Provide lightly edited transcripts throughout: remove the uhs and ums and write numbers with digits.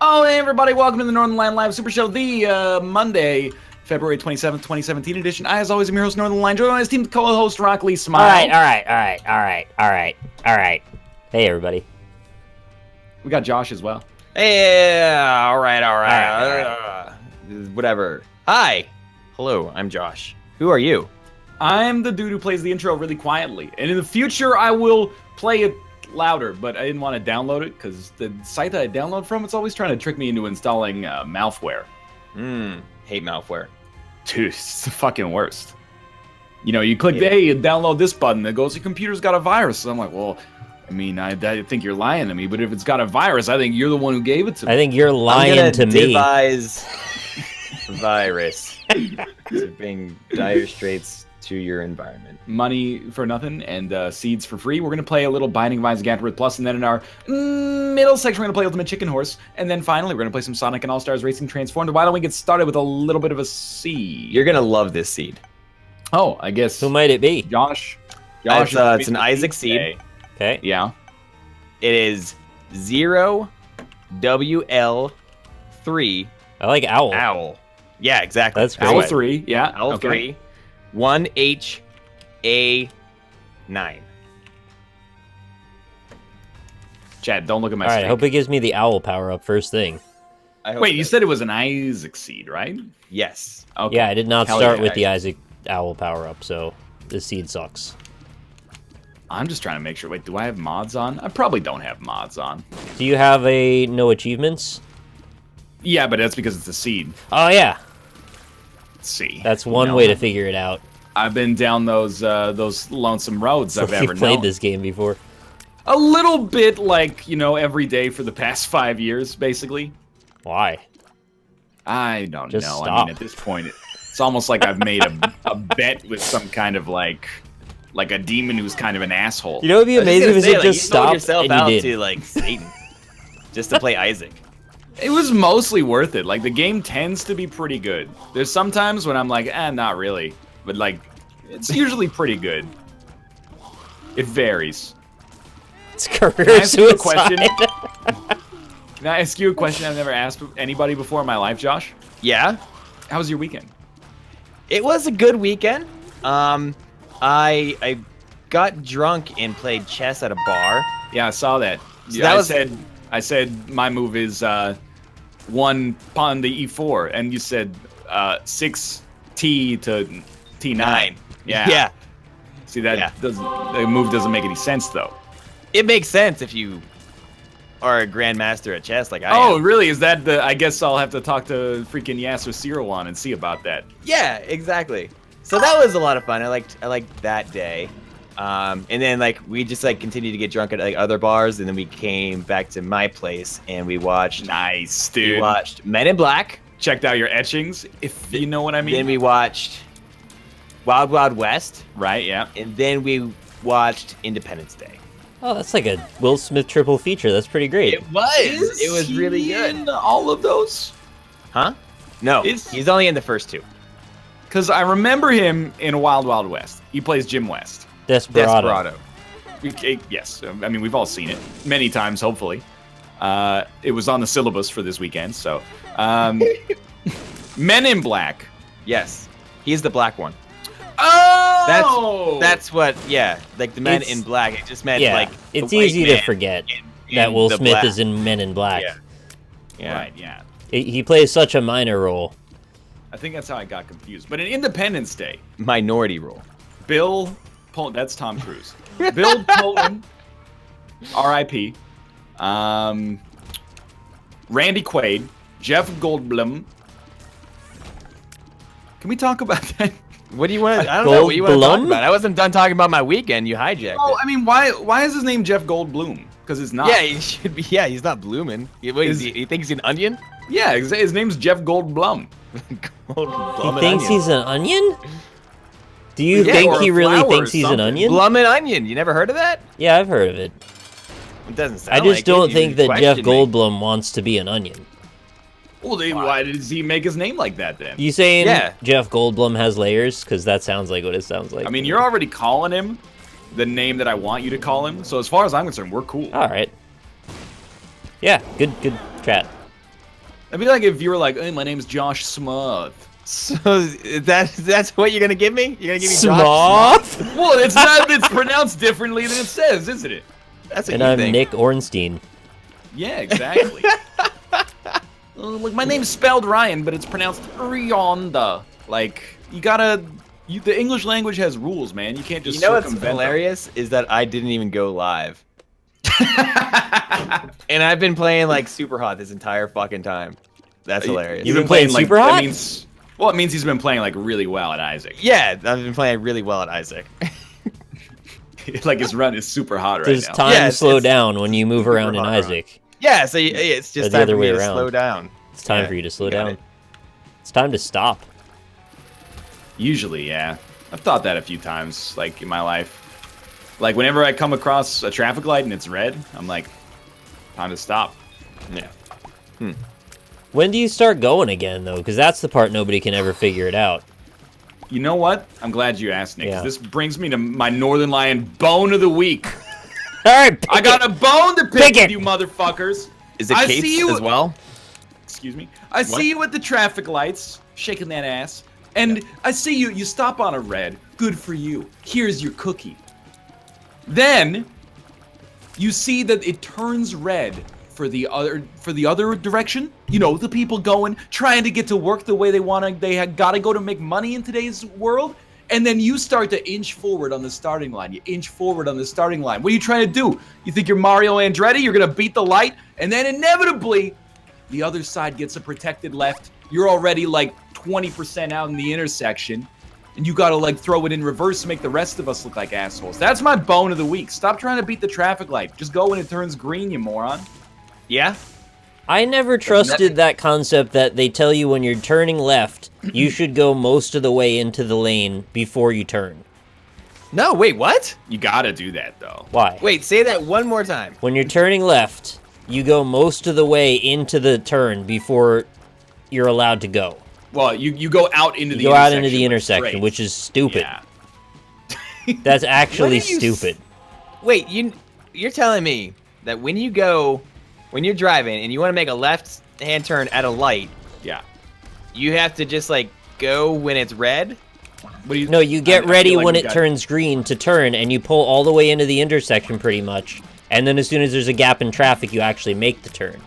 Oh, hey everybody, welcome to the Northernlion Live Super Show, the Monday, February 27th, 2017 edition. I, as always, am your host, Northernlion, joined by his team co-host, Rock Lee Smile. All right. Hey, everybody. We got Josh as well. Yeah, all right. Whatever. Hi. Hello, I'm Josh. Who are you? I'm the dude who plays the intro really quietly, and in the future, I will play it louder, but I didn't want to download it, because the site that I download from, it's always trying to trick me into installing malware. Hate malware. Dude, it's the fucking worst. You know, you click, hey, download this button, it goes, your computer's got a virus. So I'm like, well, I mean, I think you're lying to me, but if it's got a virus, I think you're the one who gave it to me. I think you're lying to me. Devise virus to bring dire straits to your environment. Money for nothing and seeds for free. We're going to play a little Binding of Isaac Afterbirth Plus, and then in our middle section, we're going to play Ultimate Chicken Horse, and then finally, we're going to play some Sonic and All-Stars Racing Transformed. Why don't we get started with a little bit of a seed? You're going to love this seed. Oh, I guess. Who might it be? Josh. It's an Isaac seed. Okay. Yeah. It is 0WL3. I like owl. Owl. Yeah, exactly. That's great. Owl 3, yeah. Owl okay. 3. 1HA9. Chad, don't look at my All right, I stick. hope it gives me the owl power up first thing. Wait, you said it was an Isaac seed, right? Yes. Okay. Yeah, I did not Hell start yeah. with the Isaac owl power up, so this seed sucks. I'm just trying to make sure. Wait, do I have mods on? I probably don't have mods on. Do you have a no achievements? Yeah, but that's because it's a seed. Oh, yeah. Let's see. That's one way to figure it out. I've been down those lonesome roads I've ever You've played known. this game before. A little bit like, you know, every day for the past 5 years, basically. Why? I don't Just know. stop. I mean, at this point, it's almost like I've made a bet with some kind of like a demon who's kind of an asshole. You know, it'd be amazing if it just stopped yourself and out you did. to like Satan just to play Isaac. It was mostly worth it. Like, the game tends to be pretty good. There's some times when I'm like, not really. But, like, it's usually pretty good. It varies. It's career Can I ask you a suicide. question? Can I ask you a question I've never asked anybody before in my life, Josh? Yeah, How was your weekend? it was a good weekend. I got drunk and played chess at a bar. Yeah, I saw that. So Yeah, that I said my move is 1 pawn to e4, and you said 6t to t9. Yeah. Yeah. See, that the move doesn't make any sense though. It makes sense if you are a grandmaster at chess like I Oh, am. really? Is that the? I guess I'll have to talk to freaking Yasser Sirawan and see about that. Yeah, exactly. So that was a lot of fun. I liked that day. And then like we just like continued to get drunk at like other bars, and then we came back to my place and we watched Nice, dude. we watched Men in Black. Checked out your etchings, if you know what I mean. Then we watched Wild Wild West, Right? Yeah. and then we watched Independence Day. Oh, that's like a Will Smith triple feature. That's pretty great. It was really he good. in all of those? Huh? No, Is- he's only in the first two. Because I remember him in Wild Wild West. He plays Jim West. Desperado. Yes, I mean, we've all seen it many times, hopefully. It was on the syllabus for this weekend, so. Men in Black. Yes, he's the black one. Oh! That's what. Yeah, like the Men It's- in Black. It just meant Yeah, like the it's white easy to man forget in that Will the Smith black. is in Men in Black. Yeah. Yeah. Right, yeah. He plays such a minor role. I think that's how I got confused. But in Independence Day, Minority rule. Bill Pullman, that's Tom Cruise. Bill Pullman, R.I.P. Randy Quaid, Jeff Goldblum. Can we talk about that? What do you want? I don't know what you want to talk Goldblum? about. I wasn't done talking about my weekend. You hijacked Oh, it. I mean, why is his name Jeff Goldblum? Because it's not. Yeah, he should be. Yeah, he's not blooming. Wait, he thinks he's an onion? Yeah, his name's Jeff Goldblum. He thinks he's an onion? Do you Yeah, think or he a really flower thinks or he's an something. onion? Blum and onion. You never heard of that? Yeah, I've heard of it. It doesn't sound I just like don't it. think You that Jeff question me. Goldblum wants to be an onion. Well, why does he make his name like that then? You saying Yeah. Jeff Goldblum has layers? Because that sounds like what it sounds like. I mean, you're already calling him the name that I want you to call him. So as far as I'm concerned, we're cool. All right. Yeah, good chat. It'd be like if you were like, hey, my name's Josh Smith. So that's what you're gonna give me? You're gonna give me Sloth? Well, it's not. It's pronounced differently than it says, isn't it? That's what And you I'm think. Nick Ornstein. Yeah, exactly. Like my name's spelled Ryan, but it's pronounced Rionda. Like you gotta. The English language has rules, man. You can't just. You know what's circumvent hilarious is that I didn't even go live. And I've been playing like super hot this entire fucking time. That's hilarious. You've been playing super hot? Well, it means he's been playing like really well at Isaac. Yeah, I've been playing really well at Isaac. Like his run is super hot right Does now. time slow down when you move around in hot Isaac? Yeah, so it's just Or the time other for me way to around. slow down. It's time Yeah, for you to slow got down. it. It's time to stop. Usually, yeah. I've thought that a few times, like in my life. Like whenever I come across a traffic light and it's red, I'm like, time to stop. Yeah. When do you start going again, though? Because that's the part nobody can ever figure it out. You know what? I'm glad you asked, Nick. 'Cause Yeah. this brings me to my Northernlion bone of the week. All right, I got a bone to pick with you motherfuckers. Is it I capes see you as well? Excuse me. I see you at the traffic lights, shaking that ass. And I see you stop on a red. Good for you. Here's your cookie. Then you see that it turns red for the other direction. You know, the people going, trying to get to work the way they want to. They gotta go to make money in today's world. And then you start to inch forward on the starting line. You inch forward on the starting line. What are you trying to do? You think you're Mario Andretti? You're gonna beat the light, and then inevitably, the other side gets a protected left. You're already like 20% out in the intersection, and you gotta like throw it in reverse to make the rest of us look like assholes. That's my bone of the week. Stop trying to beat the traffic light. Just go when it turns green, you moron. Yeah. I never trusted that concept that they tell you when you're turning left, you should go most of the way into the lane before you turn. No, wait, what? You gotta do that though. Why? Wait, say that one more time. When you're turning left, you go most of the way into the turn before you're allowed to go. Well, you go out into You the go intersection. out into the like intersection, straight. which is stupid. Yeah. That's actually What are you stupid. Wait, you're telling me that when you're driving and you want to make a left-hand turn at a light, Yeah. you have to just like go when it's red? What do you? No, you get I ready feel like when you it got- turns green to turn, and you pull all the way into the intersection pretty much. And then as soon as there's a gap in traffic, you actually make the turn.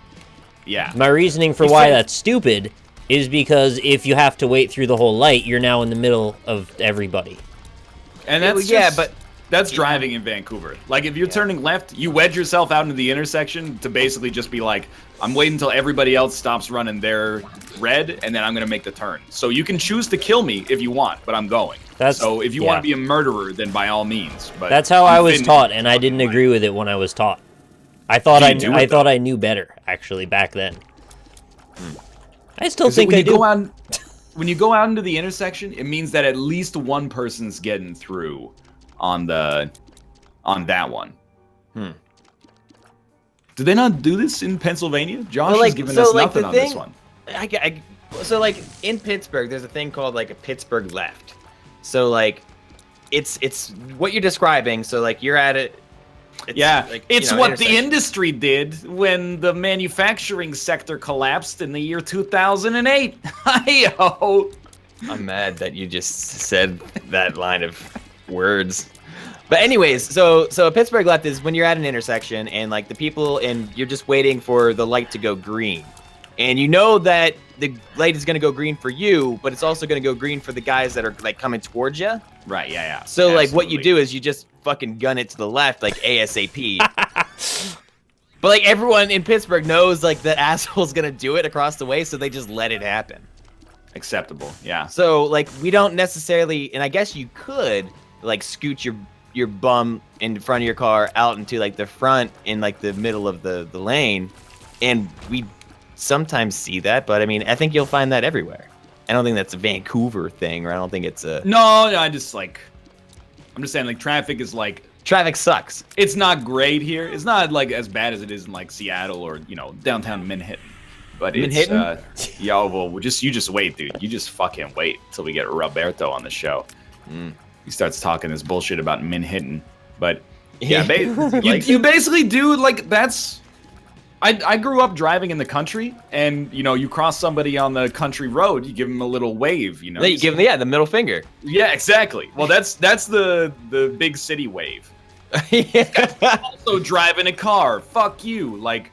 Yeah. My reasoning for You why said- that's stupid is because if you have to wait through the whole light, you're now in the middle of everybody. And that's Yeah, just- but- that's driving in Vancouver. Like if you're turning left, you wedge yourself out into the intersection to basically just be like, I'm waiting until everybody else stops running their red, and then I'm gonna make the turn. So you can choose to kill me if you want, but I'm going. So if you want to be a murderer, then by all means. But That's how I'm I was fitting- taught, and I didn't agree with it when I was taught. I thought Do you do it, I thought I knew better actually back then. I still 'Cause think when I you do. go out, when you go out into the intersection, it means that at least one person's getting through on that one. Do they not do this in Pennsylvania? Josh Well, has given us nothing on this one. So like in Pittsburgh, there's a thing called like a Pittsburgh left. So like, it's what you're describing. So like you're at it. Yeah, like, it's you know, what the intersection. industry did when the manufacturing sector collapsed in the year 2008. Hi-yo! I'm mad that you just said that line of words. But anyways, so a Pittsburgh left is when you're at an intersection and like the people and you're just waiting for the light to go green. And you know that the light is going to go green for you, but it's also going to go green for the guys that are like coming towards you. Right, yeah. So like what you Absolutely. do is you just fucking gun it to the left like ASAP. But like everyone in Pittsburgh knows like that asshole's going to do it across the way, so they just let it happen. Acceptable, yeah. So like we don't necessarily, and I guess you could like scoot your bum in front of your car out into like the front in like the middle of the lane, and we sometimes see that, but I mean I think you'll find that everywhere. I don't think that's a Vancouver thing, or I don't think it's a No, I'm just saying like traffic is like, traffic sucks. it's not great here. It's not like as bad as it is in like Seattle or, you know, downtown Manhattan. But Manhattan? it's you just wait, dude. You just fucking wait till we get Roberto on the show. He starts talking this bullshit about Manhattan. But yeah, you basically do like I grew up driving in the country, and you cross somebody on the country road, you give them a little wave, Then you give them the middle finger. Yeah, exactly. Well, that's the big city wave. Also driving a car. Fuck you. Like,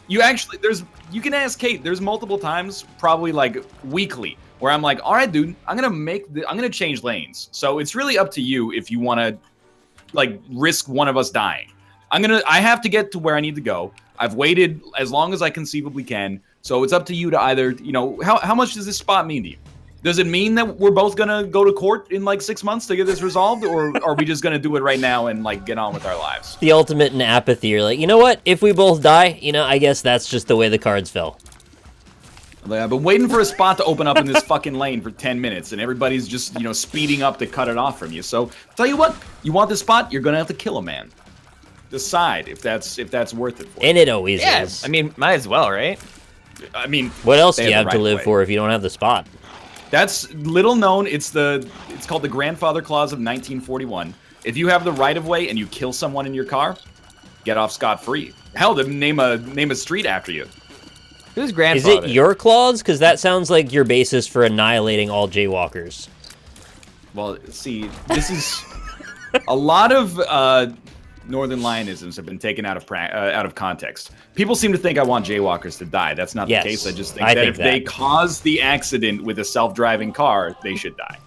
you can ask Kate. There's multiple times, probably like weekly, where I'm like, all right, dude, I'm gonna change lanes. So it's really up to you if you want to like risk one of us dying. I have to get to where I need to go. I've waited as long as I conceivably can. So it's up to you to either, how much does this spot mean to you? Does it mean that we're both gonna go to court in like 6 months to get this resolved, or are we just gonna do it right now and like get on with our lives? The ultimate in apathy. You're like, you know what? If we both die, I guess that's just the way the cards fell. I've been waiting for a spot to open up in this fucking lane for 10 minutes, and everybody's just, speeding up to cut it off from you. So, tell you what, you want this spot, you're gonna have to kill a man. Decide if that's worth it for you. And it always is. I mean, might as well, right? I mean, what else do you have to live for if you don't have the spot? That's little known. It's called the grandfather clause of 1941. If you have the right of way and you kill someone in your car, get off scot-free. Hell, they name a street after you. Who's grandfather? Is it your clause? Because that sounds like your basis for annihilating all jaywalkers. Well, see, this is a lot of Northernlionisms have been taken out of context. People seem to think I want jaywalkers to die. That's not the case. I just think that if they cause the accident with a self-driving car, they should die.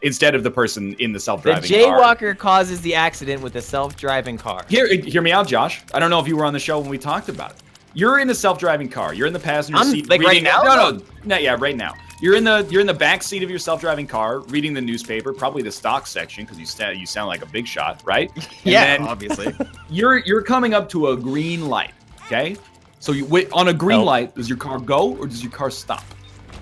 Instead of the person in the self-driving car. The jaywalker causes the accident with a self-driving car. Hear me out, Josh. I don't know if you were on the show when we talked about it. You're in a self-driving car. You're in the passenger seat. Like right now? No, yeah, right now. You're in the back seat of your self-driving car, reading the newspaper, probably the stock section, because you sound like a big shot, right? Yeah, obviously. You're coming up to a green light, okay? So on a green light, does your car go or does your car stop?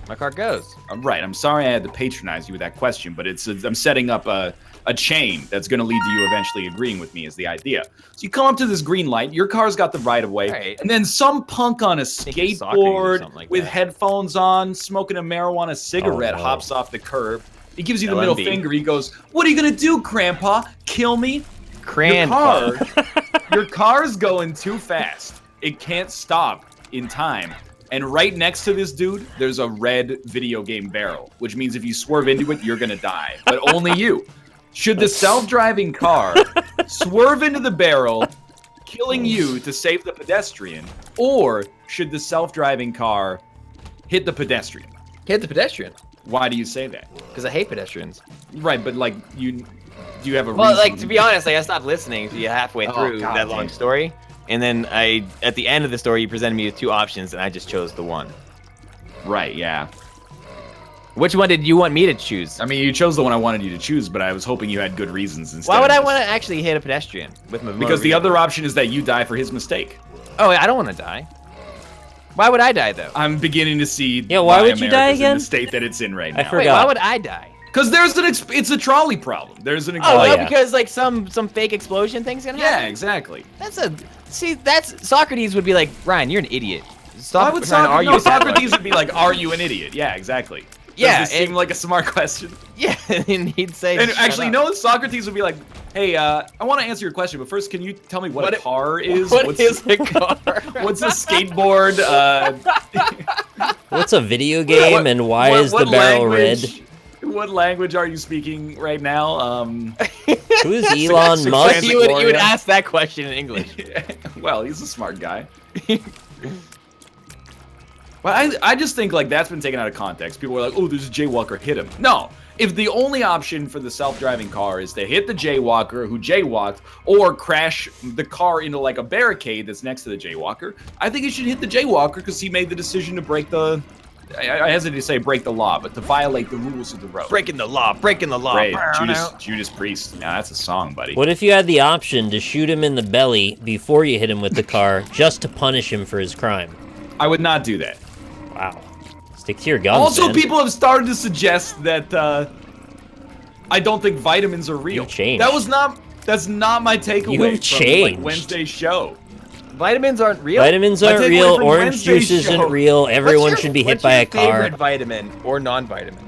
My car goes. Right. I'm sorry I had to patronize you with that question, but I'm setting up a chain that's going to lead to you eventually agreeing with me is the idea. So you come up to this green light, your car's got the right of way, right. And then some punk on a skateboard like with headphones on, smoking a marijuana cigarette hops off the curb. He gives you the middle finger. He goes, "What are you going to do, Grandpa? Kill me?" Your car's going too fast. It can't stop in time. And right next to this dude, there's a red video game barrel, which means if you swerve into it, you're going to die. But only you. Should the self-driving car swerve into the barrel, killing you to save the pedestrian, or should the self-driving car hit the pedestrian? Hit the pedestrian. Why do you say that? Because I hate pedestrians. Right, but like do you have a reason? Well, like to be honest, like I stopped listening to you halfway through that long story, and then at the end of the story, you presented me with two options, and I just chose the one. Right. Yeah. Which one did you want me to choose? I mean, you chose the one I wanted you to choose, but I was hoping you had good reasons instead. Why would I want to actually hit a pedestrian with my Because the other option is that you die for his mistake. Oh, I don't want to die. Why would I die, though? I'm beginning to see why would you die again? In the state that it's in right now. I forgot. Wait, why would I die? Because it's a trolley problem. There's an because like some fake explosion thing's gonna happen? Yeah, exactly. That's Socrates would be like, Ryan, you're an idiot. Stop trying to argue. Socrates would be like, are you an idiot? Yeah, exactly. Yeah, Does this seem like a smart question? Yeah, and he'd say. And actually, no. Socrates would be like, "Hey, I want to answer your question, but first, can you tell me what a car is? What is a car? What's a skateboard? What's a video game, and why is the barrel red? What language are you speaking right now? Who's Elon Musk? You would ask that question in English. Well, he's a smart guy. Well, I just think like that's been taken out of context. People are like, "Oh, there's a jaywalker, hit him." No, if the only option for the self-driving car is to hit the jaywalker who jaywalked, or crash the car into like a barricade that's next to the jaywalker, I think you should hit the jaywalker because he made the decision to break the. I hesitate to say break the law, but to violate the rules of the road. Breaking the law. Right, Judas Priest. Now that's a song, buddy. What if you had the option to shoot him in the belly before you hit him with the car, just to punish him for his crime? I would not do that. Wow. Stick to your guns, Also, man. people have started to suggest that I don't think vitamins are real. You've changed. That's not my takeaway You've from changed. like, Wednesday's show. Vitamins aren't real? Vitamins My aren't takeaway real. from Orange Wednesday's juice isn't show. real. Everyone should be hit by a car. What's your favorite vitamin or non-vitamin?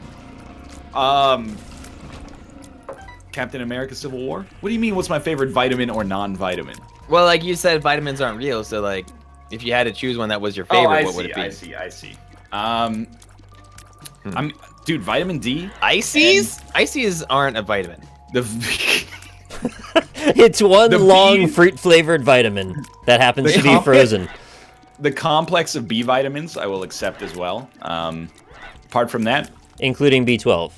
Captain America Civil War? What do you mean, what's my favorite vitamin or non-vitamin? Well, like you said, vitamins aren't real, so like... If you had to choose one that was your favorite, what would it be? I see. Dude, vitamin D. Ices? Ices aren't a vitamin. It's one long fruit-flavored vitamin that happens to be frozen. The complex of B vitamins I will accept as well. Apart from that, including B12.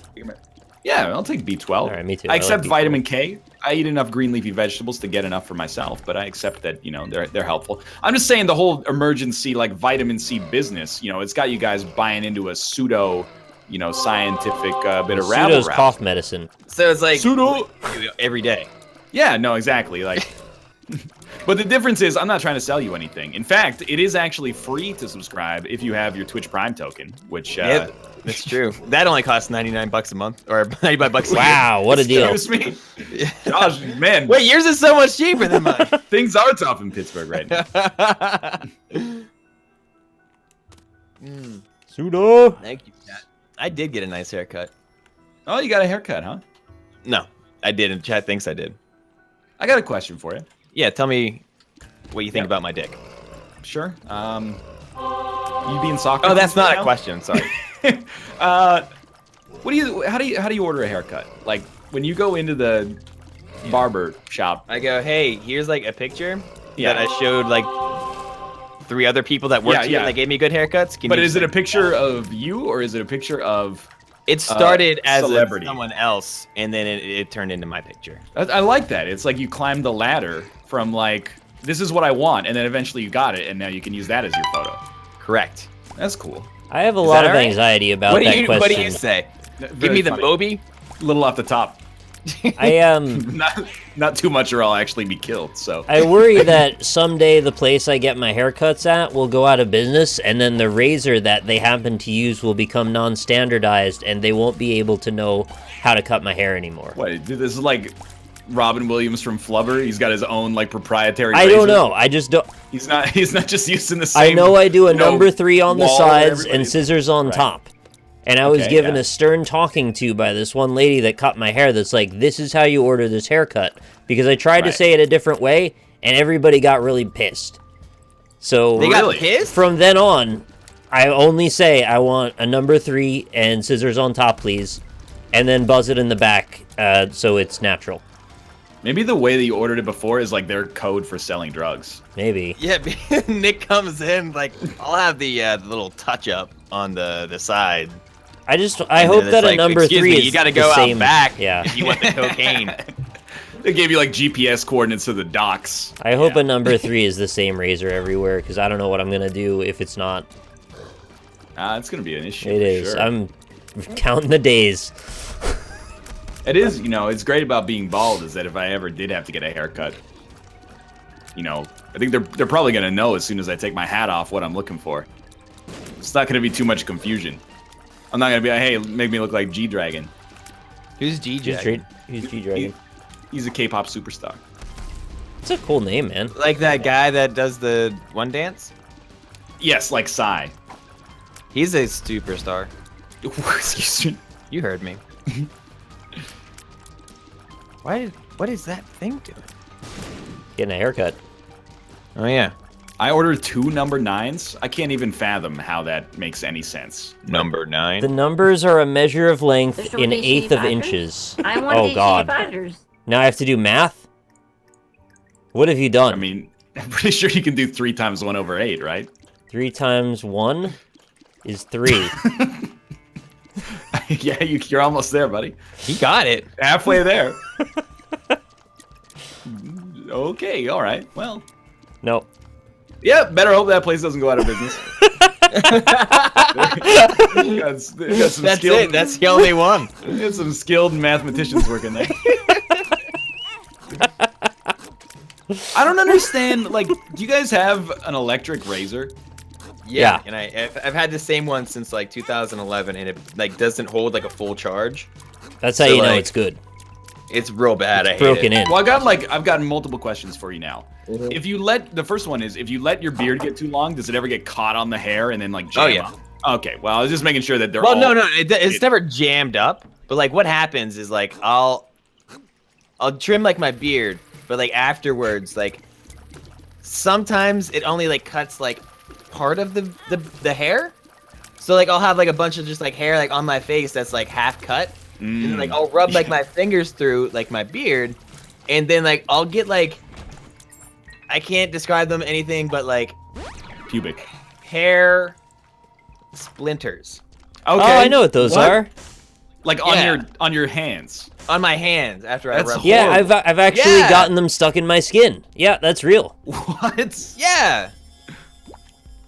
Yeah, I'll take B12. All right, me too. I accept like vitamin K. I eat enough green leafy vegetables to get enough for myself, but I accept that, you know, they're helpful. I'm just saying the whole emergency, like, vitamin C business, you know, it's got you guys buying into a pseudo, you know, scientific bit of rabble. Pseudo's cough medicine. So it's like pseudo every day. Yeah, no, exactly. Like, but the difference is I'm not trying to sell you anything. In fact, it is actually free to subscribe if you have your Twitch Prime token, which yep, that's true. That only costs $99 a month or $95 a year. Wow, what a deal. Excuse me. Gosh, man. Wait, yours is so much cheaper than mine. Things are tough in Pittsburgh right now. Pseudo. Thank you, Chat. I did get a nice haircut. Oh, you got a haircut, huh? No, I didn't. Chat thinks I did. I got a question for you. Yeah, tell me what you think about my dick. Sure. You being soccer? Oh, that's not a question. Sorry. What do you? How do you order a haircut? Like when you go into the barber shop, I go, hey, here's like a picture that I showed like 3 other people that worked here. And they gave me good haircuts. But is it a picture of you or is it a picture of? It started as celebrity. Someone else, and then it turned into my picture. I like that. It's like you climbed the ladder from like, this is what I want, and then eventually you got it, and now you can use that as your photo. Correct. That's cool. I have a lot of anxiety about that question. What do you say? Give me the Moby. A little off the top. I not too much or I'll actually be killed. So I worry that someday the place I get my haircuts at will go out of business, and then the razor that they happen to use will become non-standardized, and they won't be able to know how to cut my hair anymore. What? This is like Robin Williams from Flubber. He's got his own like proprietary. I razor. don't know. I just don't. He's not just using the same. I know I do a number 3 on the sides and scissors on top. And I was given a stern talking to by this one lady that cut my hair that's like, this is how you order this haircut. Because I tried to say it a different way, and everybody got really pissed. So they got pissed? From then on, I only say I want a number 3 and scissors on top, please. And then buzz it in the back so it's natural. Maybe the way that you ordered it before is like their code for selling drugs. Maybe. Yeah, Nick comes in, like, I'll have the little touch-up on the side. I hope that a number 3 is you gotta go out back if you want the cocaine. They gave you like GPS coordinates to the docks. I hope a number 3 is the same razor everywhere, because I don't know what I'm gonna do if it's not. It's gonna be an issue. It is. Sure. I'm counting the days. It is, you know, it's great about being bald is that if I ever did have to get a haircut, you know, I think they're probably gonna know as soon as I take my hat off what I'm looking for. It's not gonna be too much confusion. I'm not gonna be like, hey, make me look like G-Dragon. Who's G-Dragon? Who's G-Dragon? He's a K-pop superstar. It's a cool name, man. Like that guy that does the one dance? Yes, like Psy. He's a superstar. Excuse me. You heard me. What is that thing doing? Getting a haircut. Oh yeah. I ordered 2 number 9s. I can't even fathom how that makes any sense. Number 9. The numbers are a measure of length in 1/8 of inches. I want oh God. Now I have to do math? What have you done? I mean, I'm pretty sure you can do 3 times 1 over 8, right? 3 times 1 is 3. Yeah, you're almost there, buddy. He got it. Halfway there. Okay, all right. Well. Nope. Yeah, better hope that place doesn't go out of business. That's it. That's the only one. There's some skilled mathematicians working there. I don't understand. Like, do you guys have an electric razor? Yeah. And I've had the same one since like 2011, and it like doesn't hold like a full charge. That's how you know it's good. It's real bad. It's broken in. Well, I've gotten multiple questions for you now. Mm-hmm. The first one is, if you let your beard get too long, does it ever get caught on the hair and then like jam up? Okay, well, I was just making sure that they're no, it's never jammed up. But like what happens is like I'll trim like my beard, but like afterwards, like sometimes it only like cuts like part of the hair. So like I'll have like a bunch of just like hair like on my face that's like half cut. And then, like I'll rub like my fingers through like my beard, and then like I'll get like, I can't describe them anything but like pubic hair splinters. Okay. Oh, I know what those are. Like on your hands. On my hands after I rub. Yeah, I've actually gotten them stuck in my skin. Yeah, that's real. What? Yeah.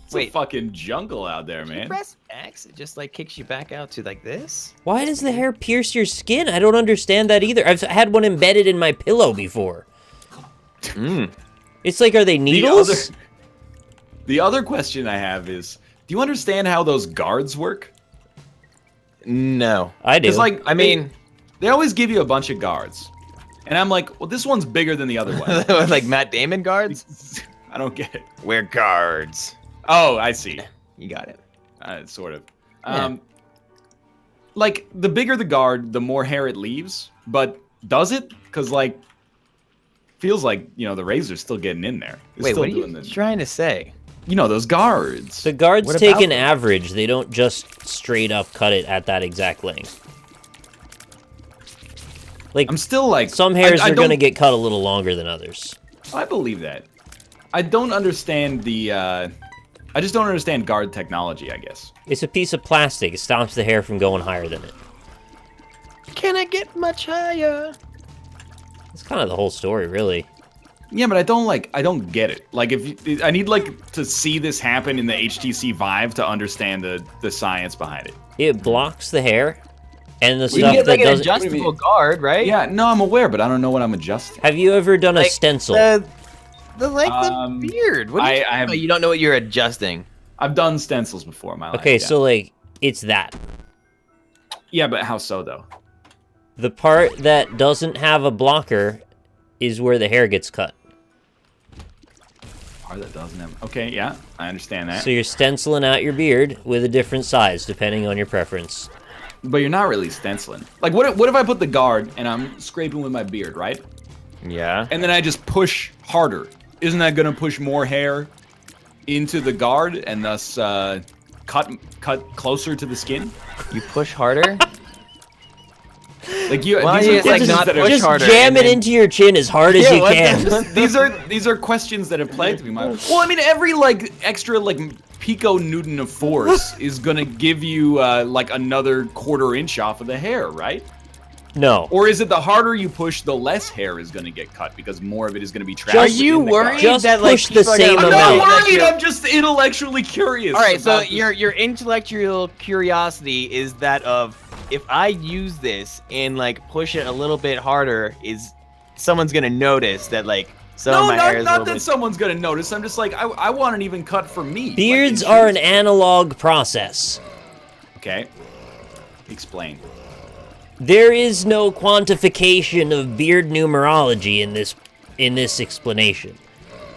It's a fucking jungle out there, man. You press X, it just like kicks you back out to like this. Why does the hair pierce your skin? I don't understand that either. I've had one embedded in my pillow before. It's like, are they needles? The other question I have is, do you understand how those guards work? No. I do. Like, I mean, they always give you a bunch of guards. And I'm like, well, this one's bigger than the other one. Like Matt Damon guards? I don't get it. We're guards. Oh, I see. You got it. Sort of. Yeah. Like, the bigger the guard, the more hair it leaves. But does it? Because, like, feels like, you know, the razor's still getting in there. It's Wait, still what are you trying to say? You know, those guards. The guards take an average. They don't just straight up cut it at that exact length. Like, I'm still like... Some hairs are going to get cut a little longer than others. I believe that. I don't understand the... I just don't understand guard technology, I guess. It's a piece of plastic. It stops the hair from going higher than it. Can I get much higher? That's kind of the whole story, really. Yeah, but I don't get it. Like, I need, like, to see this happen in the HTC Vive to understand the science behind it. It blocks the hair, and the stuff you get, like, that an doesn't... adjustable guard, right? Yeah, no, I'm aware, but I don't know what I'm adjusting. Have you ever done a stencil? The length of beard. What do you don't know what you're adjusting. I've done stencils before in my life. Okay, so, like, it's that. Yeah, but how so, though? The part that doesn't have a blocker is where the hair gets cut. Part that doesn't have... Okay, yeah, I understand that. So you're stenciling out your beard with a different size, depending on your preference. But you're not really stenciling. Like, what if I put the guard and I'm scraping with my beard, right? Yeah. And then I just push harder. Isn't that going to push more hair into the guard and thus cut closer to the skin? You push harder? Like you, just jam it into your chin as hard as you can. These are questions that have plagued me. Well, I mean, every like extra like pico-newton of force is gonna give you like another quarter-inch off of the hair, right? No. Or is it the harder you push, the less hair is going to get cut because more of it is going to be trapped? Are you worried just that push like the same amount? I'm not worried. I'm just intellectually curious. All right, so your intellectual curiosity is that of if I use this and like push it a little bit harder, is someone's going to notice that like some of my hair is not that someone's going to notice. I'm just like I want an even cut for me. Beards are an analog process. Okay. Explain. There is no quantification of beard numerology in this explanation.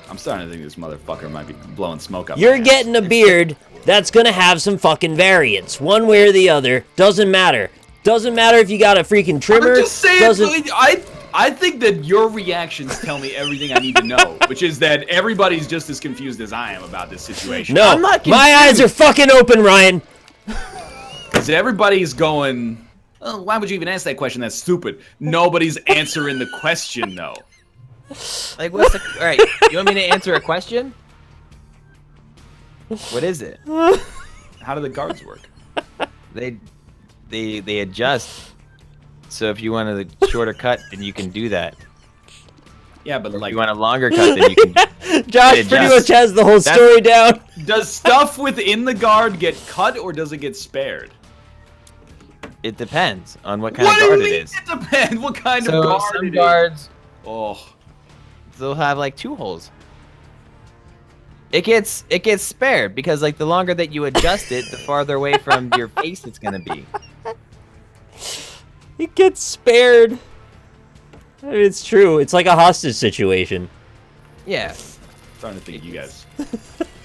I'm starting to think this motherfucker might be blowing smoke up. You're getting a beard that's gonna have some fucking variance, one way or the other. Doesn't matter. Doesn't matter if you got a freaking trimmer. I'm just saying. I think that your reactions tell me everything I need to know, which is that everybody's just as confused as I am about this situation. No, my eyes are fucking open, Ryan. Because everybody's going. Oh, why would you even ask that question? That's stupid. Nobody's answering the question, though. Like, what's the... All right, you want me to answer a question? What is it? How do the guards work? They adjust. So if you want a shorter cut, then you can do that. Yeah, but like... If you want a longer cut, then you can... Josh pretty much has the whole story down. Does stuff within the guard get cut, or does it get spared? It depends on what kind of guard it is. It depends what kind of guard some it guards, is. Oh, they'll have like 2 holes. It gets spared because like the longer that you adjust it, the farther away from your face it's gonna be. It gets spared. I mean, it's true. It's like a hostage situation. Yeah. I'm starting to think you guys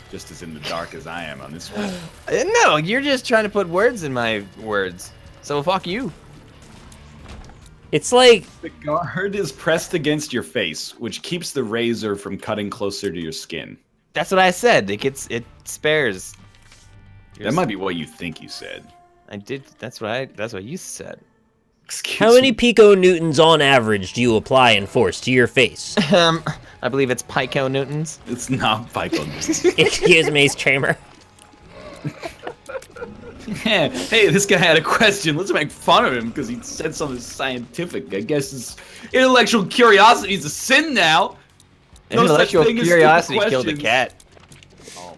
just as in the dark as I am on this one. No, you're just trying to put words in my words. So fuck you. It's like The guard is pressed against your face, which keeps the razor from cutting closer to your skin. That's what I said. It spares. That might be what you think you said. I did. That's what you said. Excuse how many me. piconewtons on average do you apply and force to your face? I believe it's piconewtons. It's not piconewtons. Excuse me, Chamber. Hey, this guy had a question. Let's make fun of him because he said something scientific. I guess his intellectual curiosity is a sin now. No such Intellectual thing as curiosity stupid killed a questions. cat. Oh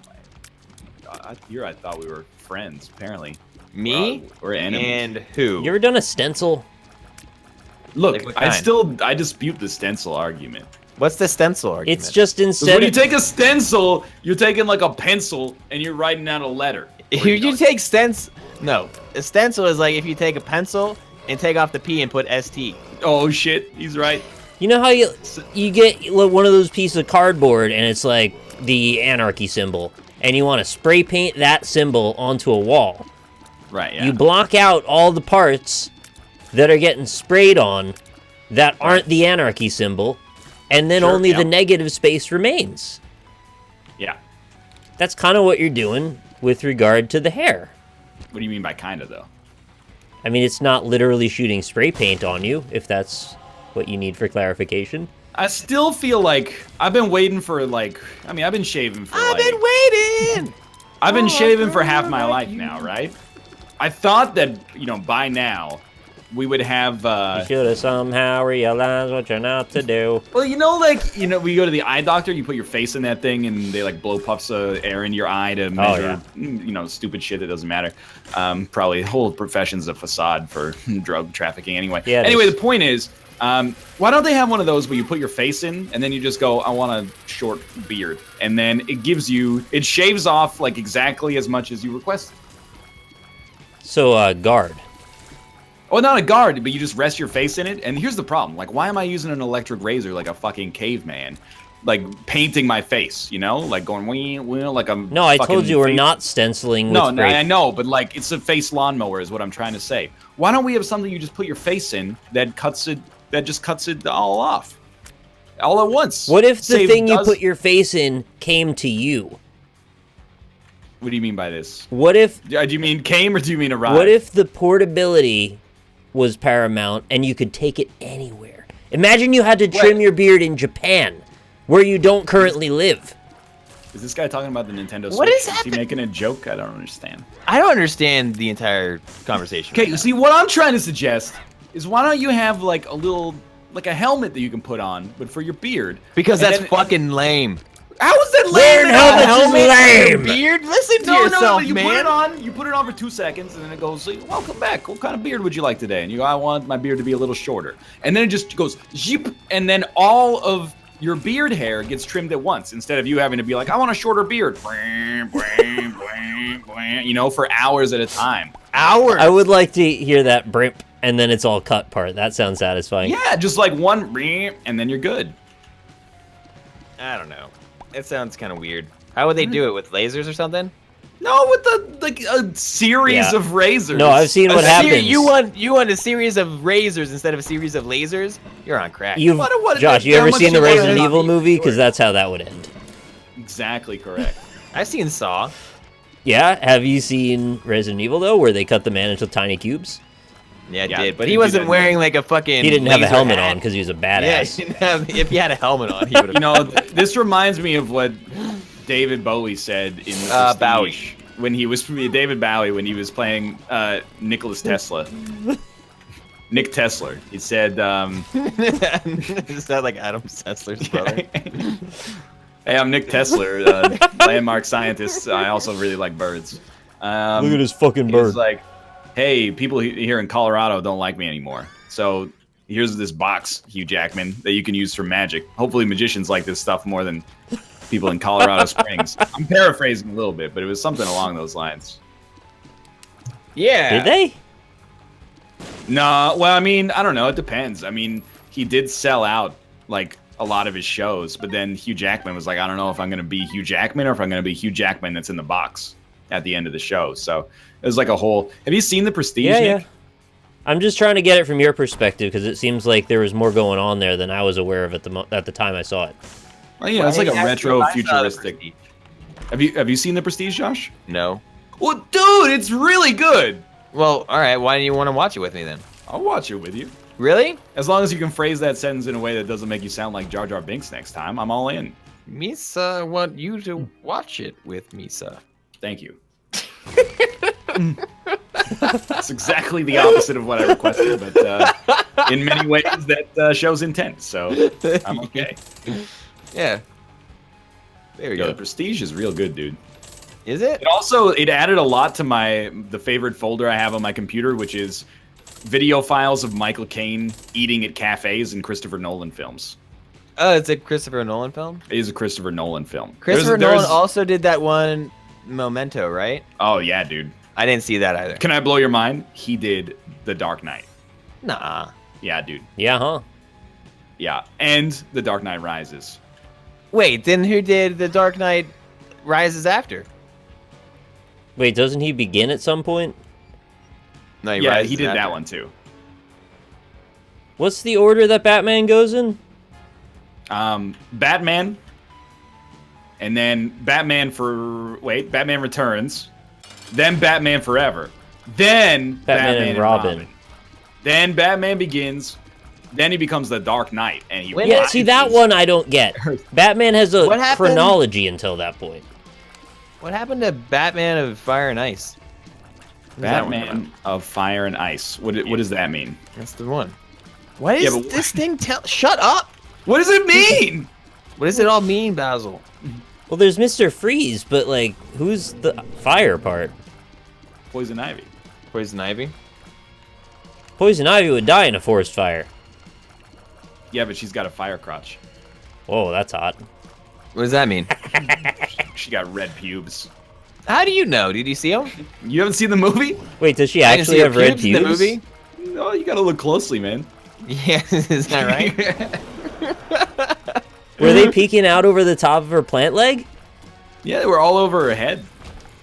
my! Here I thought we were friends. Apparently, Me? we're enemies. And who? You ever done a stencil? Look, Like what kind? I dispute the stencil argument. What's the stencil argument? It's just 'Cause instead when you of... take a stencil, you're taking like a pencil and you're writing out a letter. If you take stencil, no. A stencil is like if you take a pencil and take off the P and put ST. Oh shit, he's right. You know how you get one of those pieces of cardboard and it's like the anarchy symbol, and you want to spray paint that symbol onto a wall. Right, yeah. You block out all the parts that are getting sprayed on that aren't the anarchy symbol, and then Sure, only yeah. the negative space remains. Yeah. That's kind of what you're doing with regard to the hair. What do you mean by kinda though? I mean, it's not literally shooting spray paint on you, if that's what you need for clarification. I still feel like I've been waiting for like I've been shaving for I've been waiting. I've been Oh, shaving for half my like life you. now, right? I thought that, by now we would have You should have somehow realized what you're not to do. well, we go to the eye doctor, you put your face in that thing and they like blow puffs of air in your eye to measure stupid shit that doesn't matter. Probably the whole profession's a facade for drug trafficking anyway. Yeah, it anyway, is. the point is, why don't they have one of those where you put your face in and then you just go, I want a short beard, and then it shaves off like exactly as much as you requested. So, guard. Oh, not a guard, but you just rest your face in it. And here's the problem. Like, why am I using an electric razor like a fucking caveman? Like, painting my face, Like going, like I'm... No, I told you we're face- not stenciling with No, spray. I know, but like, it's a face lawnmower is what I'm trying to say. Why don't we have something you just put your face in that just cuts it all off? All at once. What if the Save thing you does- put your face in came to you? What do you mean by this? What if Do you mean came or do you mean arrived? What if the portability was paramount and you could take it anywhere? Imagine you had to trim your beard in Japan, where you don't currently live. Is this guy talking about the Nintendo Switch? What is Is he happening? making a joke? I don't understand. I don't understand the entire conversation. Okay, see, what I'm trying to suggest is why don't you have like a helmet that you can put on, but for your beard? Because And that's then- fucking lame. How is that Wearing lame? helmets is lame. Beard? Listen to No, yourself, you man. put it on. You put it on for 2 seconds, and then it goes, "Welcome back. What kind of beard would you like today?" And you go, "I want my beard to be a little shorter." And then it just goes, zip, and then all of your beard hair gets trimmed at once, instead of you having to be like, "I want a shorter beard," for hours at a time. Hours. I would like to hear that brimp and then it's all cut part. That sounds satisfying. Yeah, just like one, and then you're good. I don't know. It sounds kind of weird. How would they do it, with lasers or something? No, with a series Yeah. of razors. No, I've seen what happens. You want a series of razors instead of a series of lasers? You're on crack. Josh, you how ever much seen the you want Resident it? Evil movie? Because that's how that would end. Exactly correct. I've seen Saw. Yeah, have you seen Resident Evil, though, where they cut the man into tiny cubes? Yeah, Yeah, I did. But he he wasn't did. wearing like a fucking. He didn't have a laser helmet hat. on because he was a Yeah, badass. he didn't have, if he had a helmet on, he would have. This reminds me of what David Bowie said in the Bowie. Prestige when he was David Bowie when he was playing Nicholas Tesla. Nick Tesla. He said, Is that like Adam Sessler's brother? "Hey, I'm Nick Tesla, landmark scientist. I also really like birds." Look at his fucking He bird. was like, "Hey, people here in Colorado don't like me anymore. So here's this box, Hugh Jackman, that you can use for magic. Hopefully magicians like this stuff more than people in Colorado Springs." I'm paraphrasing a little bit, but it was something along those lines. Yeah. Did they? No, well, I mean, I don't know. It depends. I mean, he did sell out, like, a lot of his shows, but then Hugh Jackman was like, I don't know if I'm going to be Hugh Jackman or if I'm going to be Hugh Jackman that's in the box at the end of the show. So it was like a whole... Have you seen The Prestige, Yeah, Nick? yeah. I'm just trying to get it from your perspective because it seems like there was more going on there than I was aware of at the time I saw it. Well, yeah, it's like a retro futuristic. Have you seen The Prestige, Josh? No. Well, dude, it's really good. Well, all right. Why do you want to watch it with me then? I'll watch it with you. Really? As long as you can phrase that sentence in a way that doesn't make you sound like Jar Jar Binks next time, I'm all in. Misa want you to watch it with Misa. Thank you. That's exactly the opposite of what I requested, but in many ways that shows intent, so I'm okay. Yeah. There we Yo, go. The Prestige is real good, dude. Is it? It added a lot to the favorite folder I have on my computer, which is video files of Michael Caine eating at cafes and Christopher Nolan films. Oh, it's a Christopher Nolan film? It is a Christopher Nolan film. Christopher Nolan also did that one Memento, right? Oh, yeah, dude. I didn't see that either. Can I blow your mind? He did The Dark Knight. Nah. Yeah, dude. Yeah, huh? Yeah, and The Dark Knight Rises. Wait, then who did The Dark Knight Rises after? Wait, doesn't he begin at some point? No, Yeah, he did that one too. What's the order that Batman goes in? Batman, and then Batman Returns, then Batman Forever, then Batman and Robin. Then Batman Begins, then he becomes the Dark Knight, and he Yeah, see, that one I don't get. Batman has a What happened? chronology until that point. What happened to Batman of Fire and Ice? Batman of Fire and Ice. What does that mean? That's the one. What is this thing Shut up! What does it mean? What does it all mean, Basil? Well, there's Mr. Freeze, but, like, who's the fire part? Poison Ivy. Poison Ivy? Poison Ivy would die in a forest fire. Yeah, but she's got a fire crotch. Whoa, that's hot. What does that mean? She got red pubes. How do you know? Did you see him? You haven't seen the movie? Wait, does she actually have red pubes? In the movie? No, you gotta look closely, man. Yeah, is that right? Were they peeking out over the top of her plant leg? Yeah, they were all over her head.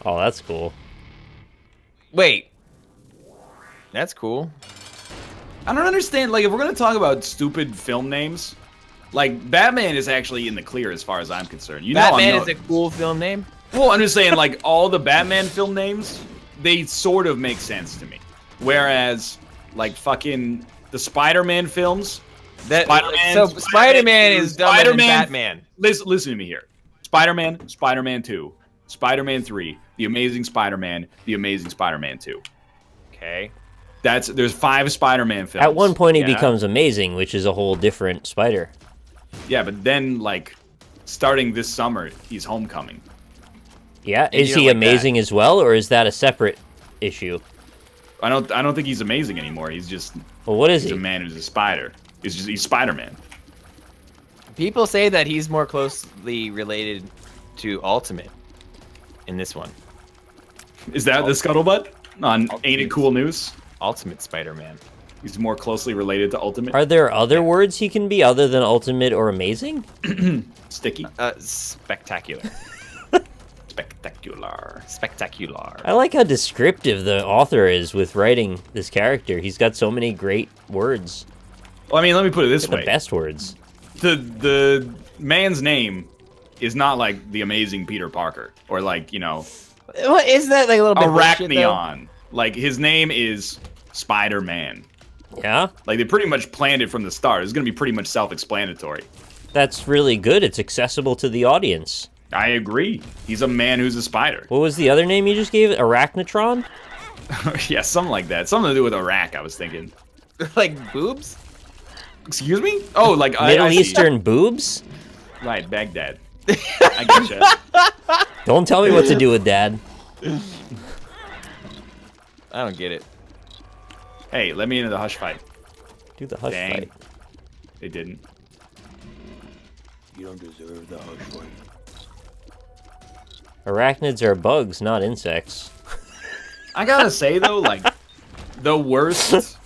Oh, that's cool. Wait. That's cool. I don't understand, like, if we're gonna talk about stupid film names, like, Batman is actually in the clear as far as I'm concerned. You Batman know is a cool film name? Well, I'm just saying, like, all the Batman film names, they sort of make sense to me. Whereas, like, fucking the Spider-Man films, Spider-Man is dumber than Batman. Listen to me here. Spider-Man, Spider-Man 2, Spider-Man 3, The Amazing Spider-Man, The Amazing Spider-Man 2. Okay. There's 5 Spider-Man films. At one point, he becomes amazing, which is a whole different spider. Yeah, but then, like, starting this summer, he's Homecoming. Yeah, is he amazing as well, or is that a separate issue? I don't think he's amazing anymore. He's just what is he? He's a man who's a spider. He's Spider-Man. People say that he's more closely related to Ultimate in this one. Is that the scuttlebutt on Ain't It Cool News? Ultimate Spider-Man. He's more closely related to Ultimate. Are there other words he can be other than Ultimate or Amazing? Sticky. Spectacular. Spectacular. I like how descriptive the author is with writing this character. He's got so many great words. Well, I mean, let me put it this way. The best words. The man's name is not like the Amazing Peter Parker or like, you know, What isn't that like a little bit Arachneon? Like his name is Spider-Man. Yeah? Like they pretty much planned it from the start. It's going to be pretty much self-explanatory. That's really good. It's accessible to the audience. I agree. He's a man who's a spider. What was the other name you just gave? Arachnotron? Yeah, something like that. Something to do with Iraq, I was thinking. Like boobs? Excuse me? Oh, like Middle Eastern boobs? Right, Baghdad. I getcha. Don't tell me what to do with Dad. I don't get it. Hey, let me into the hush fight. Do the hush fight. They didn't. You don't deserve the hush fight. Arachnids are bugs, not insects. I gotta say though, like, the worst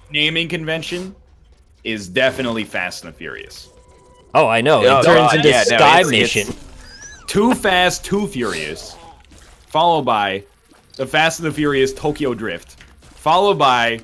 naming convention is definitely Fast and the Furious. Oh, I know. It turns into Sky Mission. Too Fast, Too Furious, followed by the Fast and the Furious Tokyo Drift, followed by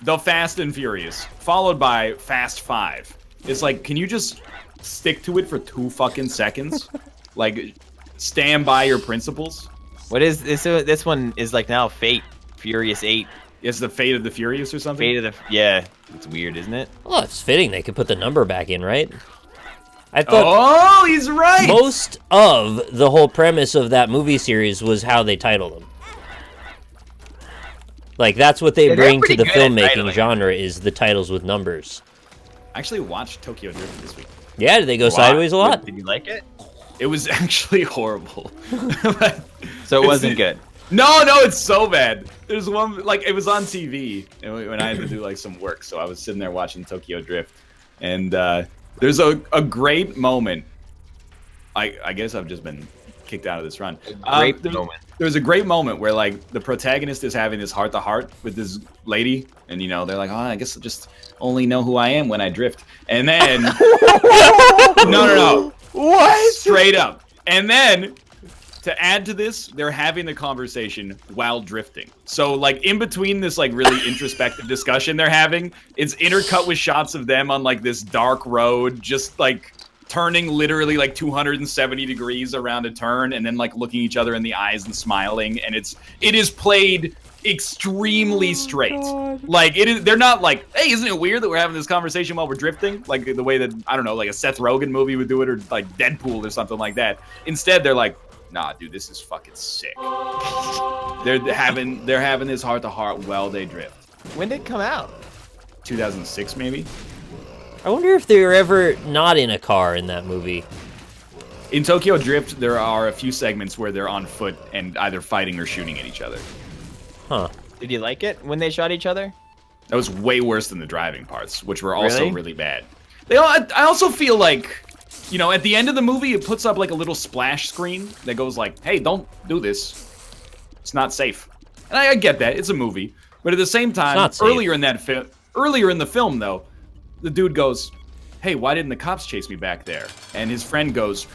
The Fast and Furious, followed by Fast 5. It's like, can you just stick to it for 2 fucking seconds? Like, stand by your principles? What is this? This one is like now Fate, Furious 8. It's the Fate of the Furious or something? Fate of the... Yeah. It's weird, isn't it? Well, it's fitting they could put the number back in, right? I thought oh, he's right! most of the whole premise of that movie series was how they title them. Like, that's what they bring to the filmmaking genre, is the titles with numbers. I actually watched Tokyo Drift this week. Yeah, did they go sideways a lot? Did you like it? It was actually horrible. So it wasn't good? No, it's so bad. There's one, like, it was on TV when I had to do, like, some work, so I was sitting there watching Tokyo Drift. And there's a great moment. I guess I've just been kicked out of this run. Great moment. There's a great moment where, like, the protagonist is having this heart-to-heart with this lady, and, you know, they're like, oh, I guess I'll just only know who I am when I drift. And then... No. What? Straight up. And then, to add to this, they're having the conversation while drifting. So, like, in between this, like, really introspective discussion they're having, it's intercut with shots of them on, like, this dark road, just, like... turning literally like 270 degrees around a turn and then like looking each other in the eyes and smiling, and it is played extremely straight. Like they're not like, hey, isn't it weird that we're having this conversation while we're drifting? Like the way that, I don't know, like a Seth Rogen movie would do it, or like Deadpool or something like that. Instead, they're like, nah, dude, this is fucking sick. They're having this heart to heart while they drift. When did it come out? 2006 maybe. I wonder if they were ever not in a car in that movie. In Tokyo Drift, there are a few segments where they're on foot and either fighting or shooting at each other. Huh. Did you like it when they shot each other? That was way worse than the driving parts, which were also really bad. I also feel like, you know, at the end of the movie, it puts up like a little splash screen that goes like, hey, don't do this. It's not safe. And I get that. It's a movie. But at the same time, earlier in the film, though, the dude goes, hey, why didn't the cops chase me back there? And his friend goes,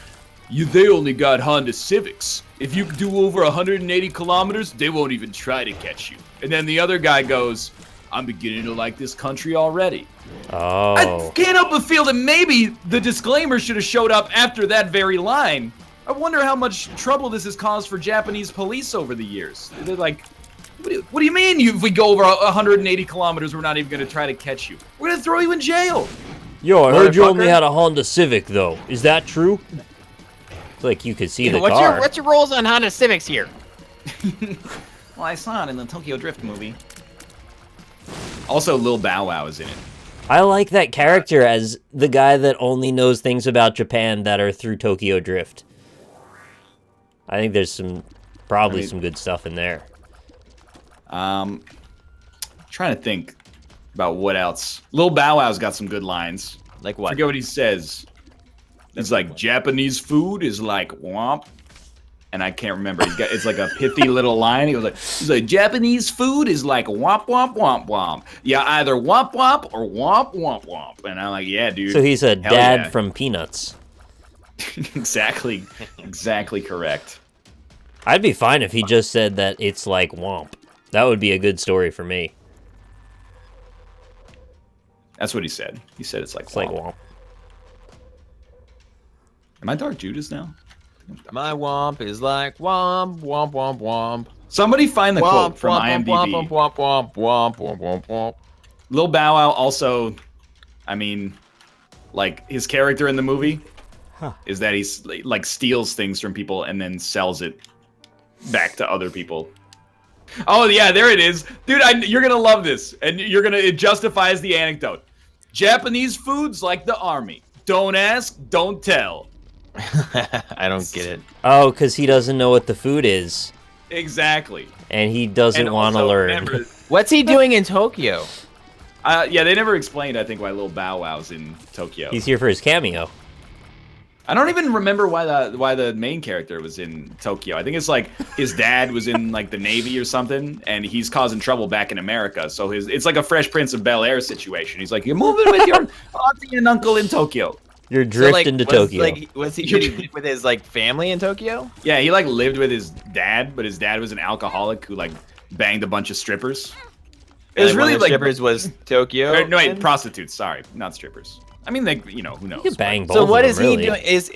they only got Honda Civics. If you do over 180 kilometers, they won't even try to catch you. And then the other guy goes, I'm beginning to like this country already. Oh. I can't help but feel that maybe the disclaimer should have showed up after that very line. I wonder how much trouble this has caused for Japanese police over the years. They're like, what do you mean if we go over 180 kilometers, we're not even going to try to catch you? We're going to throw you in jail. Yo, I heard you only had a Honda Civic, though. Is that true? It's like you could see the car. What's your roles on Honda Civics here? Well, I saw it in the Tokyo Drift movie. Also, Lil Bow Wow is in it. I like that character as the guy that only knows things about Japan that are through Tokyo Drift. I think there's probably some good stuff in there. Trying to think about what else. Lil Bow Wow's got some good lines. Like what? I forget what he says. It's like, Japanese food is like womp. And I can't remember. It's like a pithy little line. He's like, Japanese food is like womp, womp, womp, womp. Yeah, either womp, womp or womp, womp, womp. And I'm like, yeah, dude. So he's a dad from Peanuts. Exactly correct. I'd be fine if he just said that it's like womp. That would be a good story for me. That's what he said. He said it's like womp. Like womp. Am I Dark Judas now? My womp is like womp, womp, womp, womp. Somebody find the quote from IMDb. Womp, womp, womp, womp, womp, womp, womp. Lil Bow Wow also, I mean, like, his character in the movie is that he's, like, steals things from people and then sells it back to other people. Oh, yeah, there it is. Dude, you're going to love this. And it justifies the anecdote. Japanese food's like the army. Don't ask, don't tell. I don't get it. Oh, because he doesn't know what the food is. Exactly. And he doesn't want to learn. What's he doing in Tokyo? Yeah, they never explained, I think, why Lil Bow Wow's in Tokyo. He's here for his cameo. I don't even remember why the main character was in Tokyo. I think it's like his dad was in like the Navy or something, and he's causing trouble back in America. So it's like a Fresh Prince of Bel-Air situation. He's like, you're moving with your auntie and uncle in Tokyo. You're drifting to Tokyo. Was he with his like family in Tokyo? Yeah, he like lived with his dad, but his dad was an alcoholic who like banged a bunch of strippers. It was one really of the strippers was Tokyo. No, wait, prostitutes. Sorry, not strippers. I mean, they, who knows? You could bang both. So what is he doing? Is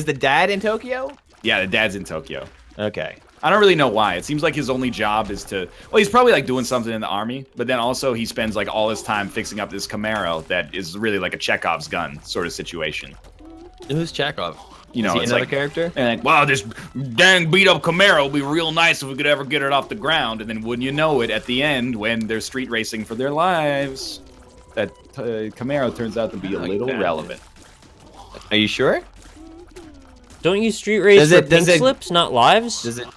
the dad in Tokyo? Yeah, the dad's in Tokyo. Okay. I don't really know why. It seems like his only job is to... Well, he's probably, like, doing something in the army, but then also he spends, like, all his time fixing up this Camaro that is really like a Chekhov's gun sort of situation. Who's Chekhov? You know, is he it's another like, character? And like, wow, this dang beat-up Camaro would be real nice if we could ever get it off the ground. And then wouldn't you know it, at the end, when they're street racing for their lives, that Camaro turns out to be a little relevant. Are you sure? Don't you street race for pink slips, not lives? Does it...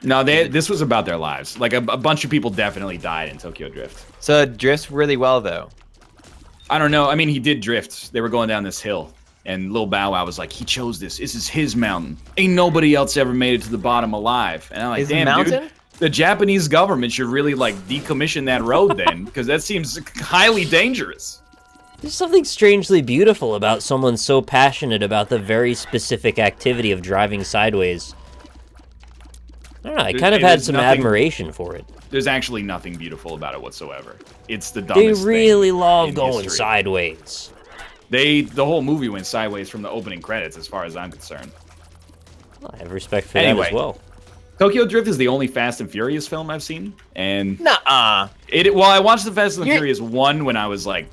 No, this was about their lives. Like, a bunch of people definitely died in Tokyo Drift. So it drifts really well, though. I don't know. I mean, he did drift. They were going down this hill. And Lil Bow Wow was like, he chose this. This is his mountain. Ain't nobody else ever made it to the bottom alive. And I'm like, damn, dude. The Japanese government should really, like, decommission that road then. Because that seems highly dangerous. There's something strangely beautiful about someone so passionate about the very specific activity of driving sideways. I don't know, I kind of had some admiration for it. There's actually nothing beautiful about it whatsoever. It's the dumbest thing. They really thing love going sideways. The whole movie went sideways from the opening credits, as far as I'm concerned. Well, I have respect for that as well. Tokyo Drift is the only Fast and Furious film I've seen, and nuh-uh. Well, I watched the Fast and Furious 1 when I was like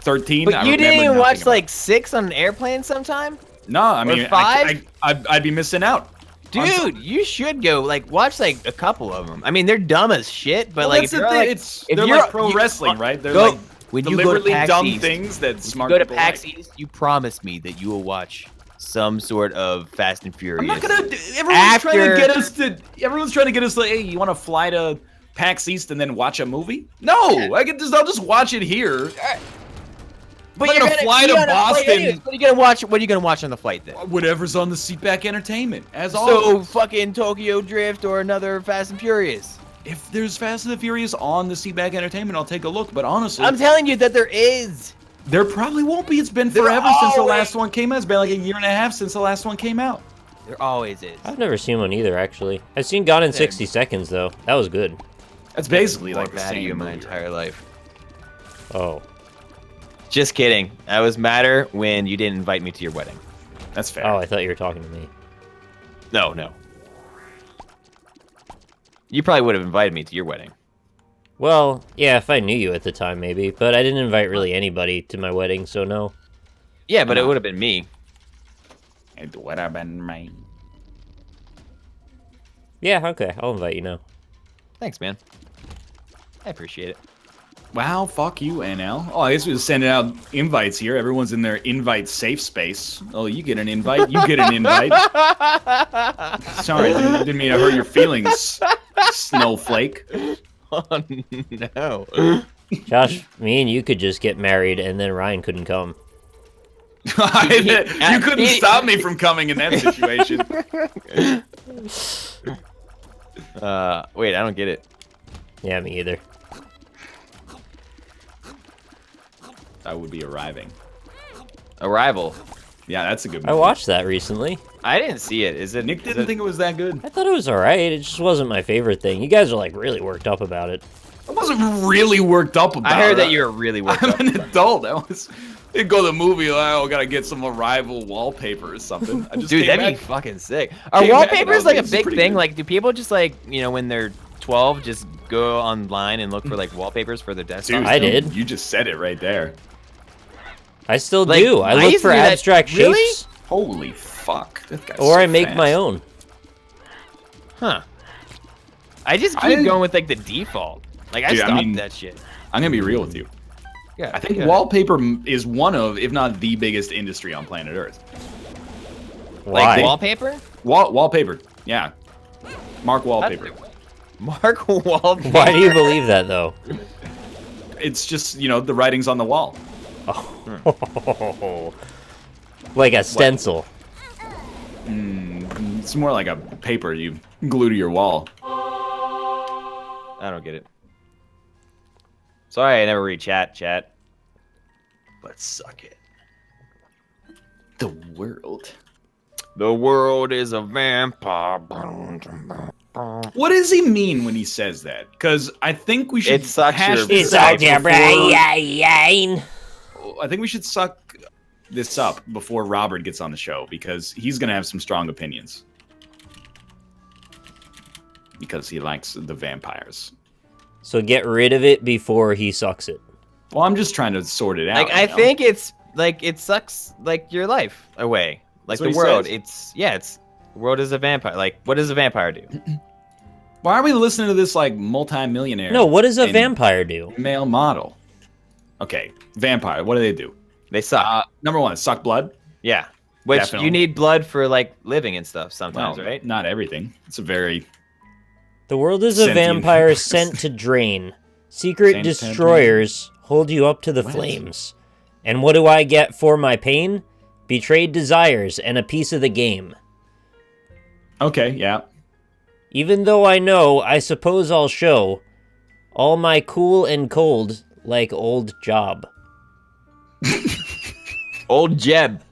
13. But you didn't even watch like 6 on an airplane sometime? No, I mean, 5? I'd be missing out. Dude, you should go watch like a couple of them. I mean, they're dumb as shit, but like, they're like pro wrestling, right? They're like when you go to PAX dumb East, things that smart people people go to PAX East, you promise me that you will watch some sort of Fast and Furious. I'm not gonna. Everyone's trying to get us. Like, hey, you want to fly to PAX East and then watch a movie? No, I'll just watch it here. But you're gonna fly to Boston. What are you gonna watch? What are you gonna watch on the flight then? Whatever's on the seatback entertainment, as always. So fucking Tokyo Drift or another Fast and Furious. If there's Fast and the Furious on the seatback entertainment, I'll take a look. But honestly, I'm telling you that there is. There probably won't be. It's been forever since the last one came out. It's been like a year and a half since the last one came out. There always is. I've never seen one either, actually. I've seen Gone in 60 Seconds, though. That was good. That's basically like the same in my entire life. Oh. Just kidding. I was madder when you didn't invite me to your wedding. That's fair. Oh, I thought you were talking to me. No. You probably would have invited me to your wedding. Well, yeah, if I knew you at the time, maybe. But I didn't invite really anybody to my wedding, so no. Yeah, but it would have been me. It would have been me. Yeah, okay. I'll invite you now. Thanks, man. I appreciate it. Wow, fuck you, NL. Oh, I guess we're sending out invites here. Everyone's in their invite safe space. Oh, you get an invite. You get an invite. Sorry, didn't mean to hurt your feelings, snowflake. Oh, no. Josh, me and you could just get married, and then Ryan couldn't come. You couldn't stop me from coming in that situation. Wait, I don't get it. Yeah, me either. I would be arriving. Arrival. Yeah, that's a good movie. I watched that recently. I didn't see it. Is it? Nick didn't think it was that good. I thought it was alright. It just wasn't my favorite thing. You guys are like really worked up about it. I wasn't really worked up about it. I heard that you were really worked up. I'm an adult. Didn't go to the movie. Oh, gotta get some Arrival wallpaper or something. Dude, that'd be fucking sick. Are wallpapers like a big thing? Good. Like, do people just like, when they're 12, just go online and look for like wallpapers for their desktop? Dude, I did. You just said it right there. I still do. I look for abstract shapes. Holy fuck. That guy's or so I make fast. my own. Huh. I just keep going with like the default. Like, I stopped that shit. I'm gonna be real with you. Yeah, I think wallpaper is one of, if not the biggest industry on planet Earth. Why? Like wallpaper? Wallpaper, yeah. Mark Wallpaper. Mark Wallpaper. Why do you believe that, though? It's just, the writing's on the wall. Oh. Like a stencil. It's more like a paper you glue to your wall. I don't get it. Sorry, I never read chat. But suck it. The world. The world is a vampire. What does he mean when he says that? Because I think we should hash this out before... I think we should suck this up before Robert gets on the show, because he's going to have some strong opinions. Because he likes the vampires. So get rid of it before he sucks it. Well, I'm just trying to sort it out. Like, I think it's like it sucks like your life away. Like the world. It's the world is a vampire. Like, what does a vampire do? Why are we listening to this like multi-millionaire? No, what does a vampire do? Male model. Okay, vampire. What do? They suck. Number one, suck blood. Yeah, which Definitely. You need blood for like living and stuff sometimes, Well, right? Not everything. It's a very... The world is a vampire sent to drain. Secret destroyers hold you up to the flames. And what do I get for my pain? Betrayed desires and a piece of the game. Okay, yeah. Even though I know, I suppose I'll show all my cool and cold like old job. Old Jeb.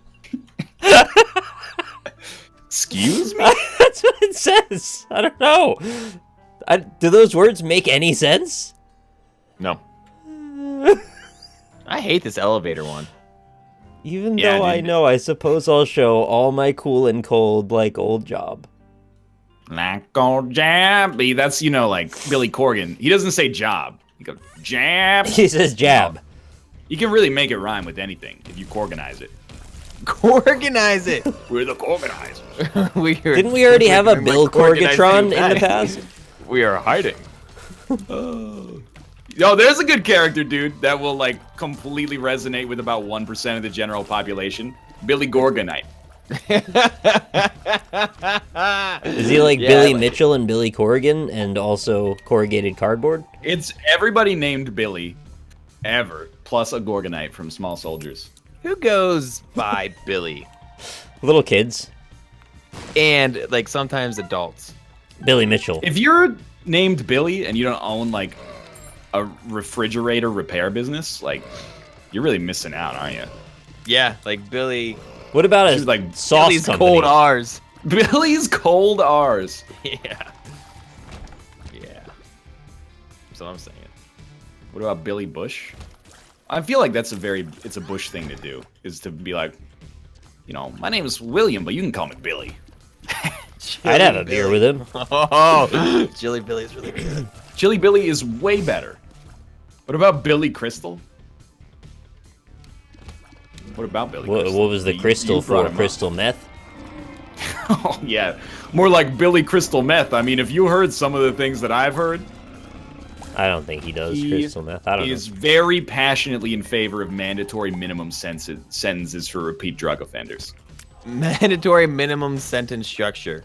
Excuse me? That's what it says. I don't know. Do those words make any sense? No. I hate this elevator one. Even though I know, I suppose I'll show all my cool and cold like old job. Like old jabby. That's, like Billy Corgan. He doesn't say job. He goes, jab. He says jab. You can really make it rhyme with anything if you organize it. Organize it. We're the organizers. Didn't we already have a Bill Corgatron in the past? We are hiding. Yo, there's a good character, dude, that will, like, completely resonate with about 1% of the general population. Billy Gorgonite. Is he like Billy Mitchell and Billy Corrigan and also corrugated cardboard? It's everybody named Billy, ever, plus a Gorgonite from Small Soldiers. Who goes by Billy? Little kids. And, like, sometimes adults. Billy Mitchell. If you're named Billy and you don't own, like, a refrigerator repair business, like, you're really missing out, aren't you? Yeah, like Billy. What about a like sauce Billy's company? Cold R's. Billy's Cold R's. Yeah. That's what I'm saying. What about Billy Bush? I feel like it's a Bush thing to do, is to be like, my name is William, but you can call me Billy. I'd have a beer with him. Oh, Chili Billy's really good. Chili Billy is way better. What about Billy Crystal? What about Billy Crystal? What was the crystal for? Crystal meth? Oh, yeah. More like Billy Crystal Meth. I mean, if you heard some of the things that I've heard... I don't think he does crystal meth. I don't know. He is very passionately in favor of mandatory minimum sentences for repeat drug offenders. Mandatory minimum sentence structure.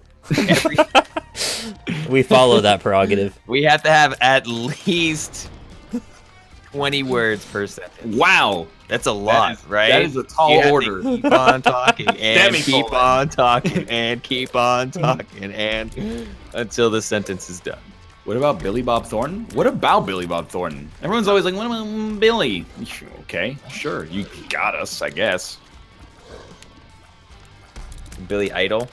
We follow that prerogative. We have to have at least 20 words per sentence. Wow. That's a lot, right? That is a tall order. Keep on talking and keep on talking and keep on talking and until the sentence is done. What about Billy Bob Thornton? What about Billy Bob Thornton? Everyone's always like, what about Billy? Okay, sure, you got us, I guess. Billy Idol?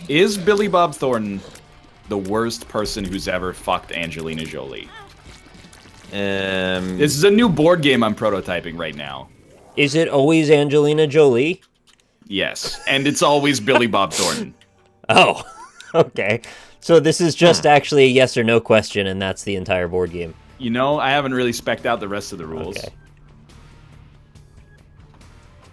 Is Billy Bob Thornton the worst person who's ever fucked Angelina Jolie? This is a new board game I'm prototyping right now. Is it always Angelina Jolie? Yes, and it's always Billy Bob Thornton. Oh, okay. So this is just actually a yes or no question, and that's the entire board game. I haven't really spec'd out the rest of the rules. Okay.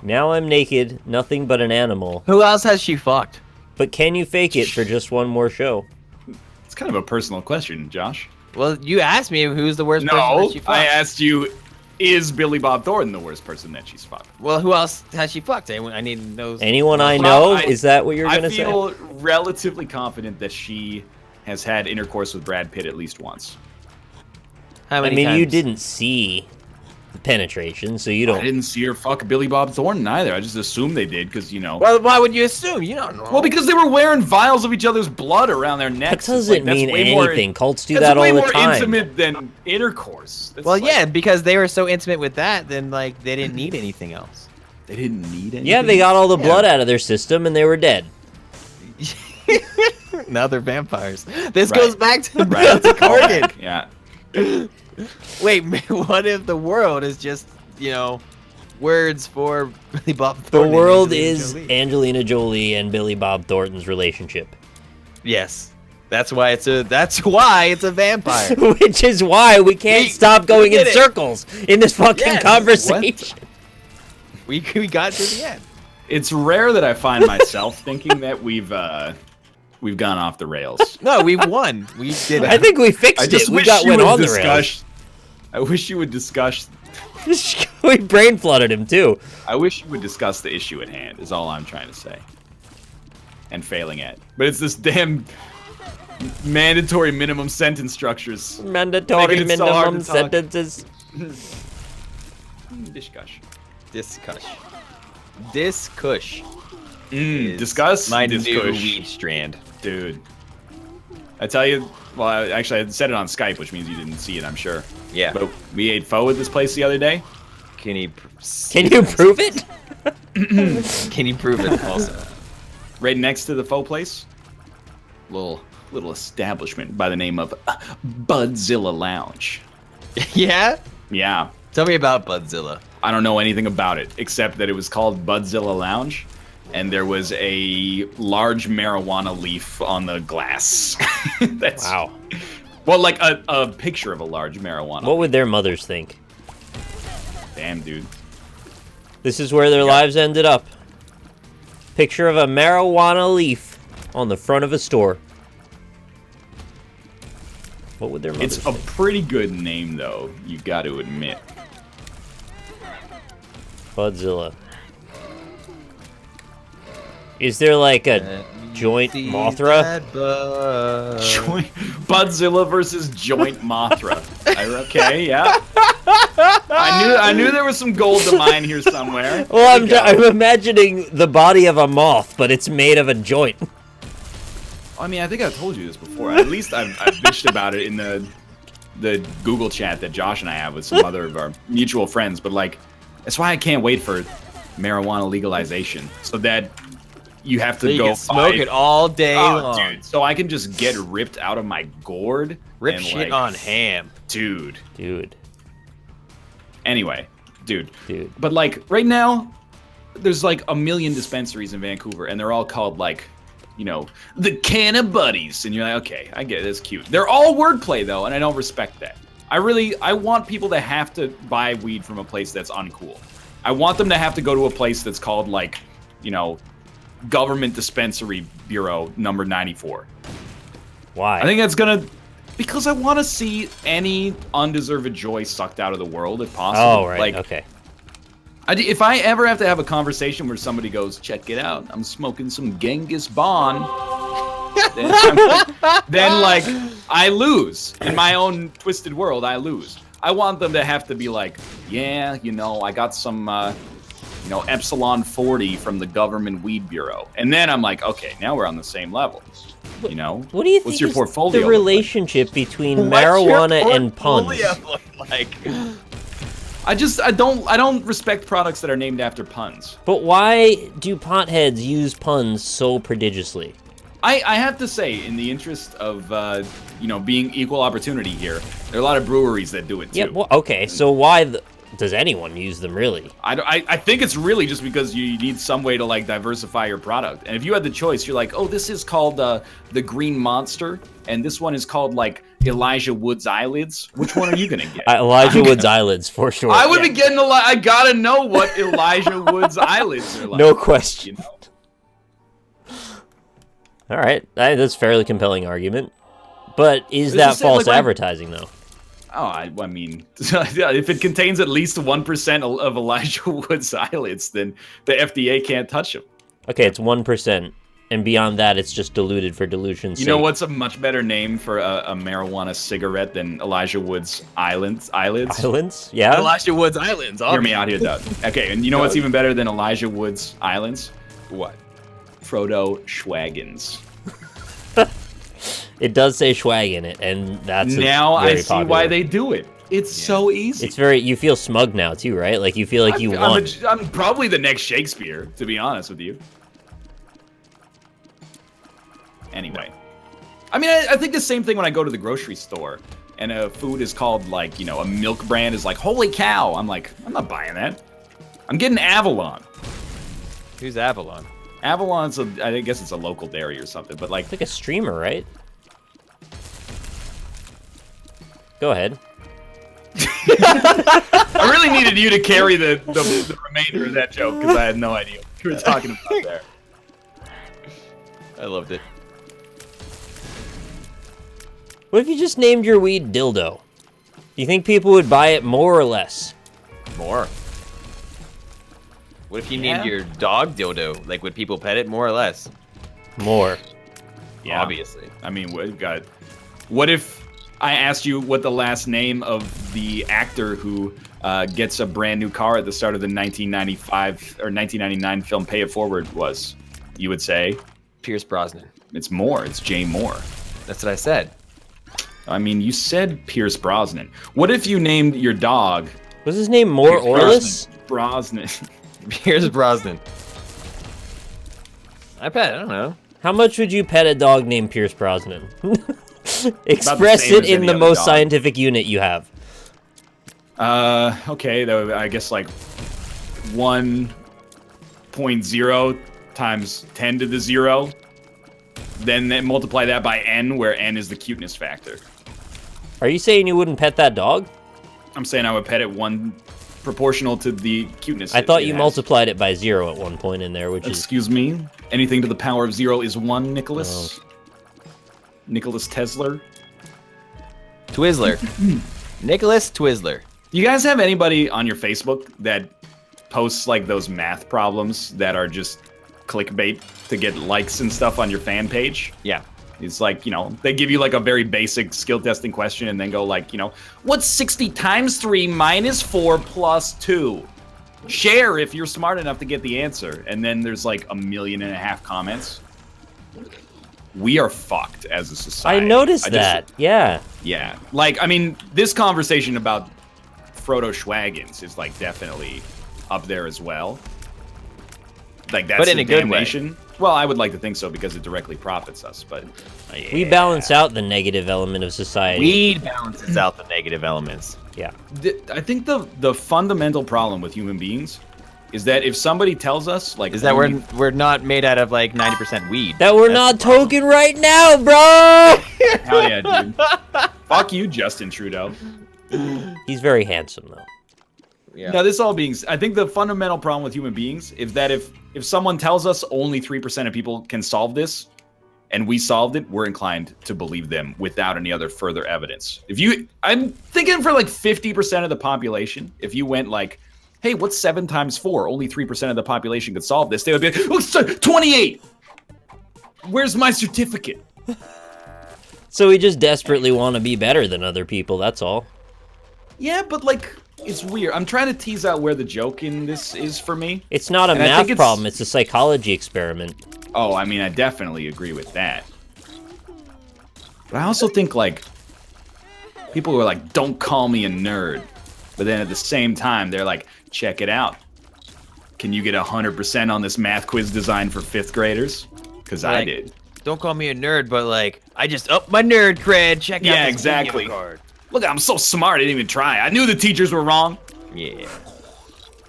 Now I'm naked, nothing but an animal. Who else has she fucked? But can you fake it for just one more show? It's kind of a personal question, Josh. Well, you asked me who's the worst person that she fucked. I asked you, is Billy Bob Thornton the worst person that she's fucked? Well, who else has she fucked? I need to know. Anyone I know? Is that what you're going to say? I feel relatively confident that she has had intercourse with Brad Pitt at least once. How many times? You didn't see the penetration, so you don't... I didn't see her fuck Billy Bob Thornton either. I just assumed they did because, Well, why would you assume? You don't know. Well, because they were wearing vials of each other's blood around their necks. That doesn't mean anything. Cults do that all the time. That's way more intimate than intercourse. Well, yeah, because they were so intimate with that, then, they didn't need anything else. They didn't need anything? Yeah, they got all the blood out of their system, and they were dead. Now they're vampires. This Right. goes back to Right. the Corgan. Yeah. Wait, what if the world is just, words for Billy Bob The Thornton? world and Angelina is Jolie? Angelina Jolie and Billy Bob Thornton's relationship. Yes. That's why it's a vampire. Which is why we can't stop going in did it. circles in this fucking Yes. conversation. We got to the end. It's rare that I find myself thinking that we've gone off the rails. No, we won. We did it. I think we fixed it. We went on the rails. I wish you would discuss. We brain flooded him too. I wish you would discuss the issue at hand. Is all I'm trying to say. And failing at. But it's this damn mandatory minimum sentence structures. Mandatory Making it so hard minimum to talk. sentences. Discuss. Discush. Discuss. My new Discush. weed strand. Dude. I tell you, well, actually, I said it on Skype, which means you didn't see it, I'm sure. Yeah. But we ate pho at this place the other day. Can you prove it? Can you prove it also? Right next to the pho place. Little establishment by the name of Budzilla Lounge. Yeah? Yeah. Tell me about Budzilla. I don't know anything about it, except that it was called Budzilla Lounge, and there was a large marijuana leaf on the glass. That's, Wow. Well, like a picture of a large marijuana. What would their mothers think? Damn, dude. This is where their lives ended up. Picture of a marijuana leaf on the front of a store. What would their mothers It's a think? pretty good name, though, you got to admit. Budzilla. Is there like a joint Mothra? Budzilla versus Joint Mothra. Okay, yeah. I knew there was some gold to mine here somewhere. Well, I'm imagining the body of a moth, but it's made of a joint. I mean, I think I've told you this before. At least I've bitched about it in the Google chat that Josh and I have with some other of our mutual friends. But like, that's why I can't wait for marijuana legalization, so that you have to You go can smoke it all day long. dude. So I can just get ripped out of my gourd. Rip and, shit like, on ham. dude. Dude. Dude. But like right now, there's like a million dispensaries in Vancouver, and they're all called like, the Canna Buddies, and you're like, okay, I get it, it's cute. They're all wordplay though, and I don't respect that. I want people to have to buy weed from a place that's uncool. I want them to have to go to a place that's called like, Government Dispensary Bureau number 94. Why? I think that's because I want to see any undeserved joy sucked out of the world if possible. Oh, right. Like, okay. if I ever have to have a conversation where somebody goes, check it out, I'm smoking some Genghis Bond, then like, I lose. In my own twisted world, I lose. I want them to have to be like, yeah, I got some, Epsilon 40 from the Government Weed Bureau. And then I'm like, okay, now we're on the same level. What do you What's think your is portfolio the look like? relationship between marijuana and puns? Like, I don't respect products that are named after puns. But why do potheads use puns so prodigiously? I have to say, in the interest of being equal opportunity here, there are a lot of breweries that do it too. Yeah, well, okay, so why does anyone use them, really? I think it's really just because you need some way to like diversify your product. And if you had the choice, you're like, oh, this is called the Green Monster, and this one is called like Elijah Wood's Eyelids. Which one are you gonna get? Elijah Wood's eyelids, for sure. I would be getting I gotta know what Elijah Wood's eyelids are like. No question. All right, that's a fairly compelling argument. But is that false advertising, though? Oh, I mean, if it contains at least 1% of Elijah Wood's eyelids, then the FDA can't touch them. Okay, it's 1%, and beyond that, it's just diluted for dilution's sake. You know what's a much better name for a marijuana cigarette than Elijah Wood's eyelids? Islands? Yeah? Elijah Wood's Islands. Hear me out here, Doug. Okay, and you know what's even better than Elijah Wood's Islands? What? Frodo Schwaggins. It does say swag in it, and that's now I very see popular. why they do it. It's so easy. It's very. You feel smug now too, right? Like you feel like you won. I'm probably the next Shakespeare, to be honest with you. Anyway, I mean, I think the same thing when I go to the grocery store and a food is called, like, you know, a milk brand is like, holy cow. I'm like, I'm not buying that. I'm getting Avalon. Who's Avalon? Avalon's, I guess it's a local dairy or something, but like... It's like a streamer, right? Go ahead. I really needed you to carry the remainder of that joke because I had no idea what you were talking about there. I loved it. What if you just named your weed Dildo? Do you think people would buy it more or less? More. What if you named your dog Dildo? Like, would people pet it more or less? More. Yeah. Obviously. I mean, what if I asked you what the last name of the actor who gets a brand new car at the start of the 1995 or 1999 film Pay It Forward was? You would say? Pierce Brosnan. It's Moore. It's Jay Moore. That's what I said. I mean, you said Pierce Brosnan. What if you named your dog... Was his name Moore Orlis? Brosnan. Pierce Brosnan. I don't know. How much would you pet a dog named Pierce Brosnan? Express it in the most scientific unit you have. Okay, I guess like 1.0 times 10 to the 0. Then multiply that by n, where n is the cuteness factor. Are you saying you wouldn't pet that dog? I'm saying I would pet it one proportional to the cuteness. I thought you multiplied it by 0 at one point in there, which is... Excuse me? Anything to the power of 0 is 1, Nicholas. Oh. Nicholas Tesla. Twizzler. Nicholas Twizzler. You guys have anybody on your Facebook that posts like those math problems that are just clickbait to get likes and stuff on your fan page? Yeah. It's like, you know, they give you like a very basic skill testing question and then go like, you know, what's 60 times 3 minus 4 plus 2? Share if you're smart enough to get the answer. And then there's like 1.5 million comments. We are fucked as a society. I noticed that. Yeah. Yeah. Like, I mean, this conversation about Frodo Schwaggins is like definitely up there as well. Like, that's but in a good way. Well, I would like to think so because it directly profits us, but... Yeah. We balance out the negative element of society. Weed balances out the negative elements. Yeah. I think the fundamental problem with human beings is that if somebody tells us, like... Is that we're not made out of, like, 90% weed. That we're not token right now, bro! Hell yeah, dude. Fuck you, Justin Trudeau. He's very handsome, though. Yeah. Now, this all being... I think the fundamental problem with human beings is that if someone tells us only 3% of people can solve this, and we solved it, we're inclined to believe them without any other further evidence. I'm thinking for like 50% of the population, if you went like, hey, what's 7 times 4? Only 3% of the population could solve this. They would be like, oh, 28! Where's my certificate? So we just desperately want to be better than other people, that's all. Yeah, but like... It's weird. I'm trying to tease out where the joke in this is for me. It's not a math problem. It's a psychology experiment. Oh, I mean, I definitely agree with that. But I also think, like, people who are like, don't call me a nerd. But then at the same time, they're like, check it out. Can you get 100% on this math quiz designed for 5th graders? Because I did. Don't call me a nerd, but, like, I just upped my nerd cred. Check out this exactly. video card. Look, I'm so smart, I didn't even try. I knew the teachers were wrong. Yeah.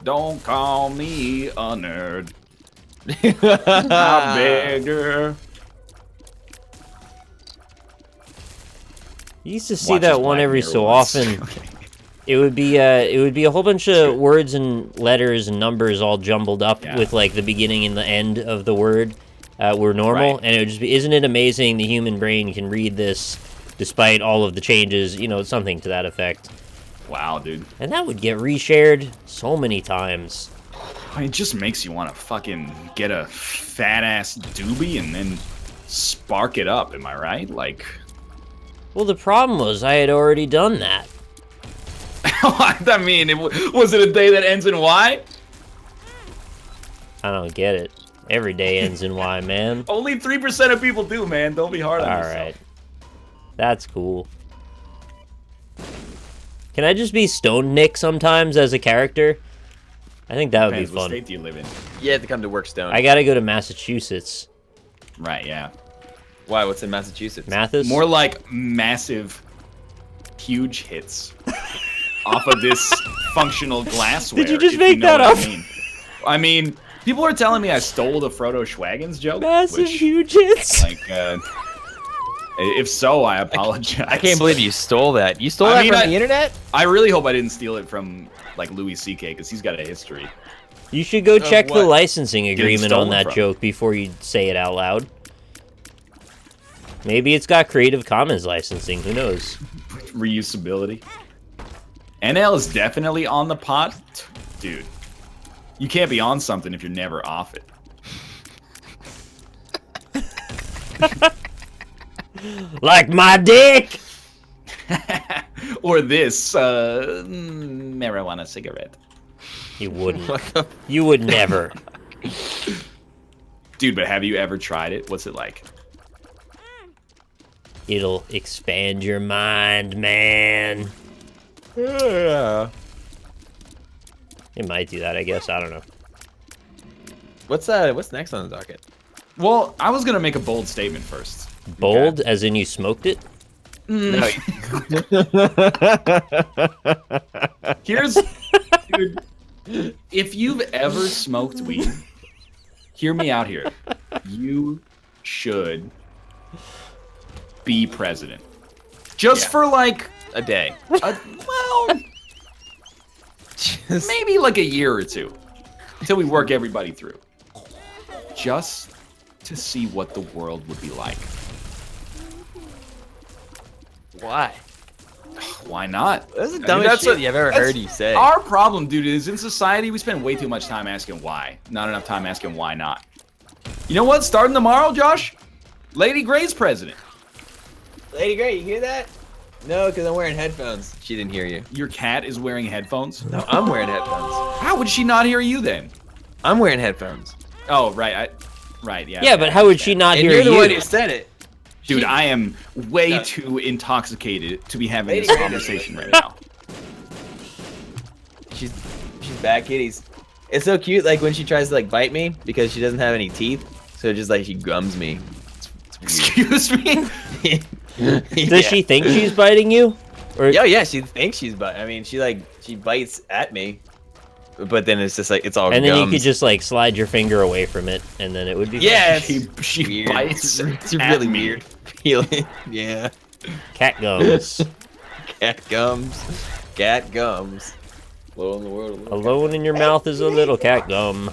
Don't call me a nerd. I beg her. You used to see that one every so often. It would be a whole bunch of words and letters and numbers all jumbled up with like the beginning and the end of the word were normal, and it would just be, isn't it amazing the human brain can read this despite all of the changes, you know, something to that effect. Wow, dude. And that would get reshared so many times. I mean, it just makes you want to fucking get a fat-ass doobie and then spark it up, am I right? Like... Well, the problem was I had already done that. I mean, was it a day that ends in Y? I don't get it. Every day ends in Y, man. Only 3% of people do, man. Don't be hard on yourself. All right. That's cool. Can I just be Stone Nick sometimes as a character? I think that would be fun. What state do you live in? You have to come to work, Stone. I gotta go to Massachusetts. Right, yeah. Why? What's in Massachusetts? Mathis? More like massive, huge hits off of this functional glassware. Did you just if make you know that what up? I mean, people are telling me I stole the Frodo Schwaggins joke. Massive which, huge hits. Like, if so, I apologize. I can't believe you stole that. You stole that from the internet? I really hope I didn't steal it from like Louis C.K. because he's got a history. You should go check the what? licensing agreement on stolen that from. joke before you say it out loud. Maybe it's got Creative Commons licensing. Who knows? Reusability. NL is definitely on the pot. Dude, you can't be on something if you're never off it. Like my dick! Or this marijuana cigarette. You wouldn't. You would never. Dude, but have you ever tried it? What's it like? It'll expand your mind, man. Yeah. It might do that, I guess. I don't know. What's next on the docket? Well, I was gonna make a bold statement first. Bold, as in you smoked it? No. Here's, dude, if you've ever smoked weed, hear me out here. You should be president. Just for like A day. well, maybe like a year or two until we work everybody through. Just to see what the world would be like. Why? Why not? That's the I mean, dumbest shit you've ever heard you say. Our problem, dude, is in society we spend way too much time asking why, not enough time asking why not. You know what? Starting tomorrow, Josh, Lady Gray's president. Lady Gray, you hear that? No, because I'm wearing headphones. She didn't hear you. Your cat is wearing headphones. No, I'm wearing headphones. How would she not hear you then? I'm wearing headphones. Oh, right, right, yeah. Yeah, but how would she not And hear you're the one you? who said it. Dude, She- I am way No. too intoxicated to be having Lady this Gray conversation doesn't right now. She's bad kitties. It's so cute, like when she tries to like bite me because she doesn't have any teeth. So just like she gums me. It's Excuse me? weird. Does she think she's biting you? Or Yeah, she thinks she's I mean, she bites at me, but then it's just like it's all. and then gums. you could just like slide your finger away from it, and then it would be Yeah, She weird. bites It's a at really me. weird feeling. Yeah, fine. Cat gums. cat gums. Cat gums. Low in the world. Alone in your mouth is a little cat gum.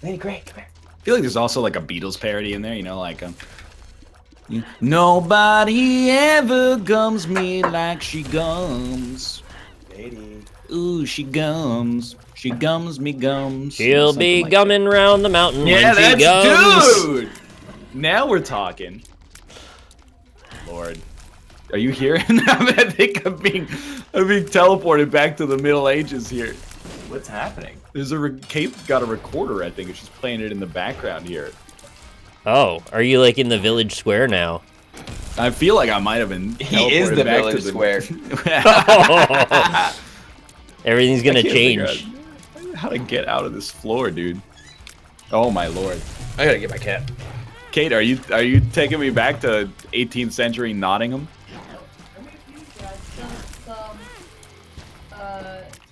Lady Gray, come here. I feel like there's also like a Beatles parody in there, you know, like nobody ever gums me like she gums. Lady. Ooh, she gums. She gums me gums. She'll Something be like gumming round the mountain that. Yeah, when she gums. that's dude. Now we're talking. Lord, are you hearing? I think I'm being teleported back to the Middle Ages here. What's happening? There's Kate got a recorder, I think, and she's playing it in the background here. Oh, are you like in the village square now? I feel like I might have been. He is teleported the back to village square. Everything's gonna I can't figure change. out how to get out of this floor, dude? Oh my lord. I gotta get my cat. Kate, are you taking me back to 18th century Nottingham?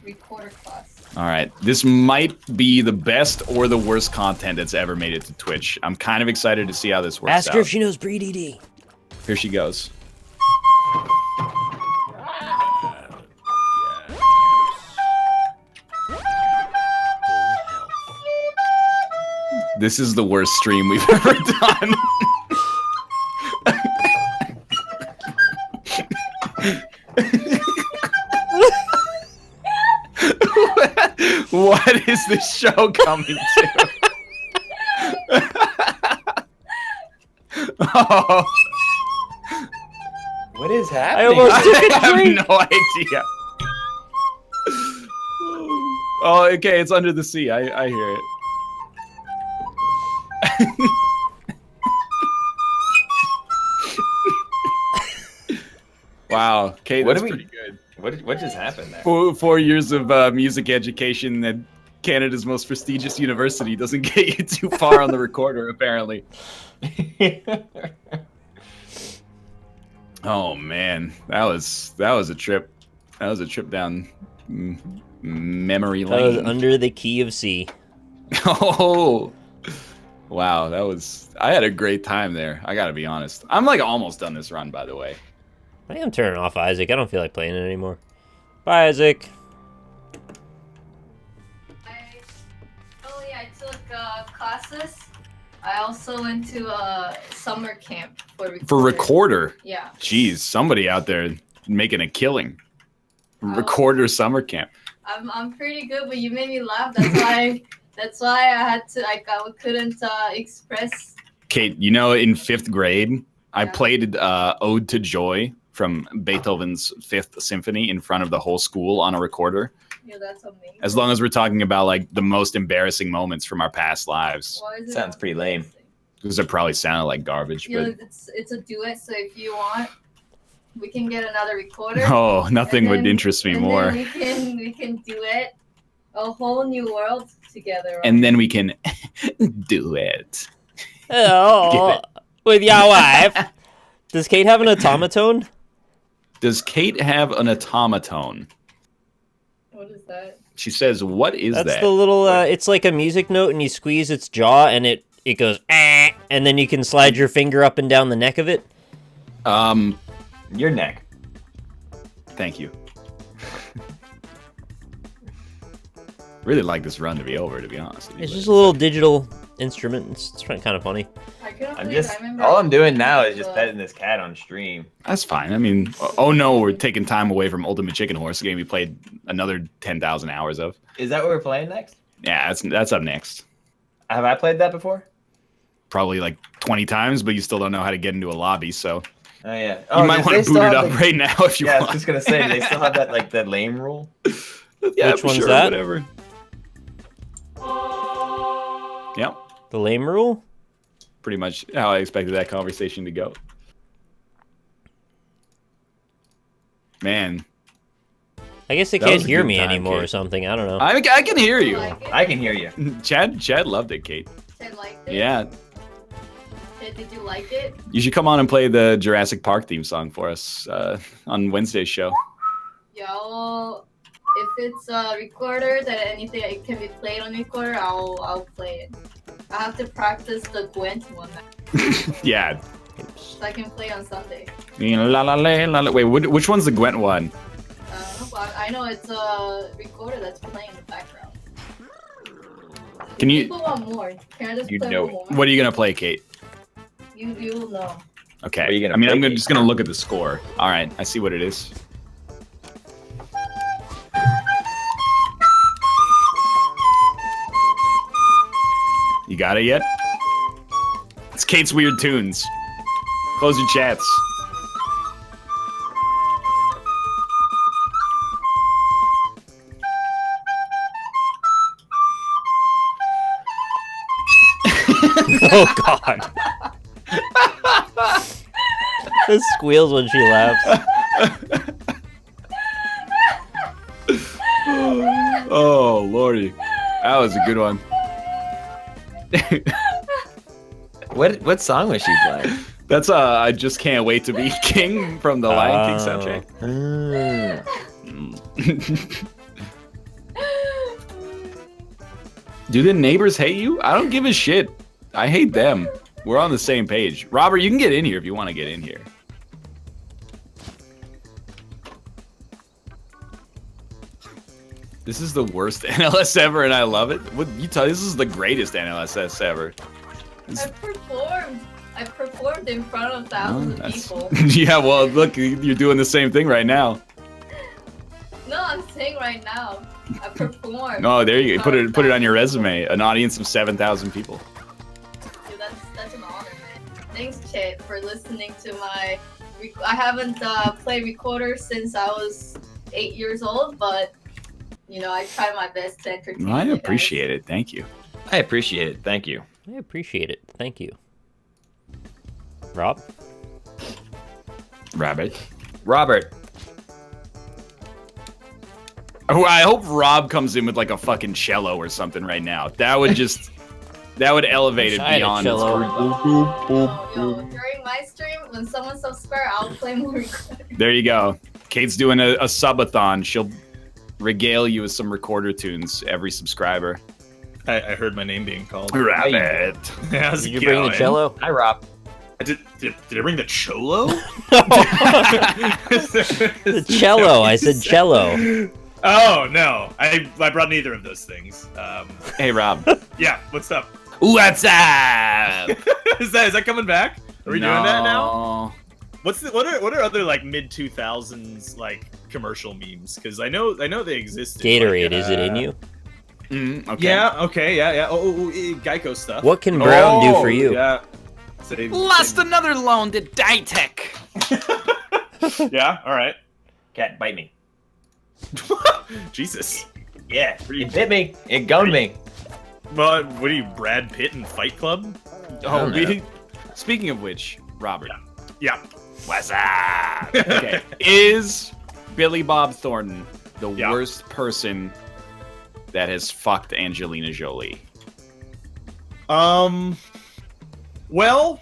Three-quarter class. All right, this might be the best or the worst content that's ever made it to Twitch. I'm kind of excited to see how this works Ask out. her if she knows Breed ED. Here she goes. This is the worst stream we've ever done. What is this show coming to? Oh, What is I happening? almost took I a have drink. no idea. Oh, okay, it's under the sea. I hear it. Wow, Kate, What that's do we- pretty good. What just happened there? 4 years of music education at Canada's most prestigious university doesn't get you too far on the recorder, apparently. Oh man, that was a trip. That was a trip down memory That was lane. under the key of C. Oh, wow, that was. I had a great time there. I gotta be honest. I'm like almost done this run, by the way. I think I'm turning off Isaac. I don't feel like playing it anymore. Bye, Isaac. I took classes. I also went to a summer camp for recorder. For recorder. Yeah. Jeez, somebody out there making a killing. Recorder summer camp. I'm pretty good, but you made me laugh. That's why I had to I couldn't express. Kate, you know, in 5th grade, I played Ode to Joy from Beethoven's 5th Symphony in front of the whole school on a recorder. Yeah, that's amazing. As long as we're talking about like the most embarrassing moments from our past lives. Sounds pretty lame. Because it probably sounded like garbage. You know, but it's a duet, so if you want, we can get another recorder. Oh, nothing would interest me more. Then we can duet a whole new world together. Right? And then we can do it. Oh, with your wife. Does Kate have an automaton? Does Kate have an automaton? What is that? She says, "What is that?" That's the little. It's like a music note, and you squeeze its jaw, and it goes, and then you can slide your finger up and down the neck of it. Your neck. Thank you. Really like this run to be over, to be honest. It's just a little digital instrument. It's kind of funny. All I'm doing now is just petting this cat on stream. That's fine. I mean, oh no, we're taking time away from Ultimate Chicken Horse, a game we played another 10,000 hours of. Is that what we're playing next? Yeah, that's up next. Have I played that before? Probably like 20 times, but you still don't know how to get into a lobby, so. Oh yeah. You might want to boot it up right now if you want. Yeah, I was just gonna say, do they still have that that lame rule? Yeah, which one's sure, that? Whatever. Yep. The lame rule? Pretty much how I expected that conversation to go. Man. I guess they can't hear me anymore or something. I don't know. I can hear you. I can hear you. Chad loved it, Kate. Chad liked it? Yeah. Chad, did you like it? You should come on and play the Jurassic Park theme song for us on Wednesday's show. Yeah, well, if it's a recorder that anything it can be played on recorder, I'll play it. I have to practice the Gwent one. Yeah. So I can play on Sunday. La, la, la, la, la. Wait, which one's the Gwent one? I know it's a recorder that's playing in the background. Can you? People want more. Can I just play one more? What are you gonna play, Kate? You will know. Okay. Are you gonna I'm just gonna look at the score. All right, I see what it is. You got it yet? It's Kate's Weird Tunes. Close your chats. Oh God. It squeals when she laughs. Oh lordy, that was a good one. What song was she playing? That's I Just Can't Wait to Be King from the Lion King soundtrack. Do the neighbors hate you? I don't give a shit. I hate them. We're on the same page. Robert, you can get in here if you want to get in here. This is the worst NLS ever, and I love it. What you tell? This is the greatest NLSS ever. I performed in front of thousands of people. Yeah, well, look, you're doing the same thing right now. No, I'm saying right now. I performed. Oh, there you go. Put it on your resume. An audience of 7,000 people. Dude, that's an honor, man. Thanks, Chet, for listening to my. I haven't played recorder since I was 8 years old, but you know I try my best to entertain. I appreciate it. Thank you. I appreciate it. Thank you. I appreciate it. Thank you. Rob? Robert. Oh, I hope Rob comes in with like a fucking cello or something right now. That would just, that would elevate it beyond. Yo, during my my stream, when someone subscribes, I'll play more recorders. There you go. Kate's doing a subathon. She'll regale you with some recorder tunes every subscriber. I heard my name being called. Rabbit. How's Did it you bring the going? cello? Hi, Rob. Did I bring the cholo? The cello. I said cello. Oh no, I brought neither of those things. Hey, Rob. Yeah, what's up? What's up? is that coming back? Are we doing that now? No. What are other like mid 2000s like commercial memes? Because I know they exist. Gatorade, is it in you? Okay. Yeah. Okay. Yeah. Oh, Geico stuff. What can Brown do for you? Yeah. Lost another loan to Ditech. Yeah. All right. Cat, bite me. Jesus. Yeah, it bit me. It gummed me. Well, what are you, Brad Pitt in Fight Club? Oh, we. Speaking of which, Robert. Yeah. What's up? Okay. Is Billy Bob Thornton the Yeah. worst person that has fucked Angelina Jolie? Well,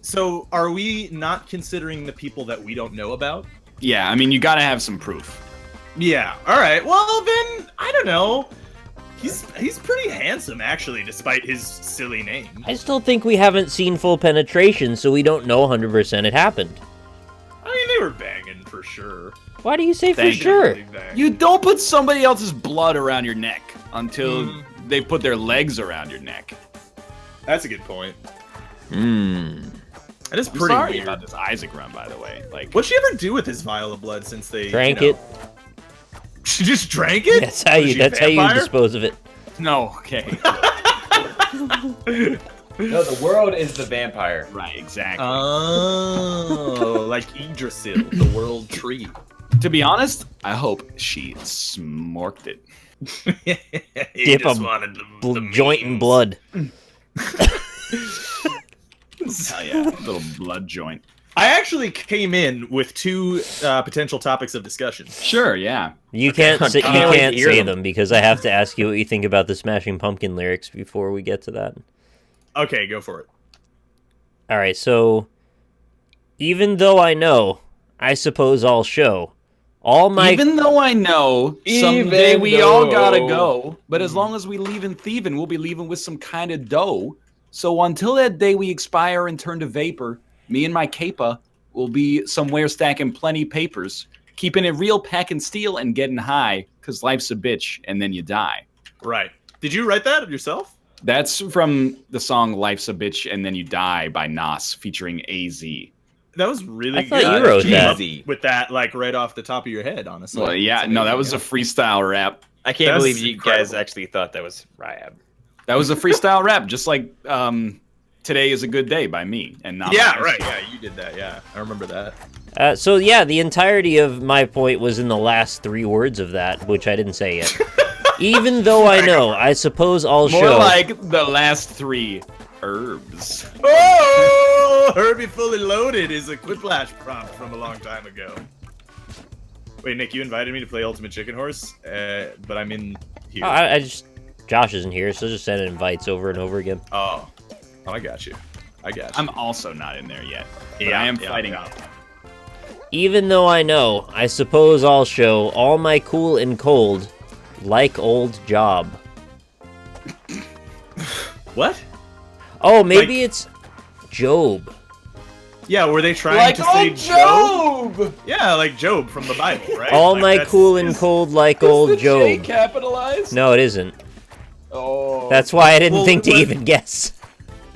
so are we not considering the people that we don't know about? Yeah, I mean, you gotta have some proof. Yeah. All right. Well, then I don't know. He's pretty handsome, actually, despite his silly name. I still think we haven't seen full penetration, so we don't know 100% it happened. I mean, they were banging for sure. Why do you say for Thank you. sure? Definitely banging. You don't put somebody else's blood around your neck until they put their legs around your neck. That's a good point. Hmm. That is I'm pretty sorry weird. about this Isaac run, by the way. Like, What'd she ever do with his vial of blood since they Drank you it. know- She just drank it. That's how Was you. she a That's how you vampire? dispose of it. no, okay, No, the world is the vampire. right, exactly. Oh, like Yggdrasil, the world tree. To be honest, I hope she smorked it. He Dip just a wanted the Joint in memes. blood. Hell yeah, little blood joint. I actually came in with two potential topics of discussion. Sure, yeah. You can't. Say, you can't wait can't to hear say them. them because I have to ask you what you think about the Smashing Pumpkin lyrics before we get to that. Okay, go for it. All right. So, even though I know, I suppose I'll show all my. Even though I know someday Even we all though- gotta go, but as long as we leaving thieving, we'll be leaving with some kind of dough. So until that day we expire and turn to vapor, me and my capa will be somewhere stacking plenty papers, keeping it real, packing steel, and getting high, because life's a bitch, and then you die. Right. Did you write that yourself? That's from the song Life's a Bitch, and Then You Die by Nas, featuring AZ. That was really I good. thought you wrote Came that. up with that, like, right off the top of your head, honestly. Well, yeah, That's no, that amazing, was a yeah. freestyle rap. I can't That's believe you guys incredible. actually thought that was Ryab. That was a freestyle rap, just like Today is a Good Day by me, and not Yeah, by right. Yeah, you did that. Yeah, I remember that. So yeah, the entirety of my point was in the last 3 words of that, which I didn't say yet. Even though I know, I suppose I'll More show. like the last 3 herbs. Oh, Herbie Fully Loaded is a Quiplash prompt from a long time ago. Wait, Nick, you invited me to play Ultimate Chicken Horse, but I'm in here. I just Josh isn't here, so just sending invites over and over again. Oh, I got you. I got you. I'm also not in there yet. But Yeah, I am yeah, fighting yeah. up. Even though I know, I suppose I'll show all my cool and cold, like old job. What? Oh, maybe it's Job. Yeah, were they trying to say Job? Job! Yeah, like Job from the Bible, right? All Like, my that's cool and his- cold, like old Job. capitalized? No, it isn't. Oh. That's why I didn't Well, think to what- even guess.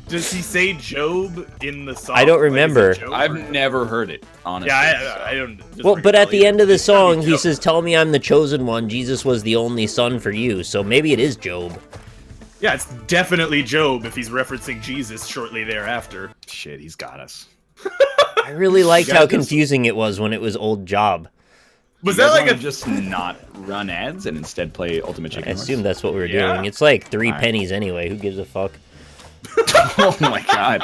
Does he say Job in the song? I don't Like, is it remember. Job I've or- never heard it, honestly. Yeah, I don't. doesn't Well, ring but a at bell the either. end of the It's gotta song, be he Job. says, "Tell me I'm the chosen one. Jesus was the only son for you." So maybe it is Job. Yeah, it's definitely Job if he's referencing Jesus shortly thereafter. Shit, he's got us. I really liked You how guys just- confusing it was when it was old Job. Was You that guys like wanna a just not run ads and instead play Ultimate I Chicken Horse? assume that's what we were Yeah. doing. It's like 3 Alright. pennies anyway. Who gives a fuck? Oh my god.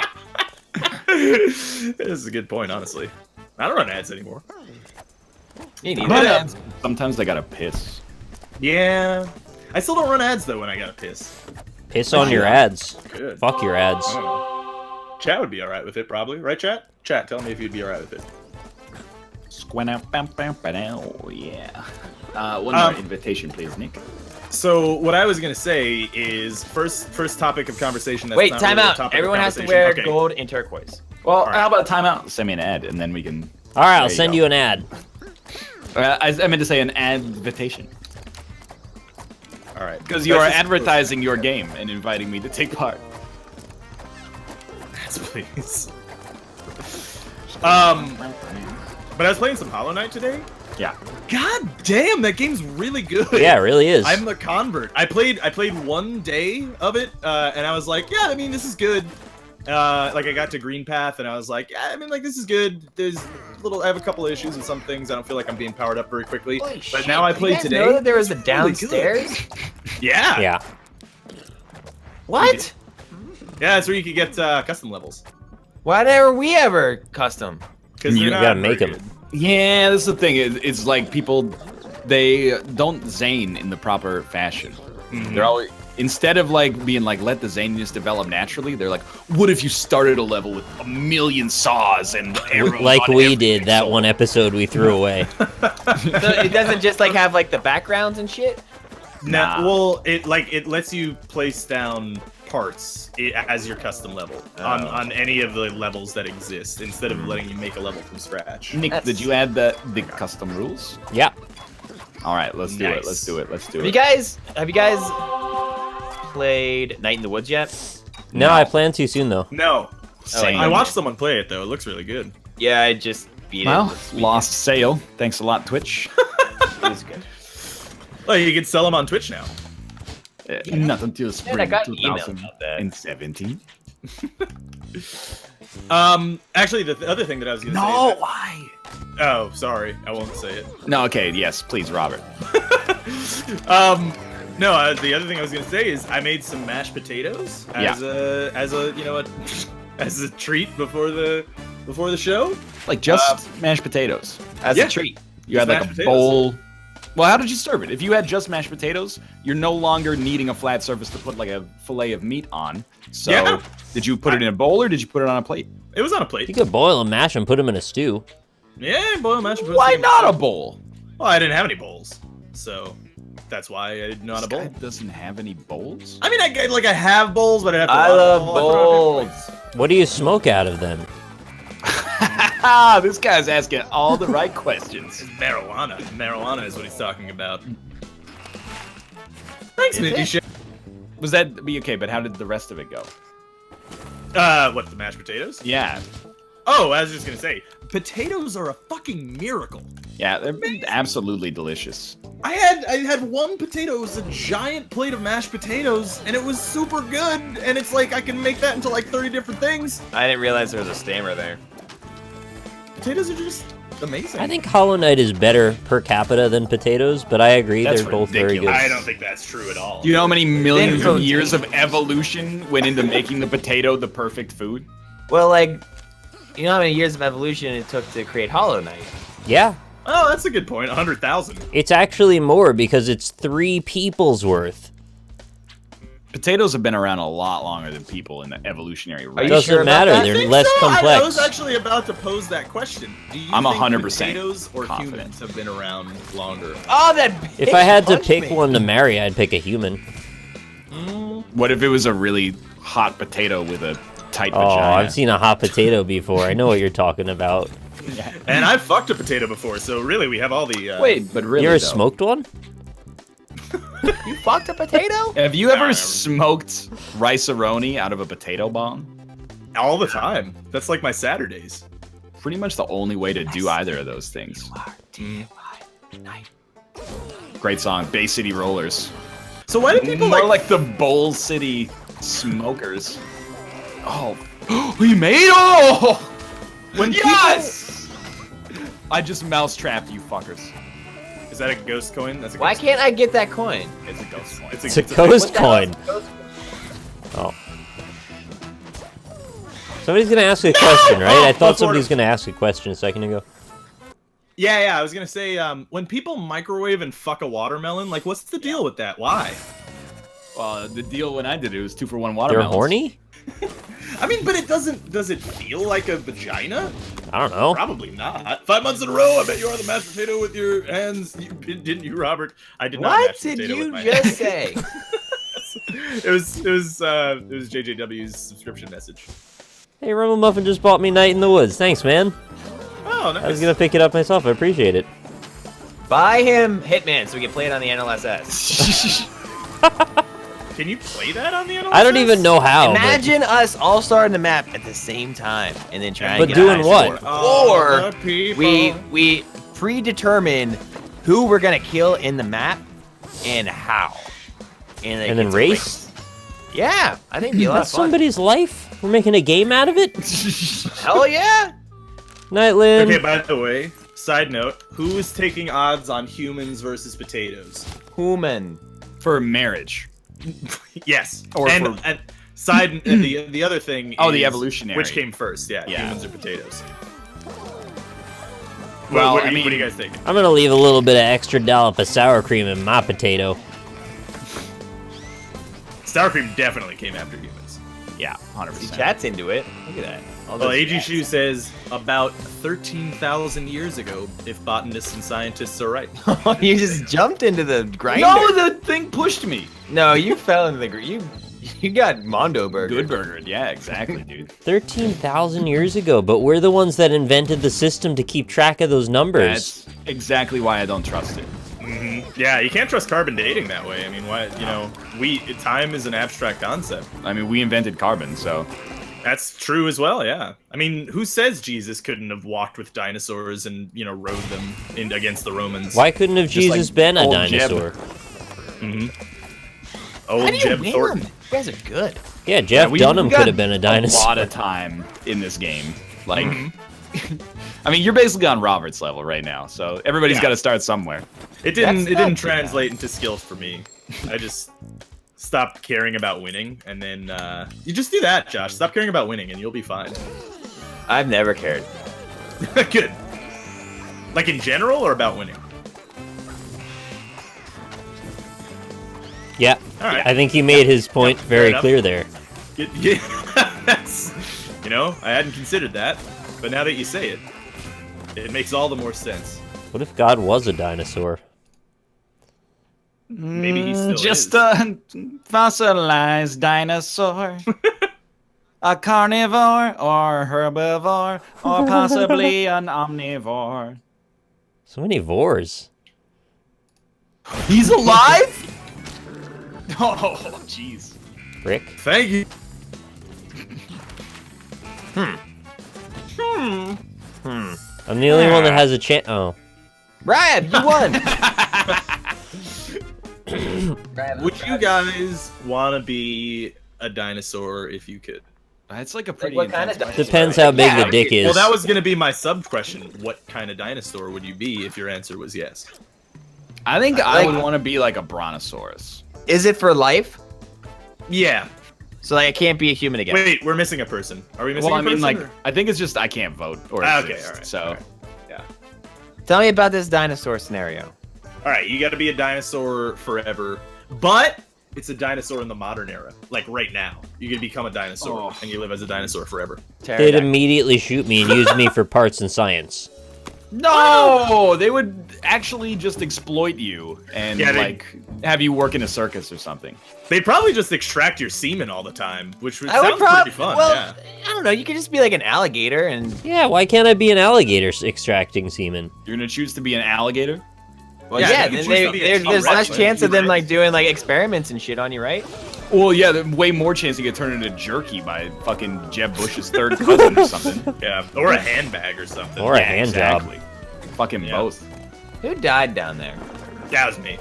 This is a good point, honestly. I don't run ads anymore. You need But, it. Sometimes they gotta piss. Yeah. I still don't run ads though when I gotta piss. Piss on your ads. Good. Fuck your ads. I don't know. Chat would be all right with it, probably. Right, chat? Chat, tell me if you'd be all right with it. Yeah. One more invitation, please, Nick. So what I was gonna say is first topic of conversation. That's Wait, not time really a out. topic of Everyone has to conversation. wear gold and turquoise. Well, how about timeout? Send me an ad, and then we can. All right, I'll There you send go. you an ad. I meant to say an invitation. All right. Because you are That's just- advertising your game and inviting me to take part. Yes, please. But I was playing some Hollow Knight today. Yeah. God damn, that game's really good. Yeah, it really is. I'm a convert. I played one day of it, and I was like, yeah, I mean, this is good. Like I got to Green Path, and I was like, yeah, I mean, like this is good. I have a couple of issues with some things. I don't feel like I'm being powered up very quickly. Holy But shit, now I you played guys today. know that there was a it's really good. downstairs? Yeah. Yeah. What? Yeah, that's where you could get custom levels. Why never we ever custom? Because You gotta make 'em. Yeah, this is the thing. It's like people, they don't zane in the proper fashion. Mm-hmm. They're always, instead of like being like, let the zaniness develop naturally, they're like, what if you started a level with a million saws and arrows Like on we every did that pixel? one episode we threw away. So it doesn't just like have like the backgrounds and shit? Nah. Nah. Well, it lets you place down parts as your custom level on any of the levels that exist instead of letting you make a level from scratch. Nick, did you add the custom rules? Yeah. All right, let's do it. Nice. Let's do it. Let's do Have it. you guys played Night in the Woods yet? No, I plan to soon though. No. Same. I watched someone play it though. It looks really good. Yeah, I just beat Well, it. this weekend. lost sale. Thanks a lot, Twitch. It was good. Oh, you can sell them on Twitch now. Not until spring I got an email about that. 2017. Actually, the other thing that I was gonna say. No, Is why? that, oh, sorry, I won't say it. No, okay, yes, please, Robert. No, the other thing I was gonna say is I made some mashed potatoes as a you know as a treat before the show. Like just mashed potatoes as yeah. a treat. You Just had like a mashed potatoes. bowl. Well, how did you serve it? If you had just mashed potatoes, you're no longer needing a flat surface to put like a fillet of meat on. So, Yeah. did you put it in a bowl or did you put it on a plate? It was on a plate. You could boil and mash and put them in a stew. Yeah, boil mashed potatoes. Why not a bowl? Well, I didn't have any bowls, so that's why I didn't know how to This guy bowl. doesn't have any bowls. I mean, I have bowls, but I have to. I wash love them all. bowls. What do you smoke out of them? This guy's asking all the right questions. Marijuana. Marijuana is what he's talking about. Thanks, Mindy. Shit. Was that be okay? But how did the rest of it go? What, the mashed potatoes? Yeah, Oh, I was just gonna say, potatoes are a fucking miracle. yeah, they're absolutely delicious. I had one potato. It was a giant plate of mashed potatoes, and it was super good. And it's like I can make that into like 30 different things. I didn't realize there was a stammer there. Potatoes are just amazing. I think Hollow Knight is better per capita than potatoes, but I agree That's they're both very good. ridiculous. I don't think that's true at all. Do you know how many millions Then of years of evolution went into making the potato the perfect food? Well, like, you know how many years of evolution it took to create Hollow Knight? Yeah, Oh, that's a good point. 100,000. it's actually more because it's 3 people's worth. Potatoes have been around a lot longer than people in the evolutionary you range. Doesn't sure about matter, that? I they're think less so. complex. I was actually about to pose that question. Do you I'm think 100% potatoes or confident. humans have been around longer? Oh, that If bitch I had to punched pick me. one to marry, I'd pick a human. What if it was a really hot potato with a tight Oh, vagina? I've seen a hot potato before. I know what you're talking about. And I've fucked a potato before, so really we have all the. Wait, but really, You ever though, smoked one? You fucked a potato? have you ever Nah. smoked rice-a-roni out of a potato bomb? all the time. That's like my Saturdays. Pretty much the only way to do either of those things. Great song, Bay City Rollers. So why do people More like? like the Bowl City Smokers. Oh, we made it! When Yes! I just mousetrapped you fuckers. Is that a ghost coin? That's a Why ghost can't I get that coin? It's a ghost coin. It's a ghost What the hell is coin. a ghost Oh. Somebody's gonna ask a question, right? I thought somebody was gonna ask a question a second ago. Yeah, I was gonna say, when people microwave and fuck a watermelon, like, what's the deal with that? Why? The deal when I did it was 2 for 1 They're watermelons. horny? I mean, but it doesn't. Does it feel like a vagina? I don't know. Probably not. 5 months in a row, I bet you are the mashed potato with your hands. Didn't you, Robert? I did not. What did you just say? It was JJW's subscription message. Hey, Rumble Muffin just bought me Night in the Woods. Thanks, man. Oh, nice. I was gonna pick it up myself. I appreciate it. Buy him Hitman so we can play it on the NLSS. Can you play that on the NLSS? I don't even know how. Imagine us all starting the map at the same time and then trying to But get doing a what? Or we predetermine who we're gonna kill in the map and how. And then race? Yeah, I think it'd be a lot That's of fun. somebody's life. We're making a game out of it. Hell yeah! Nightland. Okay, by the way, side note, who is taking odds on humans versus potatoes? Human. For marriage. Yes. Or and the other thing Oh, is the evolutionary. which came first, yeah, Yeah. humans or potatoes. Well, what I do mean- you guys think? I'm gonna leave a little bit of extra dollop of sour cream in my potato. Sour cream definitely came after humans. Yeah, See, 100%. chat's into it. Look at that. All Well, those AG chats. Shu says about 13,000 years ago, if botanists and scientists are right. You just jumped into the grinder. No, the thing pushed me. No, you fell into the you got Mondo Burger. Good burger. Yeah, exactly, dude. 13,000 years ago, but we're the ones that invented the system to keep track of those numbers. That's exactly why I don't trust it. Yeah, you can't trust carbon dating that way. I mean, why? You know, time is an abstract concept. I mean, we invented carbon, so. That's true as well. Yeah. I mean, who says Jesus couldn't have walked with dinosaurs and rode them against the Romans? Why couldn't have Just like Jesus been a old dinosaur? Oh, How do you Jeb name Thornton. them? You guys are good. Yeah, Jeff we Dunham got could have been a dinosaur. A lot of time in this game. Like, I mean, you're basically on Robert's level right now, so everybody's Yeah. got to start somewhere. It didn't. That's It didn't not too bad. translate into skills for me. I just stopped caring about winning, and then you just do that, Josh. Stop caring about winning, and you'll be fine. I've never cared. Good. Like in general, or about winning? Yeah, All right. I think he made his point fair very enough. clear there. That's, I hadn't considered that, but now that you say it, it makes all the more sense. What if God was a dinosaur? Maybe he still Just is. a fossilized dinosaur. A carnivore or herbivore or possibly an omnivore. So many vores. He's alive? Oh, jeez. Rick? Thank you. I'm the only one that has a chance. Oh. Brad, you won. Would you guys want to be a dinosaur if you could? That's like a pretty what kind intense of question. Depends how big Yeah, the dick is. Well, that was going to be my sub question. What kind of dinosaur would you be if your answer was yes? I think I Like- would want to be like a brontosaurus. Is it for life? Yeah. So like, I can't be a human again. Wait, we're missing a person. Are we missing Well, a I person? mean, like, or- I think it's just I can't vote or Okay, exist, alright, so. alright. Yeah. Tell me about this dinosaur scenario. All right, you got to be a dinosaur forever, but it's a dinosaur in the modern era, like right now. You can become a dinosaur Oh. and you live as a dinosaur forever. They'd Pterodactyl. immediately shoot me and use me for parts in science. No, they would actually just exploit you and Yeah, they- like have you work in a circus or something. They'd probably just extract your semen all the time, which would I would sound probably. pretty fun. Well, Yeah. I don't know. You could just be like an alligator and. Yeah, why can't I be an alligator extracting semen? You're gonna choose to be an alligator? Well, Yeah, yeah, you could then choose to be a there's less T-Rex, chance of them right? like doing like experiments and shit on you, right? Well, yeah, there's way more chance you get turned into jerky by fucking Jeb Bush's third cousin or something. Yeah, or a handbag or something. Or a Yeah, hand job. exactly. Fucking Yeah. both. Who died down there? That was me.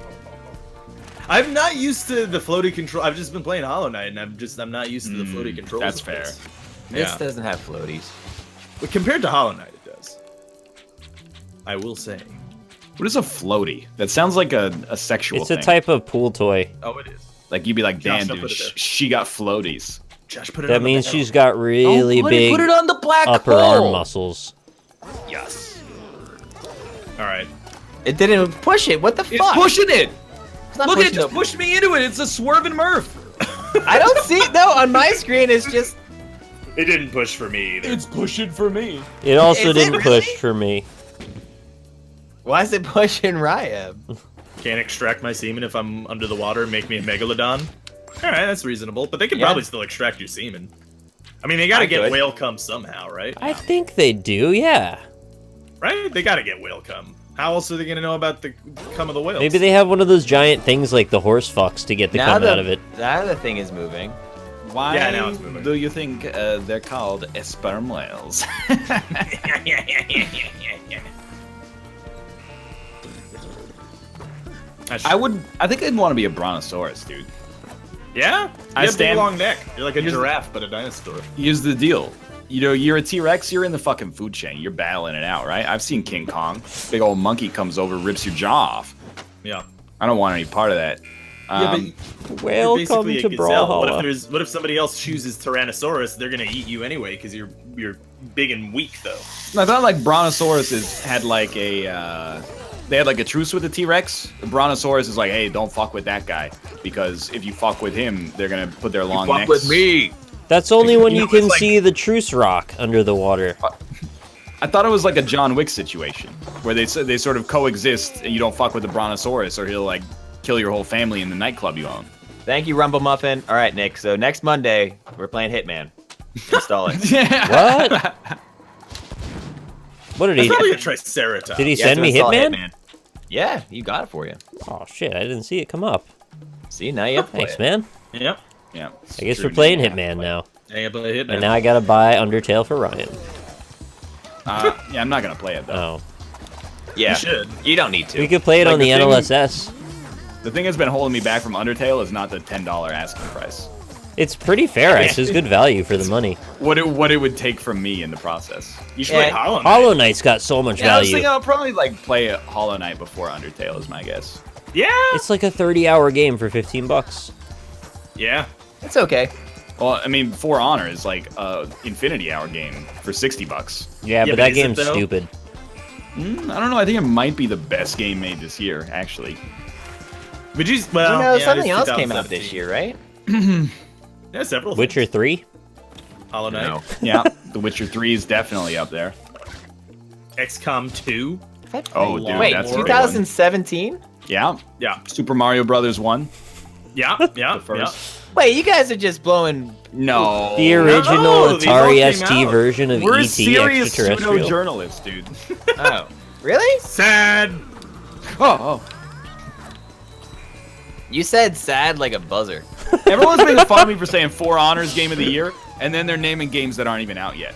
I'm not used to the floaty control. I've just been playing Hollow Knight, and I'm not used to the floaty controls. that's of fair. this. This Yeah. doesn't have floaties. But compared to Hollow Knight, it does. I will say. What is a floaty? That sounds like a sexual It's thing. a type of pool toy. Oh, it is. Like you'd be like, Josh, damn, don't dude, put it there. she got floaties. Josh, put it That on means the she's got really big Put it on the black upper hole. arm muscles. Yes. All right. It didn't push it. What the It's fuck? pushing it. It's not Look at it, pushing just pushed me into it. It's a swerving Murph. I don't see it. No, on my screen it's just. It didn't push for me either. It's pushing for me. It also Is it didn't really? push for me. Why is it pushing Ryab? Can't extract my semen if I'm under the water and make me a megalodon. All right, that's reasonable. But they could Yeah. probably still extract your semen. I mean, they gotta I get could. whale cum somehow, right? I think they do, yeah. Right? They gotta get whale cum. How else are they gonna know about the cum of the whales? Maybe they have one of those giant things like the horse fucks to get the cum out of it. Now the thing is moving. Why Yeah, now it's moving. do you think they're called sperm whales? I think I'd want to be a brontosaurus, dude. Yeah? I You have a stand- big long neck. You're like a Here's- giraffe, but a dinosaur. Here's the deal. You know, you're a T-Rex, you're in the fucking food chain. You're battling it out, right? I've seen King Kong. Big old monkey comes over, rips your jaw off. Yeah. I don't want any part of that. You're Welcome basically to a gazelle. Brawlhalla. What if somebody else chooses Tyrannosaurus? They're gonna eat you anyway because you're big and weak though. I thought like Brontosaurus had like a they had like a truce with the T-Rex. The Brontosaurus is like, hey, don't fuck with that guy because if you fuck with him, they're gonna put their long necks. Fuck with me. That's only when You you know, can it's like- see the truce rock under the water. I thought it was like a John Wick situation where they sort of coexist and you don't fuck with the Brontosaurus or he'll like kill your whole family in the nightclub you own. Thank you, Rumble Muffin. All right, Nick. So next Monday, we're playing Hitman. Install it. What? What did It's he? probably a Triceratops. Did he Yeah, send to me install Hitman? Yeah, you got it for you. Oh shit! I didn't see it come up. See, now you have to play Thanks, it. man. Yep. Yeah. I guess we're playing Hitman now, Yeah, you play Hitman. and now I gotta buy Undertale for Ryan. Yeah, I'm not gonna play it though. Oh, Yeah, You should. You don't need to. we could play it Like on the the thing- NLSS. The thing that's been holding me back from Undertale is not the $10 asking price. It's pretty fair. It's just good value for the money. What it would take from me in the process. You should play Yeah. Hollow Knight. Hollow Knight's got so much Yeah, I was value. thinking I'll probably like play Hollow Knight before Undertale is my guess. Yeah. It's like a 30-hour game for $15. Yeah. It's okay. Well, I mean, For Honor is like a Infinity Hour game for $60. Yeah, Yeah, but but that is it, game's though? stupid. I don't know. I think it might be the best game made this year, actually. But you, well, You know, yeah, something it's else came out 2017. this year, right? Yeah, several. Witcher 3? Hollow Knight. No. Yeah, The Witcher 3 is definitely up there. XCOM 2. Oh, dude, Wait, that's a good one. 2017? Yeah, Yeah. Super Mario Brothers 1. Yeah. Yeah. The Yeah. first. Wait, you guys are just blowing. No. The original No, these all Atari came ST out. version of We're ET serious extraterrestrial. pseudo-journalists, dude. Oh, really? Sad. Oh. You said sad like a buzzer. Everyone's making fun of me for saying For Honor's Game of the Year, and then they're naming games that aren't even out yet.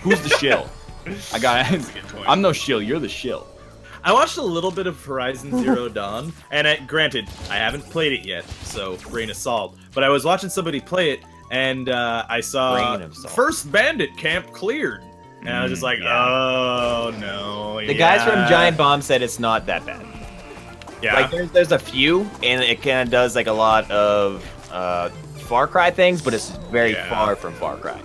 Who's the shill? I'm no shill, you're the shill. I watched a little bit of Horizon Zero Dawn, and granted, I haven't played it yet, so grain of salt. But I was watching somebody play it, and I saw Grain of salt. first bandit camp cleared, and I was just like, yeah. oh no. The guys from Giant Bomb said it's not that bad. Yeah. Like there's a few, and it kind of does like a lot of Far Cry things, but it's very Yeah. far from Far Cry.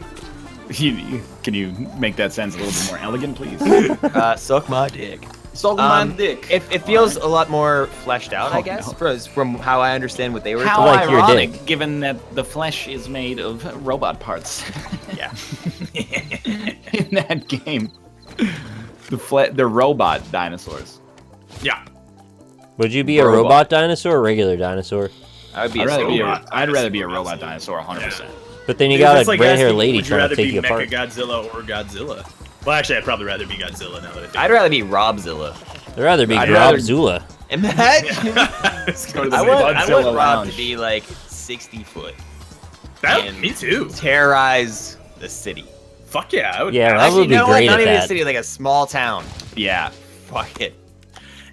Can you make that sense a little bit more elegant, please? Suck my dick. Suck dick. It feels a lot more fleshed out, I Oh, guess, no. from how I understand what they were How doing. Like your ironic, dick. given that the flesh is made of robot parts. Yeah. In that game, the robot dinosaurs. Yeah. Would you be a Robot. robot dinosaur or a regular dinosaur? I would be I'd a rather be a, robot I'd rather be a dinosaur, robot absolutely. dinosaur 100%. But then you It's got just a like red-haired asking, lady would you trying to rather take be you apart. Mechagodzilla or Godzilla? Well, actually, I'd probably rather be Godzilla now that I think. I'd rather be Robzilla. I'd rather be I'd rather- Grobzilla. Imagine. Let's go to the I same want Godzilla Rob Lounge. to be like 60 foot. That, me too. Terrorize the city. Fuck yeah, I would. Yeah, that Actually, would be you know what? great Not at even a that. city, like a small town. Yeah. Fuck it.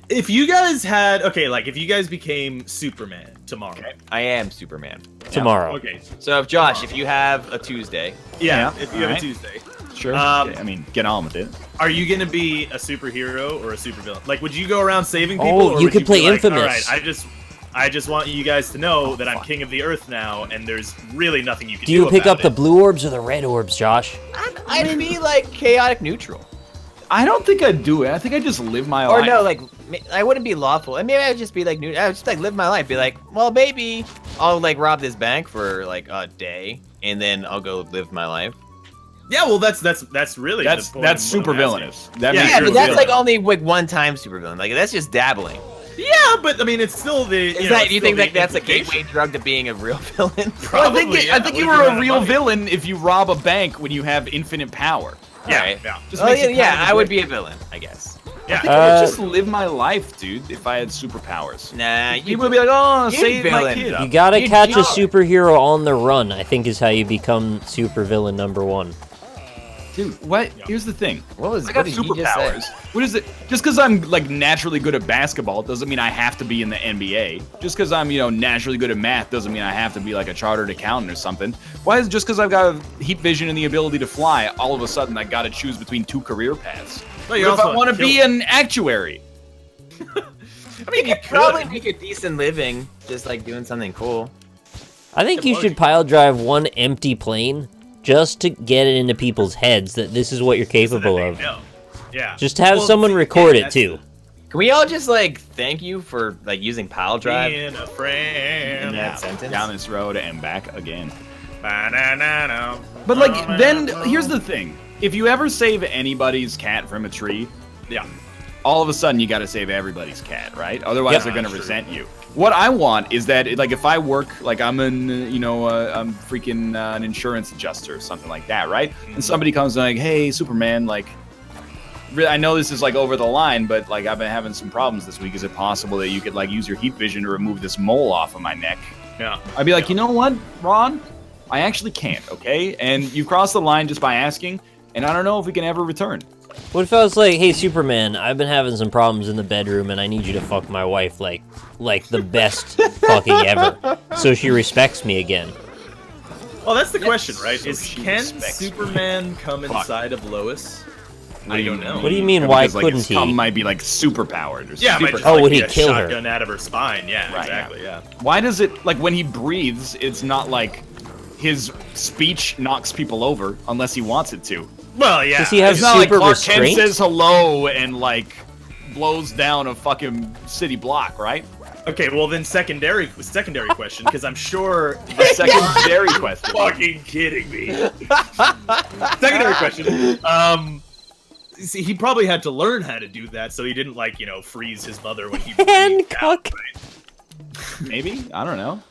If you guys had if you guys became Superman tomorrow. Okay. I am Superman. Tomorrow. Okay. So if Josh, if you have a Tuesday, Yeah. Yeah, If you have alright. a Tuesday, Sure. I mean, get on with it. are you gonna be a superhero or a supervillain? Like, would you go around saving people? Oh, or you would could play be like, Infamous. All right, I just want you guys to know that I'm king of the earth now, and there's really nothing you can do. Do you pick about up the it. blue orbs or the red orbs, Josh? I'd be like chaotic neutral. I don't think I'd do it. I think I'd just live my Or life. no, like I wouldn't be lawful. I mean, I would just be like I would just like live my life. Be like, well, maybe I'll like rob this bank for like a day, and then I'll go live my life. Yeah, well, that's really That's the point of what super I'm villainous. asking. That Yeah, makes Yeah, you but a that's villain. like only like one time supervillain. Like that's just dabbling. Yeah, but I mean, it's still the. Is know, that it's you still think the like that's a implication. gateway drug to being a real villain? Well, Probably. I think you What were if a you real ran villain if you rob a bank when you have infinite power. Yeah, Alright. yeah. Just Oh makes yeah, you kind of a I would dick. be a villain, I guess. Yeah. I think I would just live my life, dude, if I had superpowers. Nah, you People would be like, oh, you save my villain, kid. though. You gotta You catch a are. superhero on the run, I think is how you become supervillain number 1. Dude, what? Here's the thing. What was I got what did you just say? superpowers. What is it? Just because I'm like naturally good at basketball doesn't mean I have to be in the NBA. Just because I'm, naturally good at math doesn't mean I have to be like a chartered accountant or something. Why is it just because I've got heat vision and the ability to fly, all of a sudden I got to choose between 2 career paths? Well, What if I want to be an actuary? I mean, You could probably make a decent living just like doing something cool. I think you should pile drive one empty plane just to get it into people's heads that this is what you're capable of. Yeah. Just to have Well, someone see, record yeah, it that's too. Can we all just like thank you for like using pile drive Being a in friend. that sentence? Down this road and back again. Ba-na-na-na. But like, then here's the thing: if you ever save anybody's cat from a tree, Yeah. all of a sudden you got to save everybody's cat, right? Otherwise, Yep. they're gonna True. resent you. What I want is that, like, if I work, like, I'm I'm freaking an insurance adjuster or something like that, right? And somebody comes and like, hey, Superman, like, I know this is like over the line, but like, I've been having some problems this week. Is it possible that you could like use your heat vision to remove this mole off of my neck? Yeah. I'd be like, you know what, Ron? I actually can't, okay? And you've crossed the line just by asking, and I don't know if we can ever return. What if I was like, hey Superman, I've been having some problems in the bedroom and I need you to fuck my wife like the best fucking ever, so she respects me again. Well, that's the question, right? So Is she can respects me. Superman come inside of Lois? I don't know. What do you mean, why Because, like, couldn't his he? cum might be like super powered or Yeah, it might super. just, Oh, like, would be he a kill her? shotgun out of her spine. Yeah, Right, exactly. Yeah. Why does it, like, when he breathes, it's not like his speech knocks people over unless he wants it to. Well, yeah. Does he have It's not like super Clark Kent restraint? says hello and like blows down a fucking city block, right? Okay, well then secondary question, because I'm sure. A secondary question. Fucking kidding me. Secondary question. See, he probably had to learn how to do that, so he didn't like freeze his mother when he breathed out, Hancock. right? Maybe? I don't know.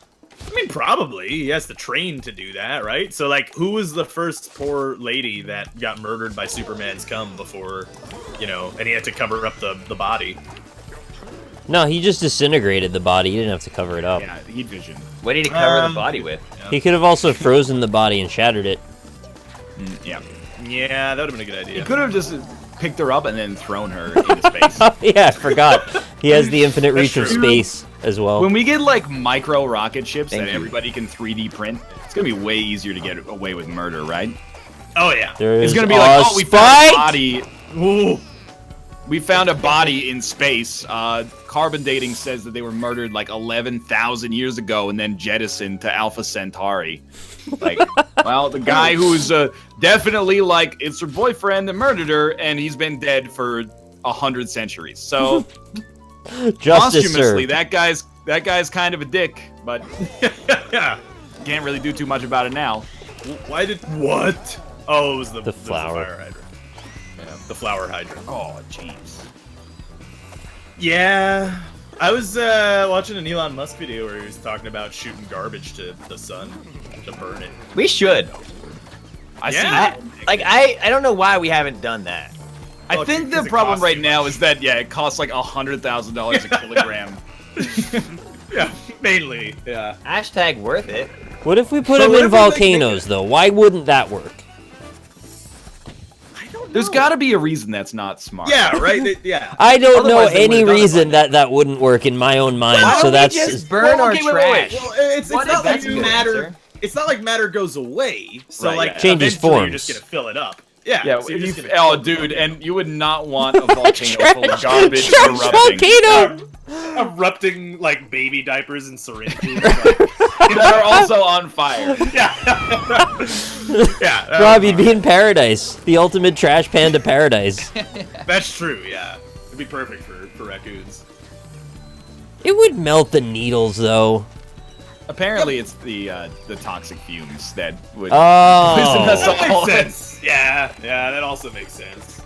I mean, probably he has to train to do that, right? So, like, who was the first poor lady that got murdered by Superman's cum before, and he had to cover up the body? No, he just disintegrated the body. He didn't have to cover it up. Yeah, heat vision. What did he cover the body with? He could have also frozen the body and shattered it. Yeah. Yeah, that would have been a good He idea. could have just picked her up and then thrown her into space. Yeah, I forgot. He has the infinite reach of true. space as well. When we get like micro rocket ships Thank that you. everybody can 3D print, it's gonna be way easier to get away with murder, right? Oh yeah. There's It's gonna be like, oh, we found a Spike! body. Ooh. We found a body in space. Carbon dating says that they were murdered like 11,000 years ago and then jettisoned to Alpha Centauri. Like, well, the guy who's definitely like, it's her boyfriend that murdered her, and he's been dead for 100 centuries. So, Justice posthumously, served. that guy's kind of a dick, but Yeah. can't really do too much about it now. Why did what? Oh, it was the flower. fire hydrant. Yeah, the flower hydrant. Oh, jeez. Yeah, I was watching an Elon Musk video where he was talking about shooting garbage to the sun to burn it. We should. I Yeah. see. I don't know why we haven't done that. I Well, think the because it problem costs right too now much. is that, yeah, it costs like $100,000 a kilogram. Yeah, mainly. Yeah. Hashtag worth it. What if we put So him what in if we, like, volcanoes, though? Why wouldn't that work? I don't know. There's got to be a reason that's not smart. Yeah, right. Yeah. I don't know Otherwise, they any would've done it reason by that that wouldn't work in my own mind, Why so don't that's... we just burn our wait. trash? Well, it's What not if like that's a good matter. answer? It's not like matter goes away. So Right, like yeah. Changes eventually You're forms. just gonna fill it up. Yeah. Yeah, so you're just gonna oh, fill it dude, up. and you would not want a volcano full of garbage Trash erupting. volcano! Erupting like baby diapers and syringes. that are also on fire. yeah. Yeah. Rob, you'd be in paradise. The ultimate trash panda paradise. That's true. Yeah. It'd be perfect for raccoons. It would melt the needles, though. Apparently, it's the toxic fumes that would Oh. poison us That all. makes sense. Yeah, that also makes sense.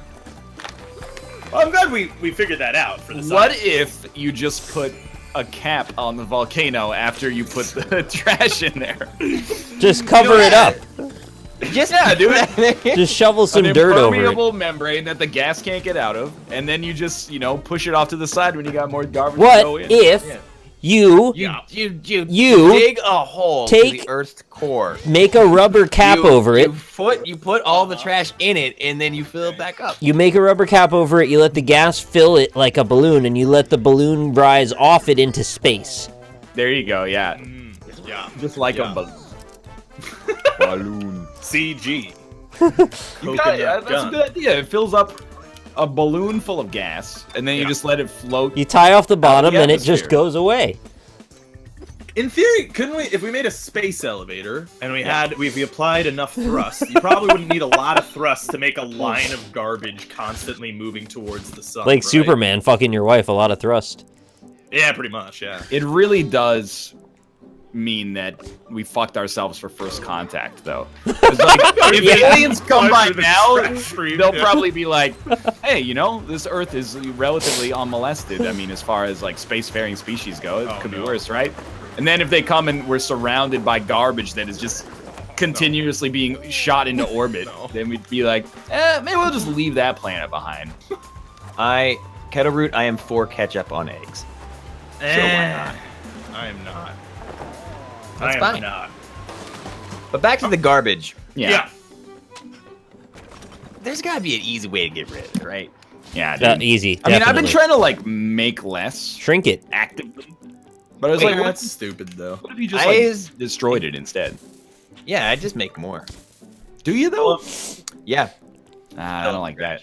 Well, I'm glad we figured that out for the What science. if you just put a cap on the volcano after you put the trash in there? Just cover it up. Just do it. Just shovel some An dirt over it. impermeable membrane that the gas can't get out of, and then you just, push it off to the side when you got more garbage to go What in. if you You You dig a hole to take- the Earth's core. make a rubber cap over it? You put all the trash in it, and then you fill it back up. You make a rubber cap over it, you let the gas fill it like a balloon, and you let the balloon rise off it into space. There you go, yeah. Yeah. Just like Yeah. a balloon. CG. You got, that's a good idea. It fills up a balloon full of gas, and then you just let it float. You tie off the bottom, the and it just atmosphere. goes away. In theory, couldn't we, if we made a space elevator and we applied enough thrust, you probably wouldn't need a lot of thrust to make a line of garbage constantly moving towards the sun. Like right? Superman fucking your wife, a lot of thrust. Yeah, pretty much, yeah. It really does mean that we fucked ourselves for first contact, though. 'Cause, like, if aliens come by now, they'll probably be like, hey, this Earth is relatively unmolested. I mean, as far as, like, spacefaring species go, it could be worse, right? And then if they come and we're surrounded by garbage that is just continuously being shot into orbit, then we'd be like, maybe we'll just leave that planet behind. Kettle Root, I am for ketchup on eggs. Sure, why not? I am not. That's I am fine. not. But back to the garbage. Yeah. There's gotta be an easy way to get rid of it, right? Yeah, dude. Easy. I mean, I've been definitely. trying to, like, make less Shrink it. actively. But I was Wait, like, what that's stupid, though. if you just, I like, is- destroyed it instead? Yeah, I just make more. Do you, though? Yeah. I don't like that.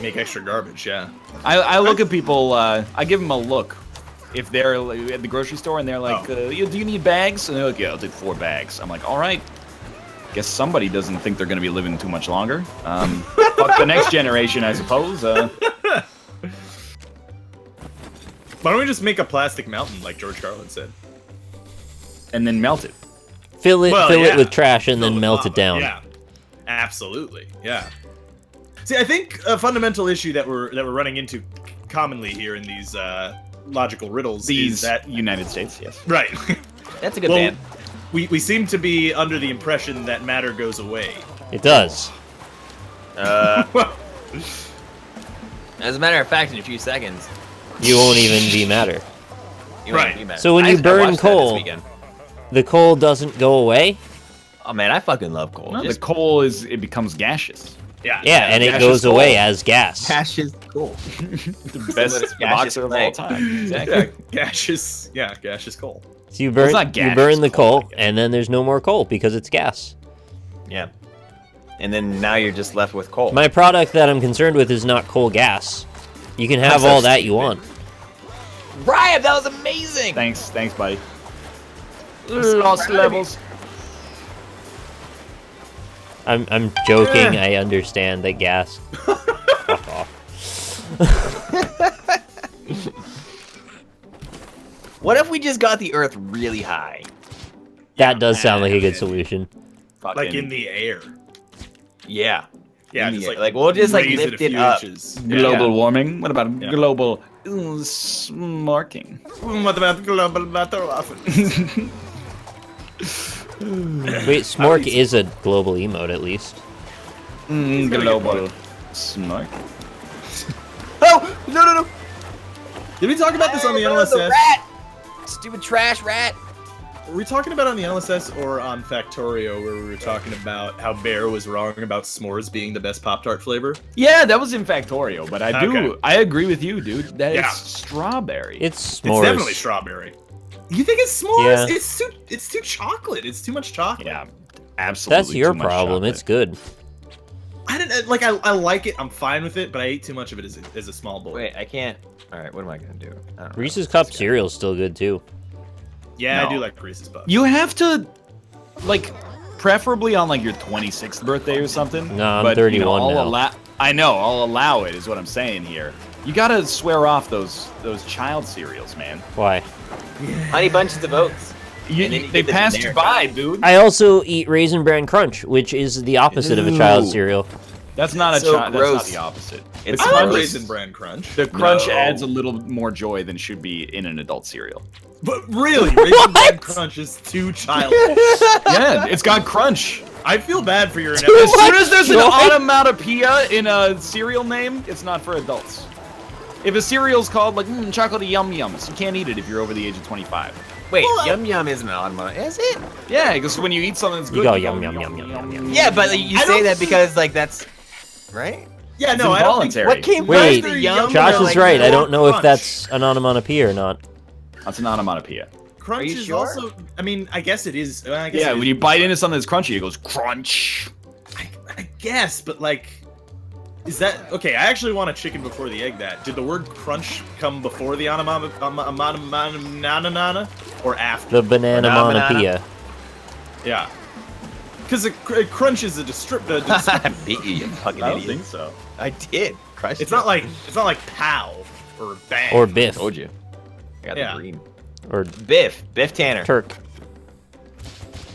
Make extra garbage, yeah. I look at people, I give them a look. If they're like, at the grocery store and they're like, do you need bags? And they're like, yeah, I'll take 4 bags. I'm like, all right. Guess somebody doesn't think they're going to be living too much longer. Fuck the next generation, I suppose. Why don't we just make a plastic mountain like George Carlin said? And then melt it. Fill it yeah. with trash and then Fill melt with it down. Yeah, absolutely. Yeah. See, I think a fundamental issue that we're running into commonly here in these logical riddles is that United States, yes. right. That's a good band. We seem to be under the impression that matter goes away. It does. As a matter of fact, in a few seconds, You won't even be matter. you won't Right. be mad. So when I- you I burn watched that this coal- weekend. The coal doesn't go away? Oh man, I fucking love coal. No, the Just coal it becomes gaseous. Yeah. Yeah, and it gaseous goes coal. away as gas. gaseous coal. The best gaseous boxer of all thing. time. Yeah, gaseous coal. So you Well, burn, it's not you gaseous burn the coal, I coal, guess. and then there's no more coal because it's gas. Yeah. And then now you're just left with coal. My product that I'm concerned with is not coal gas. You can have That's all so that you stupid. want. Brian, that was amazing. Thanks, buddy. Lost levels. I'm joking. I understand that gas. Fuck off. What if we just got the Earth really high? That does sound like a good solution. Like in the air. Yeah. Yeah, In the just air. Like we'll just like raise lift a it few up. inches. global warming. What about Yeah. global smarking? What about global matter often? Wait, Smork is a global emote at least. Global smart. Oh no! Did we talk about this on the The LSS? rat! Stupid trash rat! Were we talking about on the LSS or on Factorio where we were talking about how Bear was wrong about s'mores being the best Pop-Tart flavor? Yeah, that was in Factorio, but Okay. I agree with you, dude. That Yeah. is strawberry. It's It's s'mores. definitely strawberry. You think it's s'mores? Yeah. It's too chocolate. It's too much chocolate. Yeah, absolutely. That's your too much problem. chocolate. It's good. I didn't like. I like it. I'm fine with it, but I ate too much of it as a small bowl. Wait, I can't. All right, what am I gonna do? I don't know. Reese's Cup cereal's still good too. Yeah, No. I do like Reese's Puffs. You have to, like, preferably on like your 26th birthday or something. No, I'm but, 31 now. I know. I'll allow it. Is what I'm saying here. You gotta swear off those child cereals, man. Why? Honey Bunches of Oats. They passed you by, dude. I also eat Raisin Bran Crunch, which is the opposite of a child's cereal. That's not a So child. That's not the opposite. It's I like gross. Raisin Bran Crunch. The crunch adds a little more joy than should be in an adult cereal. But really, Raisin Bran Crunch is too childish. Yeah, it's got crunch. I feel bad for your As soon as there's an onomatopoeia in a cereal name, it's not for adults. If a cereal's called like chocolatey yum yums, you can't eat it if you're over the age of 25. Wait, yum yum isn't an onomatopoeia, is it? Yeah, because when you eat something that's good, You go yum yum yum yum yum yum. Yeah, but you say that because like that's right. Yeah, It's no, I don't think. involuntary. What came Wait, first, the yum Josh or, is like, right. I don't know if crunch? that's an onomatopoeia or not. That's an onomatopoeia. Crunch Are you is sure? also. I mean, I guess it is. I guess Yeah, it when is. you bite into something that's crunchy, it goes crunch. I guess, but like, is that okay? I actually want a chicken before the egg. That did the word crunch come before the onomatopoeia or after? The banana onomatopoeia. Yeah, because a crunch is a descriptor. I beat you, you fucking I don't idiot. think so. I did. Crushed It's you. not like pow or bang Or Biff. Told you. I got Yeah. the green. Or Biff Tanner. Turk.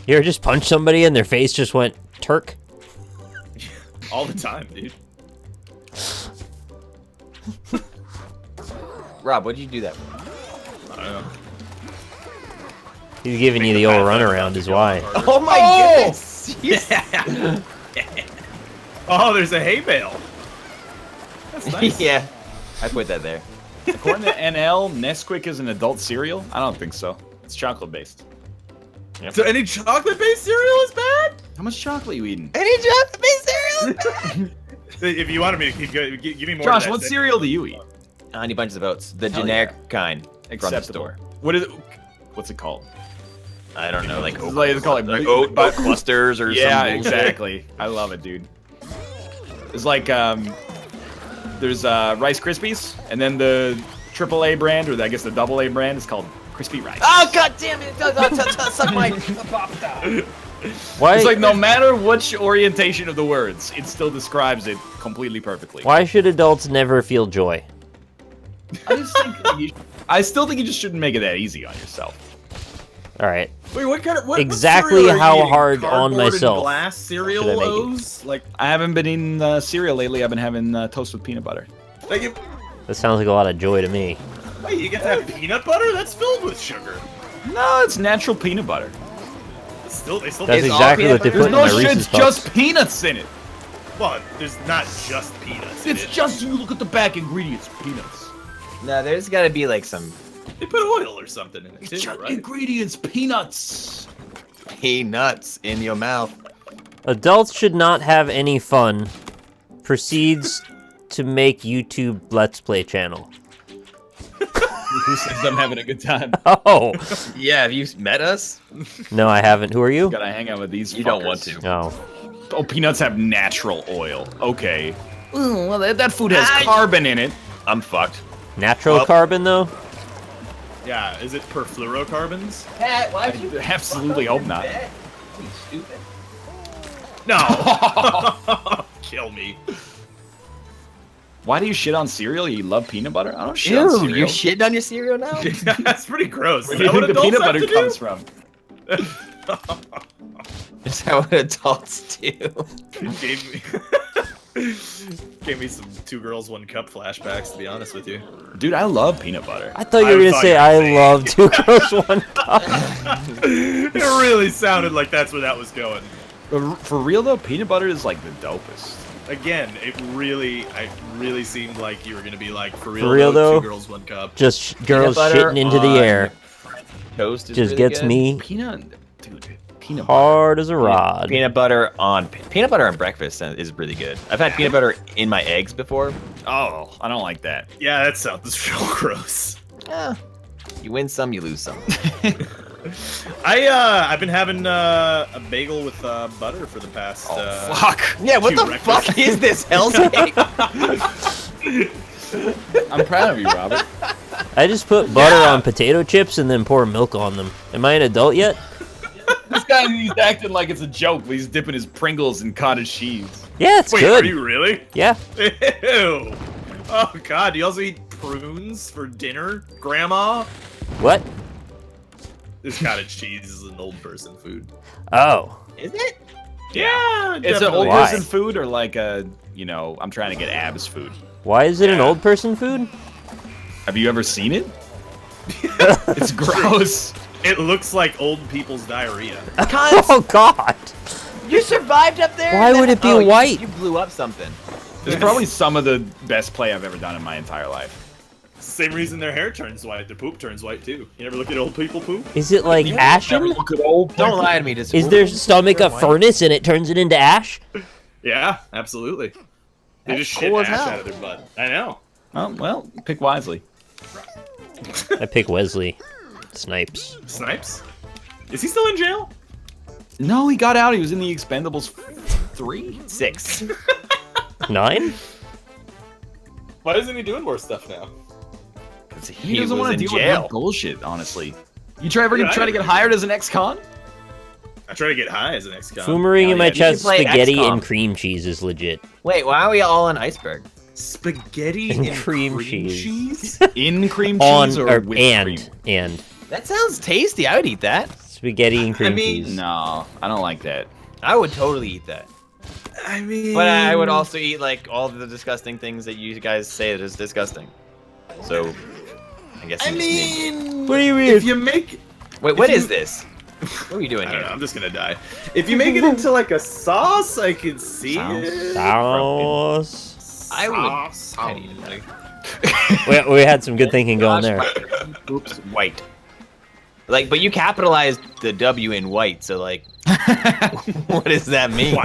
You ever just punch somebody and their face just went Turk? all the time, dude. Rob, what'd you do that for? I don't know. He's giving you the old runaround is why. Oh my goodness! Yeah. Oh, there's a hay bale. That's nice. Yeah, I put that there. According to NL, Nesquik is an adult cereal? I don't think so. It's chocolate-based. So any chocolate-based cereal is bad? How much chocolate are you eating? Any chocolate-based cereal? If you wanted me to keep going, give me more. Josh, of that what cereal do you eat? Honey Bunches of Oats, the Hell generic kind from the Acceptable. store. What is it? What's it called? I don't know, like It's like- it's called like oat clusters or Yeah, something. exactly. I love it, dude. It's like there's Rice Krispies, and then the AAA brand, or I guess the AA brand, is called Crispy Rice. Oh god damn it! Suck my. Why? It's like no matter which orientation of the words, it still describes it completely perfectly. Why should adults never feel joy? I still think you just shouldn't make it that easy on yourself. All right. Wait, what kind of Exactly what cereal are you how eating? hard on Cardboard and myself glass cereal should I make it? O's? Like I haven't been eating cereal lately. I've been having toast with peanut butter. you, That sounds like a lot of joy to me. wait, you get to have peanut butter? That's filled with sugar. No, it's natural peanut butter. They still That's Is all exactly peanut what they butter? put There's in no my shit, Reese's it's Puffs. just peanuts in it. Well, there's not just peanuts. in It's it. just, you look at the back ingredients, peanuts. No, there's got to be like some They put oil or something in it too, Just right? ingredients, peanuts. peanuts in your mouth. Adults should not have any fun. Proceeds to make YouTube Let's Play channel. Who says I'm having a good time? Oh, Yeah, have you met us? no, I haven't. Who are you? Gotta hang out with these. You don't fuckers. want to. Oh, Oh, peanuts have natural oil. Okay. Well, that food has carbon in it. I'm fucked. natural Well- carbon though. Yeah, is it perfluorocarbons? Pat, why I absolutely hope not. You stupid. No. Kill me. Why do you shit on cereal? You love peanut butter? I don't shit on Ew, cereal. you're shitting on your cereal now? That's pretty gross. Where Is do you that think what the adults peanut have butter to do? comes from? Is that what adults do? Gave me some 2 girls 1 cup flashbacks, to be honest with you. Dude, I love peanut butter. I thought you were gonna say I love 2 girls 1 cup. It really sounded like that's where that was going. But for real though, peanut butter is like the dopest. Again, it really seemed like you were gonna be like, for real, For real, though? 2 girls 1 cup. Just girls butter shitting into the on air. Toast is Just really gets good. me Dude, peanut butter. hard as a rod. Peanut butter on breakfast is really good. I've had peanut butter in my eggs before. Oh, I don't like that. Yeah, that sounds real gross. Yeah. You win some, you lose some. I've been having a bagel with butter for the past. Fuck. Yeah, what 2 the breakfasts. fuck is this hellscape? I'm proud of you, Robert. I just put butter on potato chips and then pour milk on them. Am I an adult yet? This guy, he's acting like it's a joke, but he's dipping his Pringles in cottage cheese. Yeah, it's Wait, good. are you really? Yeah. Ew. Oh god, do you also eat prunes for dinner, Grandma? What? This cottage cheese is an old person food. Oh. Is it? Yeah, It's an old Why? person food or like a, you know, I'm trying to get abs food. Why is it an Yeah. old person food? Have you ever seen it? It's gross. It looks like old people's diarrhea. Oh God. You survived up there? Why would it be white? You blew up something. It's probably some of the best play I've ever done in my entire life. Same reason their hair turns white, their poop turns white too. You ever look at old people poop? Is it like ashen? Look at old. Don't lie to me. Just Is their stomach a furnace and it turns it into ash? Yeah, absolutely. They That's just cool shit as ash hell. out of their butt. I know. Oh, well, pick wisely. I pick Wesley Snipes. Snipes? Is he still in jail? No, he got out. He was in the Expendables 3? 6. 9? Why isn't he doing more stuff now? He doesn't want to deal with jail. that bullshit, honestly. You try ever Yeah, try to get hired as an ex-con? I try to get high as an ex-con. Foomering in my yeah, you should chest, play spaghetti XCOM. and cream cheese is legit. Wait, why are we all on iceberg? Spaghetti And and cream cream cheese. cheese? In cream On cheese or or with and cream? and That sounds tasty. I would eat that. spaghetti and cream mean, cheese. No, I don't like that. I would totally eat that. I mean... But I would also eat like all the disgusting things that you guys say that is disgusting. So, I guess. I you just need- mean... What do you mean? If you make... Wait, what if is you- this? What are you doing I don't here? know, I'm just gonna die. If you make it into like a sauce, I could see it. Sauce. I would. Sauce. I'd eat it. We had some good thinking going there. Oops, white. Like, but you capitalized the W in white, so like, what does that mean?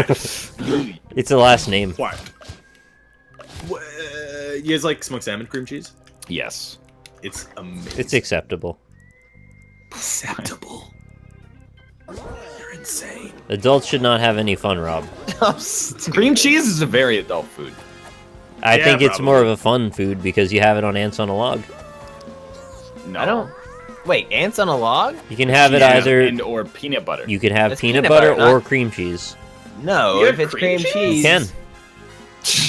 It's a last name. What? You guys like smoked salmon cream cheese? Yes. It's amazing. It's acceptable. acceptable. You're insane. Adults should not have any fun, Rob. Cream cheese is a very adult food. I Yeah, think it's probably. more of a fun food because you have it on ants on a log. No. I don't. Wait, ants on a log? You can have it Yeah, either. and or peanut butter. You can have That's peanut peanut butter butter, or not- cream cheese. No, You if have it's cream cream cheese? cheese.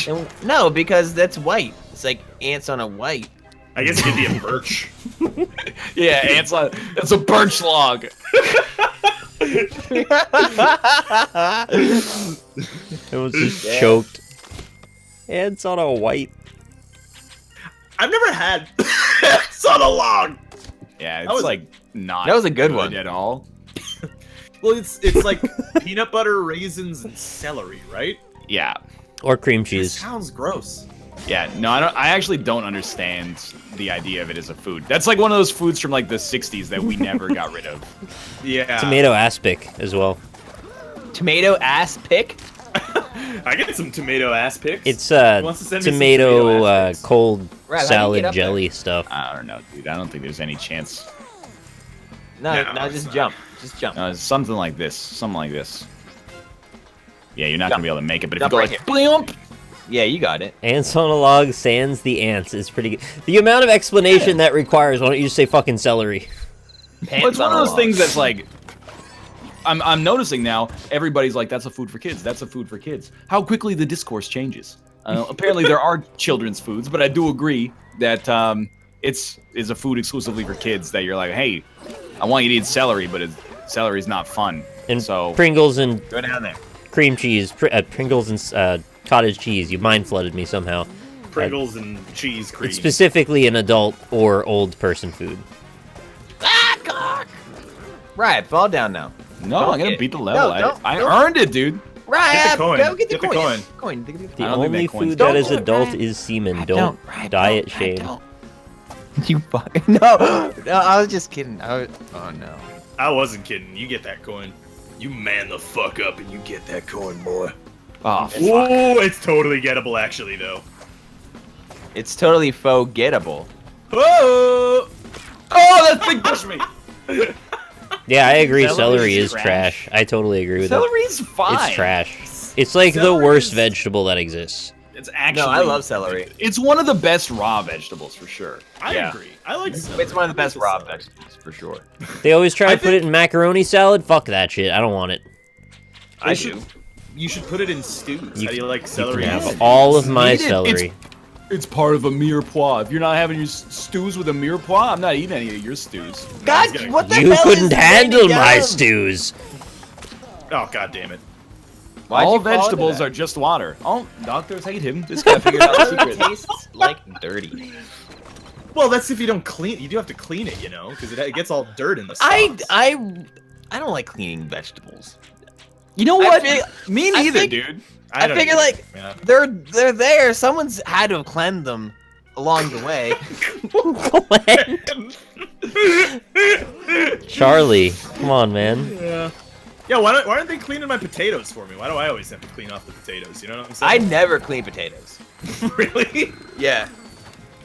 You can. then- No, because that's white. It's like ants on a white. I guess it could be a birch. Yeah, ants on. That's a birch log. It was just choked. Ants on a white. I've never had ants on a log. Yeah, it's That was- like not. That was a good one. at all. Well, it's like peanut butter, raisins, and celery, right? Yeah, Or cream This cheese. sounds gross. yeah. No, I don't. I actually don't understand the idea of it as a food. That's like one of those foods from like the '60s that we never got rid of. Yeah. Tomato aspic as well. Tomato ass pick? I get some tomato ass picks. It's wants to send me some tomato tomato aspics? cold Right, how do you salad get up there? jelly stuff. I don't know, dude. I don't think there's any chance. No, No, no, it's just not. jump. Just jump. It's something like this. Something like this. Yeah, you're not Jump. gonna be able to make it. But if Jump you go right like, here. "Bloomp," Yeah, you got it. Ants on a log, sans the ants is pretty good. The amount of explanation that requires, why don't you just say fucking celery? well, it's one of those things that's like. I'm noticing now. Everybody's like, "That's a food for kids. That's a food for kids." How quickly the discourse changes. Apparently, there are children's foods, but I do agree that it's a food exclusively for kids. That you're like, "Hey, I want you to eat celery, but celery's not fun." And so Pringles and Go down there. cream cheese, Pringles and cottage cheese. You mind flooded me somehow. Pringles and cheese cream. It's specifically an adult or old person food. Ah, cock! Right, fall down now. no, Don't I'm gonna get- beat the level. No, don't- I don't. earned it, dude. Right, Get the coin. go get the Get the coin. coin. The I don't think only that coin's food that Don't is do it, adult Ryan. is semen. I Don't Ryan, die don't, at shame. Ryan, don't. You fucking no. No, I was just kidding. Oh no. I wasn't kidding. You get that coin. You man the fuck up and you get that coin, boy. Oh, fuck. Ooh, it's totally gettable, actually, though. It's totally faux gettable. Whoa! Oh, that thing pushed me. Yeah, I agree. Celery Celery is is trash. I totally agree with Celery's that. fine. It's trash. It's like the Celery worst is- vegetable that exists. It's actually. No, I love celery. It's one of the best raw vegetables for sure. I Yeah. agree. I like celery. It's one of the best raw celery. vegetables for sure. They always try I to put it in macaroni salad. Fuck that shit. I don't want it. I should- do. You should put it in stews. You How do you like You celery? can in have stew? all of my needed. celery. It's part of a mirepoix. If you're not having your stews with a mirepoix, I'm not eating any of your stews. God, what the You hell couldn't is handle raining my down? stews. Oh god damn it! Why'd All you fall into vegetables that? are just water. Oh, doctors hate him. This guy figured out the It secret. tastes like dirty. Well, that's if you don't clean it. You do have to clean it, you know, because it gets all dirt in the sauce. I don't like cleaning vegetables. You know I what? feel- Me I neither, think- dude. I don't figure either. like Yeah. they're there. Someone's had to have cleansed them along the way. Charlie, come on, man. Yeah. Yeah, why aren't they cleaning my potatoes for me? Why do I always have to clean off the potatoes? You know what I'm I saying? never clean potatoes. really? Yeah,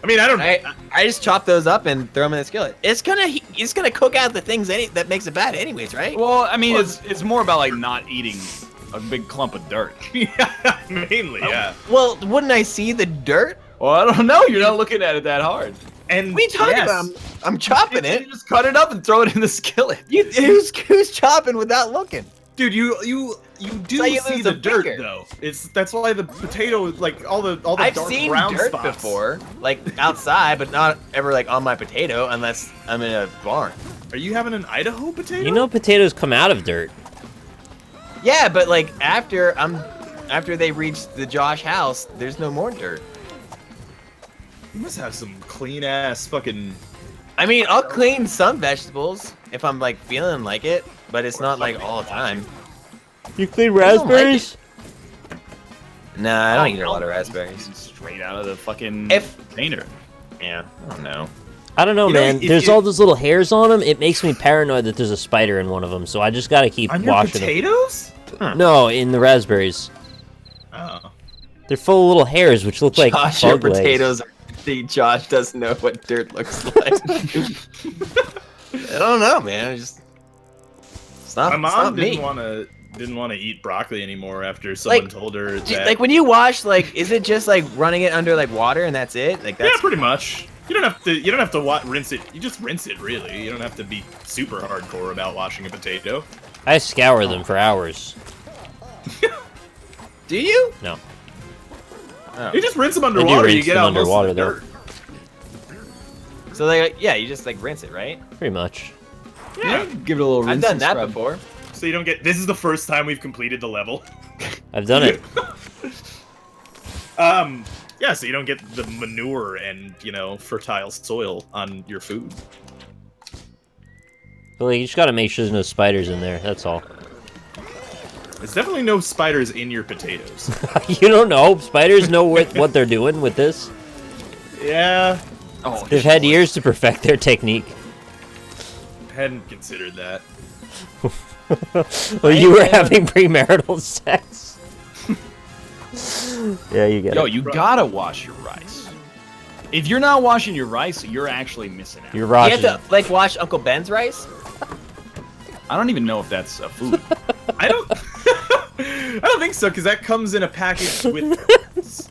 I mean, I don't. I just chop those up and throw them in the skillet. It's gonna cook out the things that makes it bad, anyways, right? Well, I mean, it's more about like not eating a big clump of dirt. yeah, mainly, yeah. Well, wouldn't I see the dirt? Well, I don't know. You're not looking at it that hard. And What are you talking yes, about? I'm chopping You it. just cut it up and throw it in the skillet. Who's chopping without looking? dude, you do how you see lose the a dirt finger. though. That's why the potato, like all the I've dark seen brown dirt spots. before, like outside, but not ever like on my potato unless I'm in a barn. Are you having an Idaho potato? You know potatoes come out of dirt. Yeah, but like after they reach the Josh house, there's no more dirt. You must have some clean ass fucking. I mean, I'll clean some vegetables if I'm like feeling like it, but it's not like all the time. You clean don't like raspberries? Nah, I don't eat a lot of raspberries. Straight out of the fucking If- container. Yeah, I don't know. I don't know, You know, man. if There's you- all those little hairs on them. It makes me paranoid that there's a spider in one of them. So I just gotta keep On your washing potatoes? them. No, in the raspberries. Oh. They're full of little hairs, which look like Josh, your bug legs. potatoes. See, Josh doesn't know what dirt looks like. I don't know, man. It's not. My it's mom not me. didn't want to eat broccoli anymore after someone Like, told her Do- that. like when you wash, like, is it just like running it under like water and that's it? Like yeah, that's pretty much. You don't have to rinse it. You just rinse it, really. You don't have to be super hardcore about washing a potato. I scour them for hours. Do you? No. You just rinse them do underwater. You rinse get them out most underwater, of the though. dirt. So like, yeah, you just like rinse it, right? Pretty much. Yeah. Give it a little rinse I've done and that scrub. before. So you don't get. This is the first time we've completed the level. I've done it. Yeah, so you don't get the manure and fertile soil on your food. But like, you just gotta make sure there's no spiders in there. That's all. There's definitely no spiders in your potatoes. You don't know. Spiders know what they're doing with this. Yeah, Oh, They've had years to perfect their technique. hadn't considered that. Well, you were having premarital sex. Yeah, you get yo, it. you gotta wash your rice. If you're not washing your rice, you're actually missing out. You're You rocking. have to like wash Uncle Ben's rice. I don't even know if that's a food. I don't. I don't think so, because that comes in a package with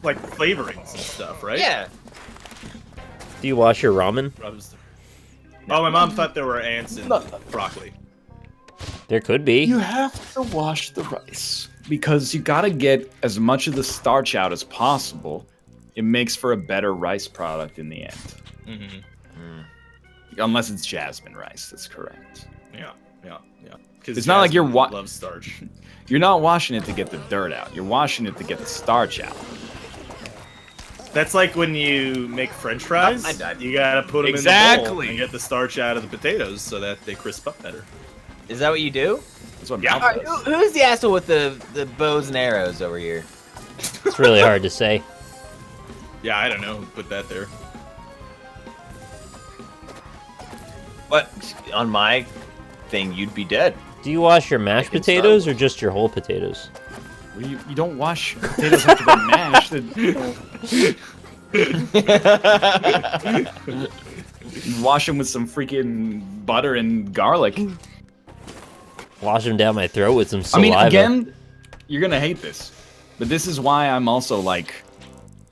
like flavorings and stuff, right? Yeah. Do you wash your ramen? Oh, my mom thought there were ants in broccoli. There could be. You have to wash the rice because you gotta get as much of the starch out as possible. It makes for a better rice product in the end. Mm-hmm. Unless it's jasmine rice, that's correct. Yeah. Because It's not like you're love starch. You're not washing it to get the dirt out. You're washing it to get the starch out. That's like when you make French fries. I died. You gotta put them in the Exactly. bowl and get the starch out of the potatoes so that they crisp up better. Is that what you do? That's what Yeah. mouth Alright, does. who's the asshole with the bows and arrows over here? It's really hard to say. Yeah, I don't know who put that there. What? On my thing, you'd be dead. Do you wash your mashed can potatoes or just your whole potatoes? Well, you don't wash potatoes after they're mashed. You wash them with some freaking butter and garlic. Wash them down my throat with some I saliva. mean, again, you're gonna hate this, but this is why I'm also like,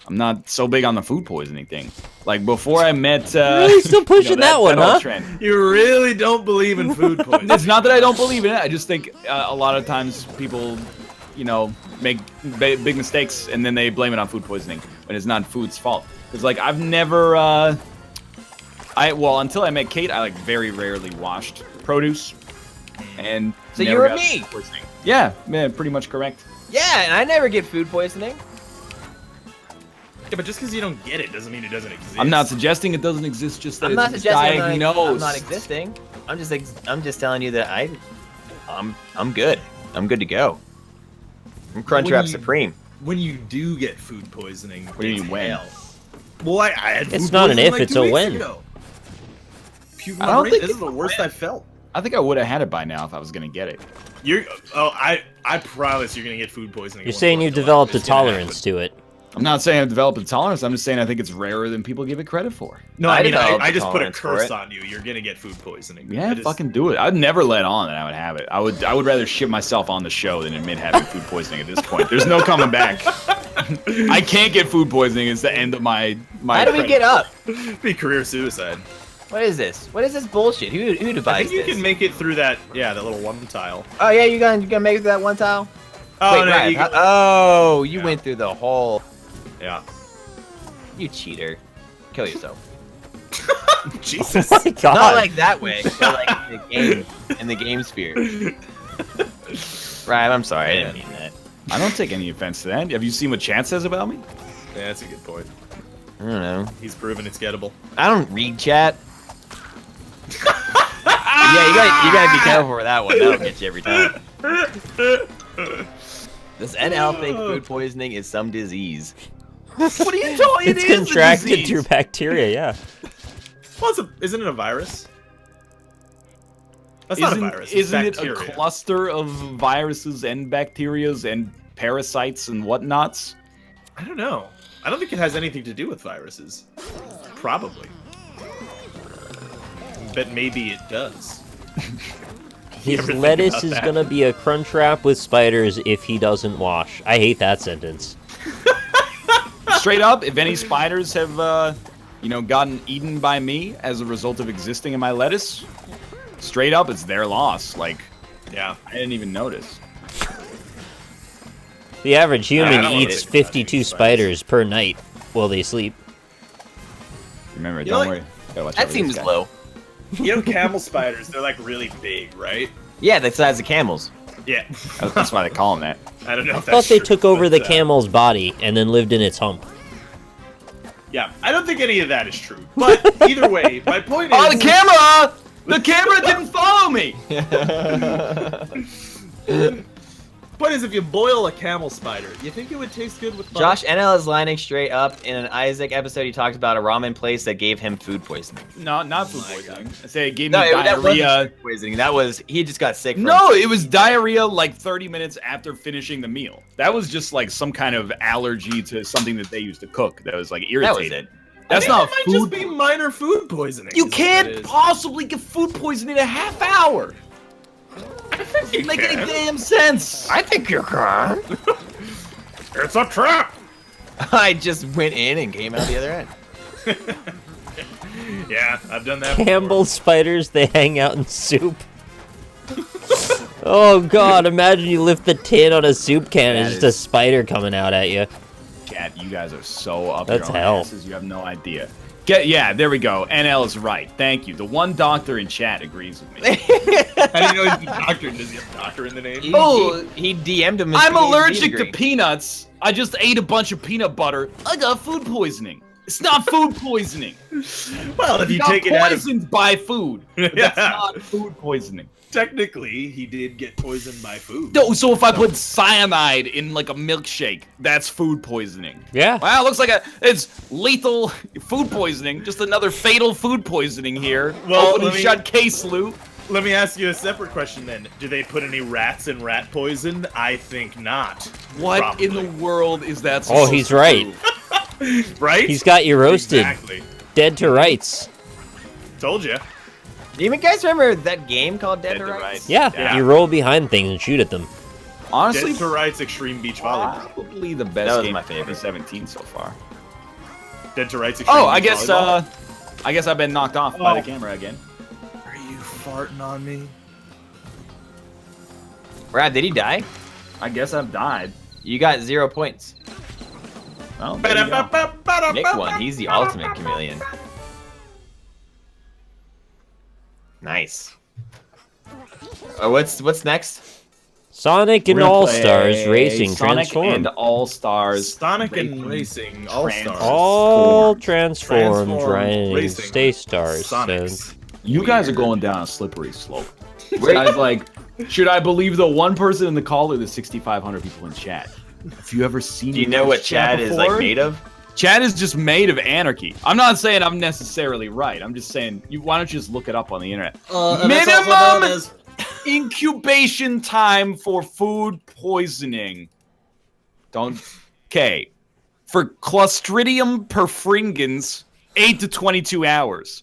I'm not so big on the food poisoning thing. Like before I met, Really still pushing that one, whole huh? trend. You really don't believe in food poisoning. It's not that I don't believe in it. I just think a lot of times people, you know, make big mistakes and then they blame it on food poisoning when it's not food's fault. It's like I've never, until I met Kate, I like very rarely washed produce, and so you were me. Yeah, pretty much correct. Yeah, and I never get food poisoning. Yeah, but just because you don't get it doesn't mean it doesn't exist. I'm not suggesting it doesn't exist. Just that I'm not it's suggesting diagnosed. I'm not existing. I'm just telling you that I'm good. I'm good to go. I'm Crunchwrap Supreme. When you do get food poisoning, what do you mean when? Well, I had food it's not an if, like it's a when. I don't think this is the worst I've felt. I think I would have had it by now if I was gonna get it. I promise you're gonna get food poisoning. You're saying you've developed a tolerance to it. I'm not saying I've developed a tolerance. I'm just saying I think it's rarer than people give it credit for. No, I just put a curse on you. You're gonna get food poisoning. Yeah, fucking do it. I'd never let on that I would have it. I would rather shit myself on the show than admit having food poisoning at this point. There's no coming back. I can't get food poisoning. It's the end of my. How do we get up? Be career suicide. What is this? What is this bullshit? Who devised I think you this? can make it through that. Yeah, that little one tile. Oh yeah, you gonna make it through that one tile? Oh wait, no! You went through the whole. Yeah. You cheater. Kill yourself. Jesus. Oh my God. Not like that way, but like in the game sphere. Right, I'm sorry, I didn't mean that. I don't take any offense to that. Have you seen what Chat says about me? Yeah, that's a good point. I don't know. He's proven it's gettable. I don't read chat. Yeah, you gotta be careful with that one. That'll get you every time. This NL think food poisoning is some disease. What are you talking? It's contracted through bacteria, yeah. Well, isn't it a virus? That's not a virus. Isn't it a cluster of viruses and bacterias and parasites and whatnots? I don't know. I don't think it has anything to do with viruses. Probably. But maybe it does. His lettuce is gonna be a crunch wrap with spiders if he doesn't wash. I hate that sentence. Straight up, if any spiders have, gotten eaten by me as a result of existing in my lettuce, straight up, it's their loss. Like, yeah, I didn't even notice. The average human eats 52 spiders per night while they sleep. Remember, don't worry. That seems low. You know, camel spiders, they're like really big, right? Yeah, the size of camels. Yeah. That's why they call them that. I don't know if I thought they took over the camel's body and then lived in its hump. Yeah, I don't think any of that is true. But either way, my point is... Oh, the camera! The camera didn't follow me! Point is, if you boil a camel spider, you think it would taste good with butter? Josh NL is lining straight up. In an Isaac episode, he talked about a ramen place that gave him food poisoning. No, not food poisoning. I say it gave me That diarrhea. wasn't food poisoning. That was, he just got sick from No, it was diarrhea like 30 minutes after finishing the meal. That was just like some kind of allergy to something that they used to cook that was like irritated. That's not might food. just be minor food poisoning. You can't possibly get food poisoning in a half hour. I think you Make can. any damn sense. I think you can. It's a trap. I just went in and came out the other end. Yeah, I've done that. Campbell spiders, they hang out in soup. Oh God, imagine you lift the tin on a soup can and just a spider coming out at you. Cat, you guys are so up That's your own hell. asses, you have no idea. Yeah, there we go. NL is right. Thank you. The one doctor in chat agrees with me. I didn't know he's a doctor. Does he have doctor in the name? He, Oh, he DM'd him. His I'm PhD allergic to degree. peanuts. I just ate a bunch of peanut butter. I got food poisoning. It's not food poisoning. Well, if you got take it out of... poisoned by food. But that's Yeah. not food poisoning. Technically, he did get poisoned by food. No, so if I put cyanide in like a milkshake, that's food poisoning. Yeah. Wow, looks like it's lethal food poisoning. Just another fatal food poisoning here. Well, Open and shut case, Lou. Let me ask you a separate question then. Do they put any rats in rat poison? I think not. What Probably. in the world is that? Oh, he's right. Right? He's got you roasted. Exactly. Dead to rights. Told you. Do you guys remember that game called Dead to Dead to Rights? Rights. Yeah, Yeah. you roll behind things and shoot at them. Honestly, Dead to Rights Extreme Beach Volleyball. probably the That best was game my of favorite. 2017 so far. Dead to Rights Extreme Oh, I Beach guess Volleyball. I guess I've been knocked off by the camera again. Are you farting on me? Brad, did he die? I guess I've died. You got 0 points. Oh, there you go. Nick won. He's the ultimate chameleon. Nice. What's next? Sonic and We're gonna All-Stars play Racing Sonic Transform. and All-Stars. Sonic and Racing All-Stars. All transformed, Transform right? Racing. Stay stars. Sonics. You guys are going down a slippery slope. Guys, like, should I believe the one person in the call or the 6,500 people in chat? Have you ever seen? Do you know what Chad is like made of? Chad is just made of anarchy. I'm not saying I'm necessarily right. I'm just saying, why don't you just look it up on the internet? Minimum incubation time for food poisoning. Okay. For Clostridium perfringens, 8 to 22 hours.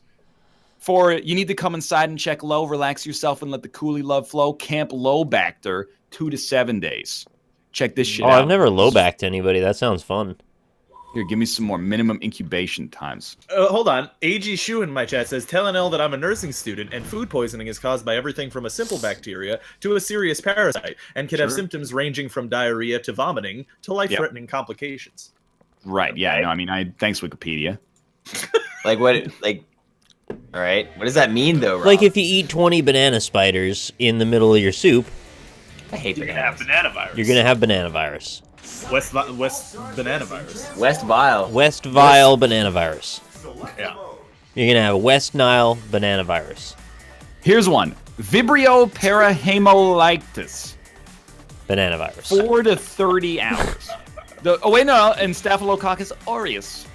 For you need to come inside and check low, relax yourself, and let the coolie love flow. Camp low bacter, 2 to 7 days. Check this shit out. I've never low backed anybody. That sounds fun. Here, give me some more minimum incubation times. Hold on. AG Shu in my chat says, tell NL that I'm a nursing student and food poisoning is caused by everything from a simple bacteria to a serious parasite and can have symptoms ranging from diarrhea to vomiting to life-threatening complications. Right, yeah, no, I mean, thanks Wikipedia. Like what, like, all right. What does that mean though, Rob? Like if you eat 20 banana spiders in the middle of your soup, I hate You're bananas. gonna have banana virus. you're going to have banana virus. West banana virus. West Vile. West Vile banana virus. Yeah. You're going to have West Nile banana virus. Here's one. Vibrio parahemolytis. Banana virus. 4 to 30 hours. And Staphylococcus aureus.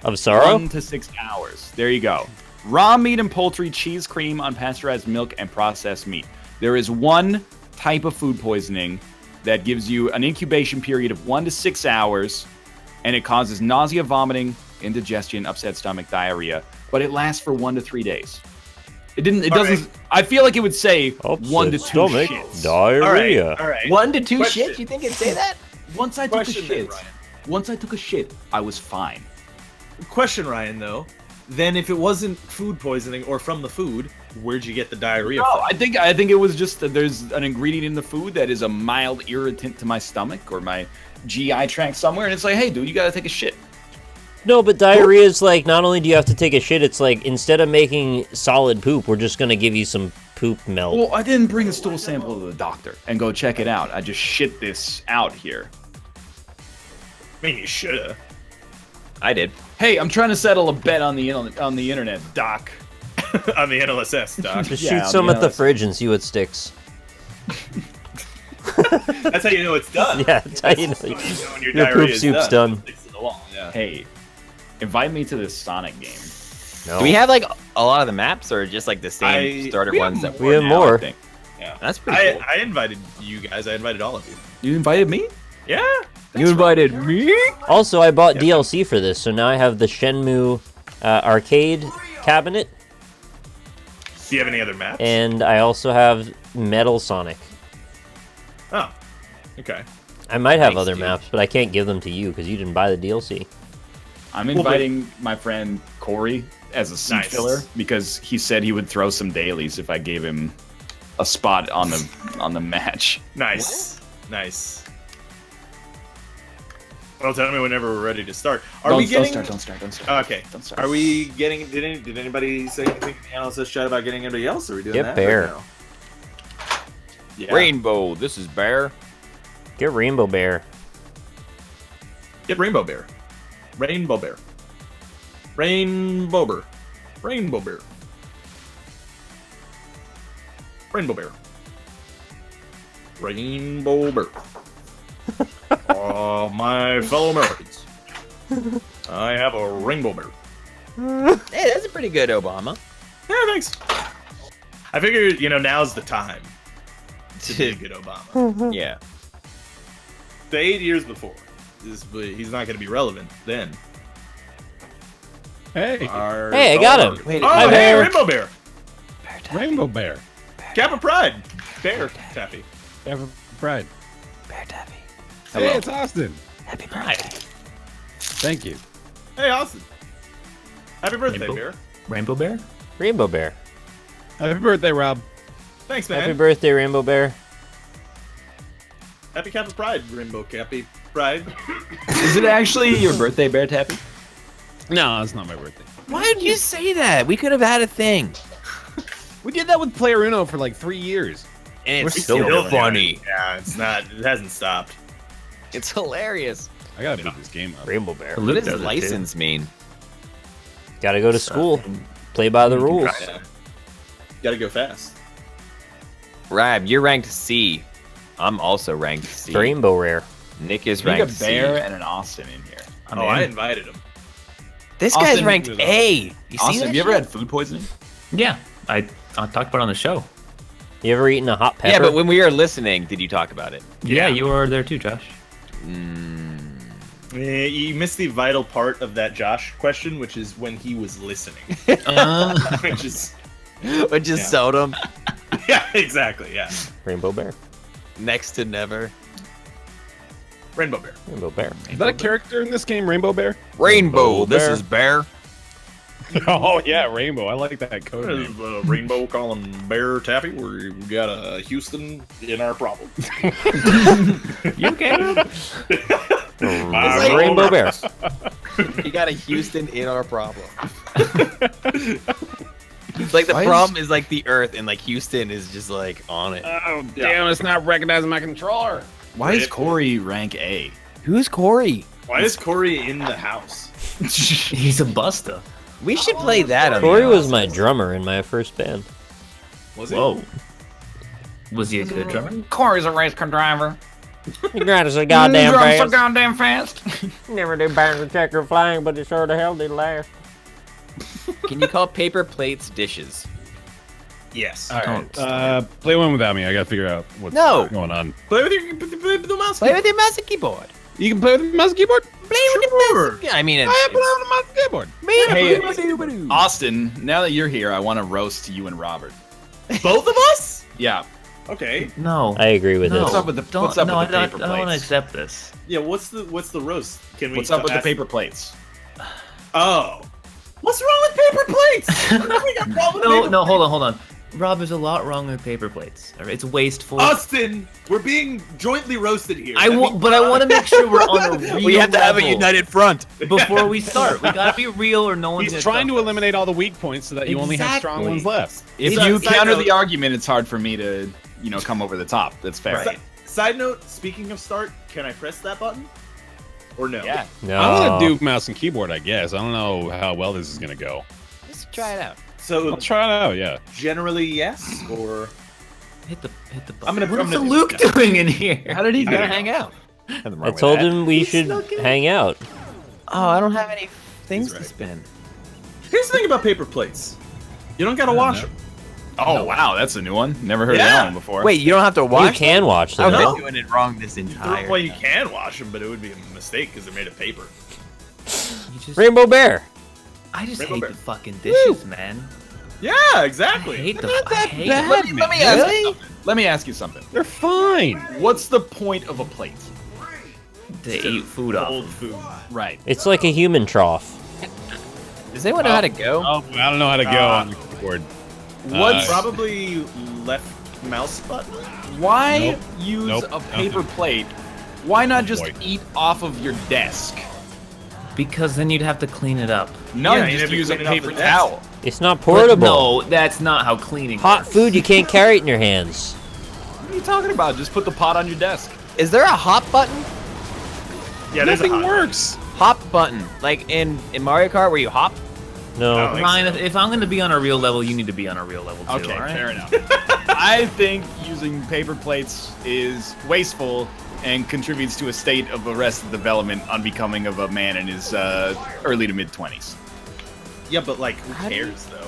Of sorrow? 1 to 6 hours. There you go. Raw meat and poultry, cheese, cream, unpasteurized milk, and processed meat. There is one type of food poisoning that gives you an incubation period of 1 to 6 hours, and it causes nausea, vomiting, indigestion, upset stomach, diarrhea, but it lasts for 1 to 3 days. It doesn't. Right. I feel like it would say Upset 1 to 2 stomach, shits. diarrhea. All right. 1 to 2 Question. shits? You think it'd say that? Once I took a Question then, shit, Ryan. once I took a shit, I was fine. Question, Ryan, though. Then if it wasn't food poisoning or from the food, where'd you get the diarrhea No, from? I think it was just that there's an ingredient in the food that is a mild irritant to my stomach or my GI tract somewhere, and it's like, hey, dude, you gotta take a shit. No, but diarrhea is like, not only do you have to take a shit, it's like, instead of making solid poop, we're just going to give you some poop melt. Well, I didn't bring a stool sample to the doctor and go check it out. I just shit this out here. I mean, you shoulda. I did. Hey, I'm trying to settle a bet on the internet, Doc. On the NLSS, Doc. Just Yeah, shoot I'll some be at the honest. fridge and see what sticks. That's how you know it's done. Yeah, that's how you know When your your diarrhea poop is soup's done. Sticks to the wall, yeah. Hey, invite me to this Sonic game. No. Do we have like a lot of the maps, or just like the same starter we have ones that We have now, more. I think. Yeah. That's pretty cool. I invited you guys. I invited all of you. You invited me? Yeah. You invited me? Also, I bought DLC for this, so now I have the Shenmue arcade cabinet, Do you have any other maps? and I also have Metal Sonic. Oh. Okay. I might have Thanks, other dude. maps, but I can't give them to you because you didn't buy the DLC. I'm inviting my friend Corey as a seat Nice. filler because he said he would throw some dailies if I gave him a spot on the match. Nice. Nice. Well, tell me whenever we're ready to start. Are Don't we getting? start. Don't start. Okay. Don't start. Are we getting? Did anybody say anything in the analysis chat about getting anybody else? Or are we doing Get that? Bear. Right now? Yeah. Rainbow. This is Bear. Get Rainbow Bear. Get Rainbow Bear. Rainbow Bear. Rainbow Bear. Rainbow Bear. Rainbow Bear. Rainbow Bear. Oh, my fellow Americans. I have a Rainbow Bear. Hey, that's a pretty good Obama. Yeah, thanks. I figured, now's the time to be a good Obama. Yeah. The 8 years before. He's not going to be relevant then. Hey, Hey, I got him. Wait, Oh, Hi, hey, Bear. Rainbow Bear. Rainbow Bear. Kappa Pride. BaerTaffy. Have a pride. BaerTaffy. Hey, it's Austin. Happy birthday. Thank you. Hey, Austin. Happy birthday, Rainbow. Bear. Rainbow Bear? Rainbow Bear. Happy birthday, Rob. Thanks, man. Happy birthday, Rainbow Bear. Happy Kappa Pride, Rainbow Cappy Pride. Is it actually your birthday, BaerTaffy? No, it's not my birthday. Why did you say that? We could have had a thing. We did that with Player Uno for like 3 years. And We're it's still doing funny. it. Yeah, it's not. It hasn't stopped. It's hilarious. I gotta beat this game up. Rainbow Bear. What does license mean? Gotta go to school. Play by the rules. Yeah. Gotta go fast. Rab, you're ranked C. I'm also ranked C. Rainbow Rare. Nick is We got ranked a Bear C. and an Austin in here. I invited him. This guy's Austin- ranked A. You see Austin, that have you ever shit? had food poisoning? Yeah, I talked about it on the show. You ever eaten a hot pepper? Yeah, but when we were listening, did you talk about it? Yeah, you were there too, Josh. You missed the vital part of that Josh question, which is when he was listening. Which is Yeah. seldom. yeah, exactly. Yeah, Rainbow Bear. Next to never. Rainbow Bear. Rainbow Bear. Is that a character in this game, Rainbow Bear? Rainbow. This Bear. is Bear. Oh yeah, Rainbow. I like that code name. Rainbow calling BaerTaffy. We've got a Houston in our problem. You okay? Rainbow Bear. You got a Houston in our problem. It's like the problem is like the Earth, and like Houston is just like on it. Oh damn! It's not recognizing my controller. Why is Corey rank A? Who's Corey? Why is Corey in the house? He's a buster. We should play that on Corey the was my drummer in my first band. Was he? Whoa. Was he a good drummer? Corey's a race car driver. He drives so goddamn Drums so fast. goddamn fast. Never did banter checker flying, but it sure the hell did last. Can you call paper plates dishes? Yes. All right. Play one without me. I gotta figure out what's going on. Play with the mouse. Play with your mouse and keyboard. You can play with the mouse and keyboard. Play with your mouse. Yeah, I mean, I play with the mouse and keyboard. Hey, Austin, now that you're here, I want to roast you and Robert. Both of us? Yeah. Okay. No. I agree with no. this. What's up with the Don't, what's up no, with the I paper don't want to plates? accept this. Yeah. What's the roast? Can we? What's up with the ask- paper plates? Oh. What's wrong with paper plates? We got problem with paper No, hold on. Rob, there's a lot wrong with paper plates. All right, it's wasteful. Austin, we're being jointly roasted here. I want to make sure we're on a real we have to have a level united front. before we start. We gotta be real, or no one's He's gonna trying stop. to eliminate all the weak points so that you only have strong Exactly. ones left. If Side- you side counter note- the argument, it's hard for me to, come over the top. That's fair. Right. Side note, speaking of start, can I press that button? Or no? Yeah. No. I'm gonna do mouse and keyboard, I guess. I don't know how well this is gonna go. Let's try it out. So I'll try it out, yeah. generally yes, or Hit the button. I'm gonna- What's I'm gonna- Luke doing in here? How did he Gotta get hang out. I told him we should hang out. Oh, I don't have any things He's to right. spin. here's the thing about paper plates. You don't gotta wash them. Oh wow, that's a new one. Never heard of Yeah. that one before. Wait, you don't have to You watch? can watch them. I've though. been doing it wrong this entire Well, you time. can wash them, but it would be a mistake because they're made of paper. You just- Rainbow Bear. I just Rainbow hate Bear. the fucking dishes, man. Yeah, I exactly. hate the. not I that hate bad. Let me ask you something. Let me ask you something. They're fine. What's the point of a plate? to eat food off. Old food. Right. It's like a human trough. Does anyone know how to go? Oh, I don't know how to go on the keyboard. What's Probably left mouse button. why Nope. use Nope. a paper plate? Why not just boy. eat off of your desk? Because then you'd have to clean it up. No, Yeah, you you'd just have to use a clean it off paper the desk. towel. It's not But portable. no, that's not how cleaning Hot works. food, you can't carry it in your hands. What are you talking about? Just put the pot on your desk. Is there a hop button? Yeah, there's Nothing a hot. works. Hop button, like in Mario Kart where you hop. No. Oh, Ryan, if I'm going to be on a real level, you need to be on a real level too. Okay, all right? fair enough. I think using paper plates is wasteful and contributes to a state of arrested development unbecoming of a man in his early to mid-20s. Yeah, but like, who cares though?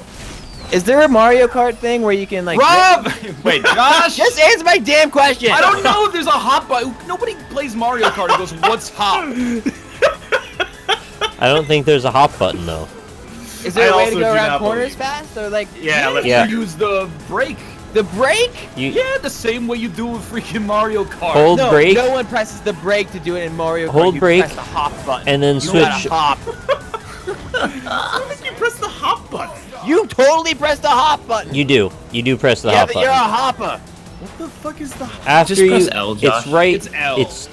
Is there a Mario Kart thing where you can like? Rob! Wait, Josh! Just answer my damn question. I don't know if there's a hop button. Nobody plays Mario Kart and goes, what's hop? I don't think there's a hop button, though. Is there I a way also to do go around not corners believe. fast or like? Yeah, let's Yeah. You use the brake. The brake? You Yeah, the same way you do with freaking Mario Kart. hold No, brake no one presses the brake to do it in Mario Kart. Hold you brake, press the hop button. and then you switch. gotta hop. I think you press the hop button. You totally press the hop button. You do. You do press the yeah, hop but you're a button. hopper. What the fuck is the? After Just you, press L, Josh. it's right. It's L. It's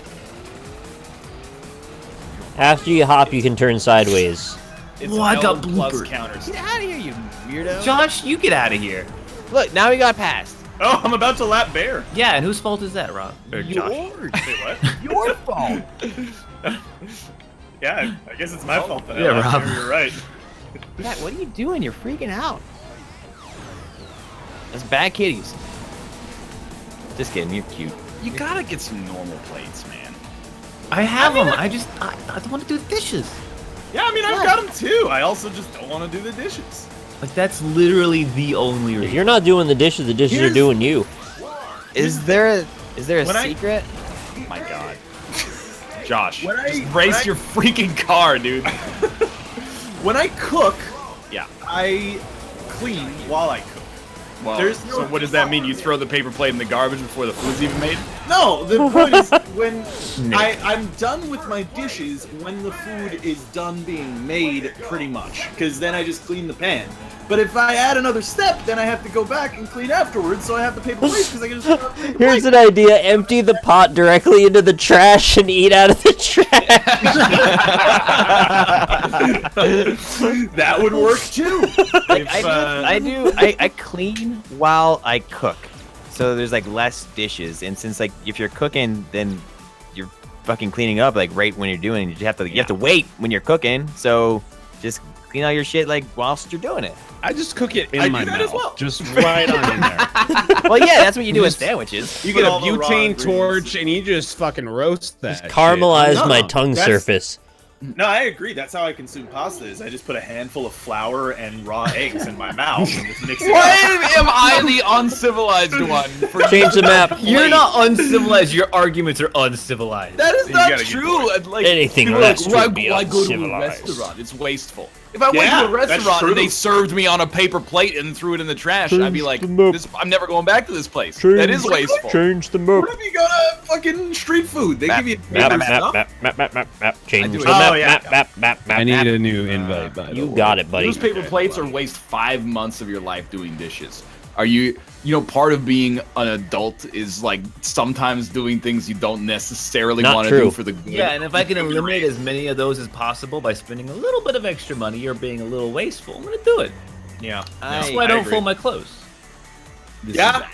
after you hop, you can turn sideways. It's Well, I got L plus bloopered. counters. Get out of here, you weirdo. Josh, you get out of here. Look, now we got past. Oh, I'm about to lap Bear. Yeah, and whose fault is that, Rob? Or Josh? Yours. Wait, what? Your fault. Yeah, I guess it's my fault that Yeah, I lapped Rob. Bear, You're right. Matt, what are you doing? You're freaking out. That's bad kitties. Just kidding, you're cute. You gotta get some normal plates, man. I have them. I don't want to do the dishes. Yeah, I mean, I've got them too. I also just don't want to do the dishes. Like, that's literally the only If reason. you're not doing the dishes are Here's- doing you. Is there a When I- secret? My God. Josh, When I- just race when I- your freaking car, dude. When I cook, Yeah. I clean while I cook. Well, There's no- so what does that mean? You throw the paper plate in the garbage before the food's even made? No, the point is when I'm done with my dishes when the food is done being made, pretty much, because then I just clean the pan. But if I add another step, then I have to go back and clean afterwards, so I have the paper plates because I can just throw out the paper Here's plate. an idea: empty the pot directly into the trash and eat out of the trash. That would work too. If, I clean while I cook. So there's like less dishes, and since like if you're cooking, then you're fucking cleaning up like right when you're doing it. You have to wait when you're cooking. So just clean all your shit like whilst you're doing it. I just cook it in I my do that mouth. as well. Just right on in there. Well, yeah, that's what you do with sandwiches. You Put get a all the raw butane ingredients. torch and you just fucking roast that. shit. Caramelize No, my no, tongue that's- surface. No, I agree. That's how I consume pasta. Is I just put a handful of flour and raw eggs in my mouth and just mix it Why up. am I the uncivilized one? For Change the map. You're not uncivilized. Your arguments are uncivilized. That is You not gotta get true. Like, Anything people are less like, would be why go to a uncivilized." restaurant? It's wasteful. If I went Yeah, to a that's restaurant and true. they served me on a paper plate and threw it in the trash, I'd be like, Change the map. I'm never going back to this place. That is wasteful. Change the map. What if you go to fucking street food? They give you Map, paper map, stuff. map. Change do the it. map, Oh, yeah. map. I need a new invite, by the You way. got it, buddy. Those paper plates are waste 5 months of your life doing dishes. Are you part of being an adult is like sometimes doing things you don't necessarily Not want to true. do for the good. Yeah, and if I can eliminate as many of those as possible by spending a little bit of extra money or being a little wasteful, I'm gonna do it. Yeah. That's why I don't agree. fold my clothes. Yeah.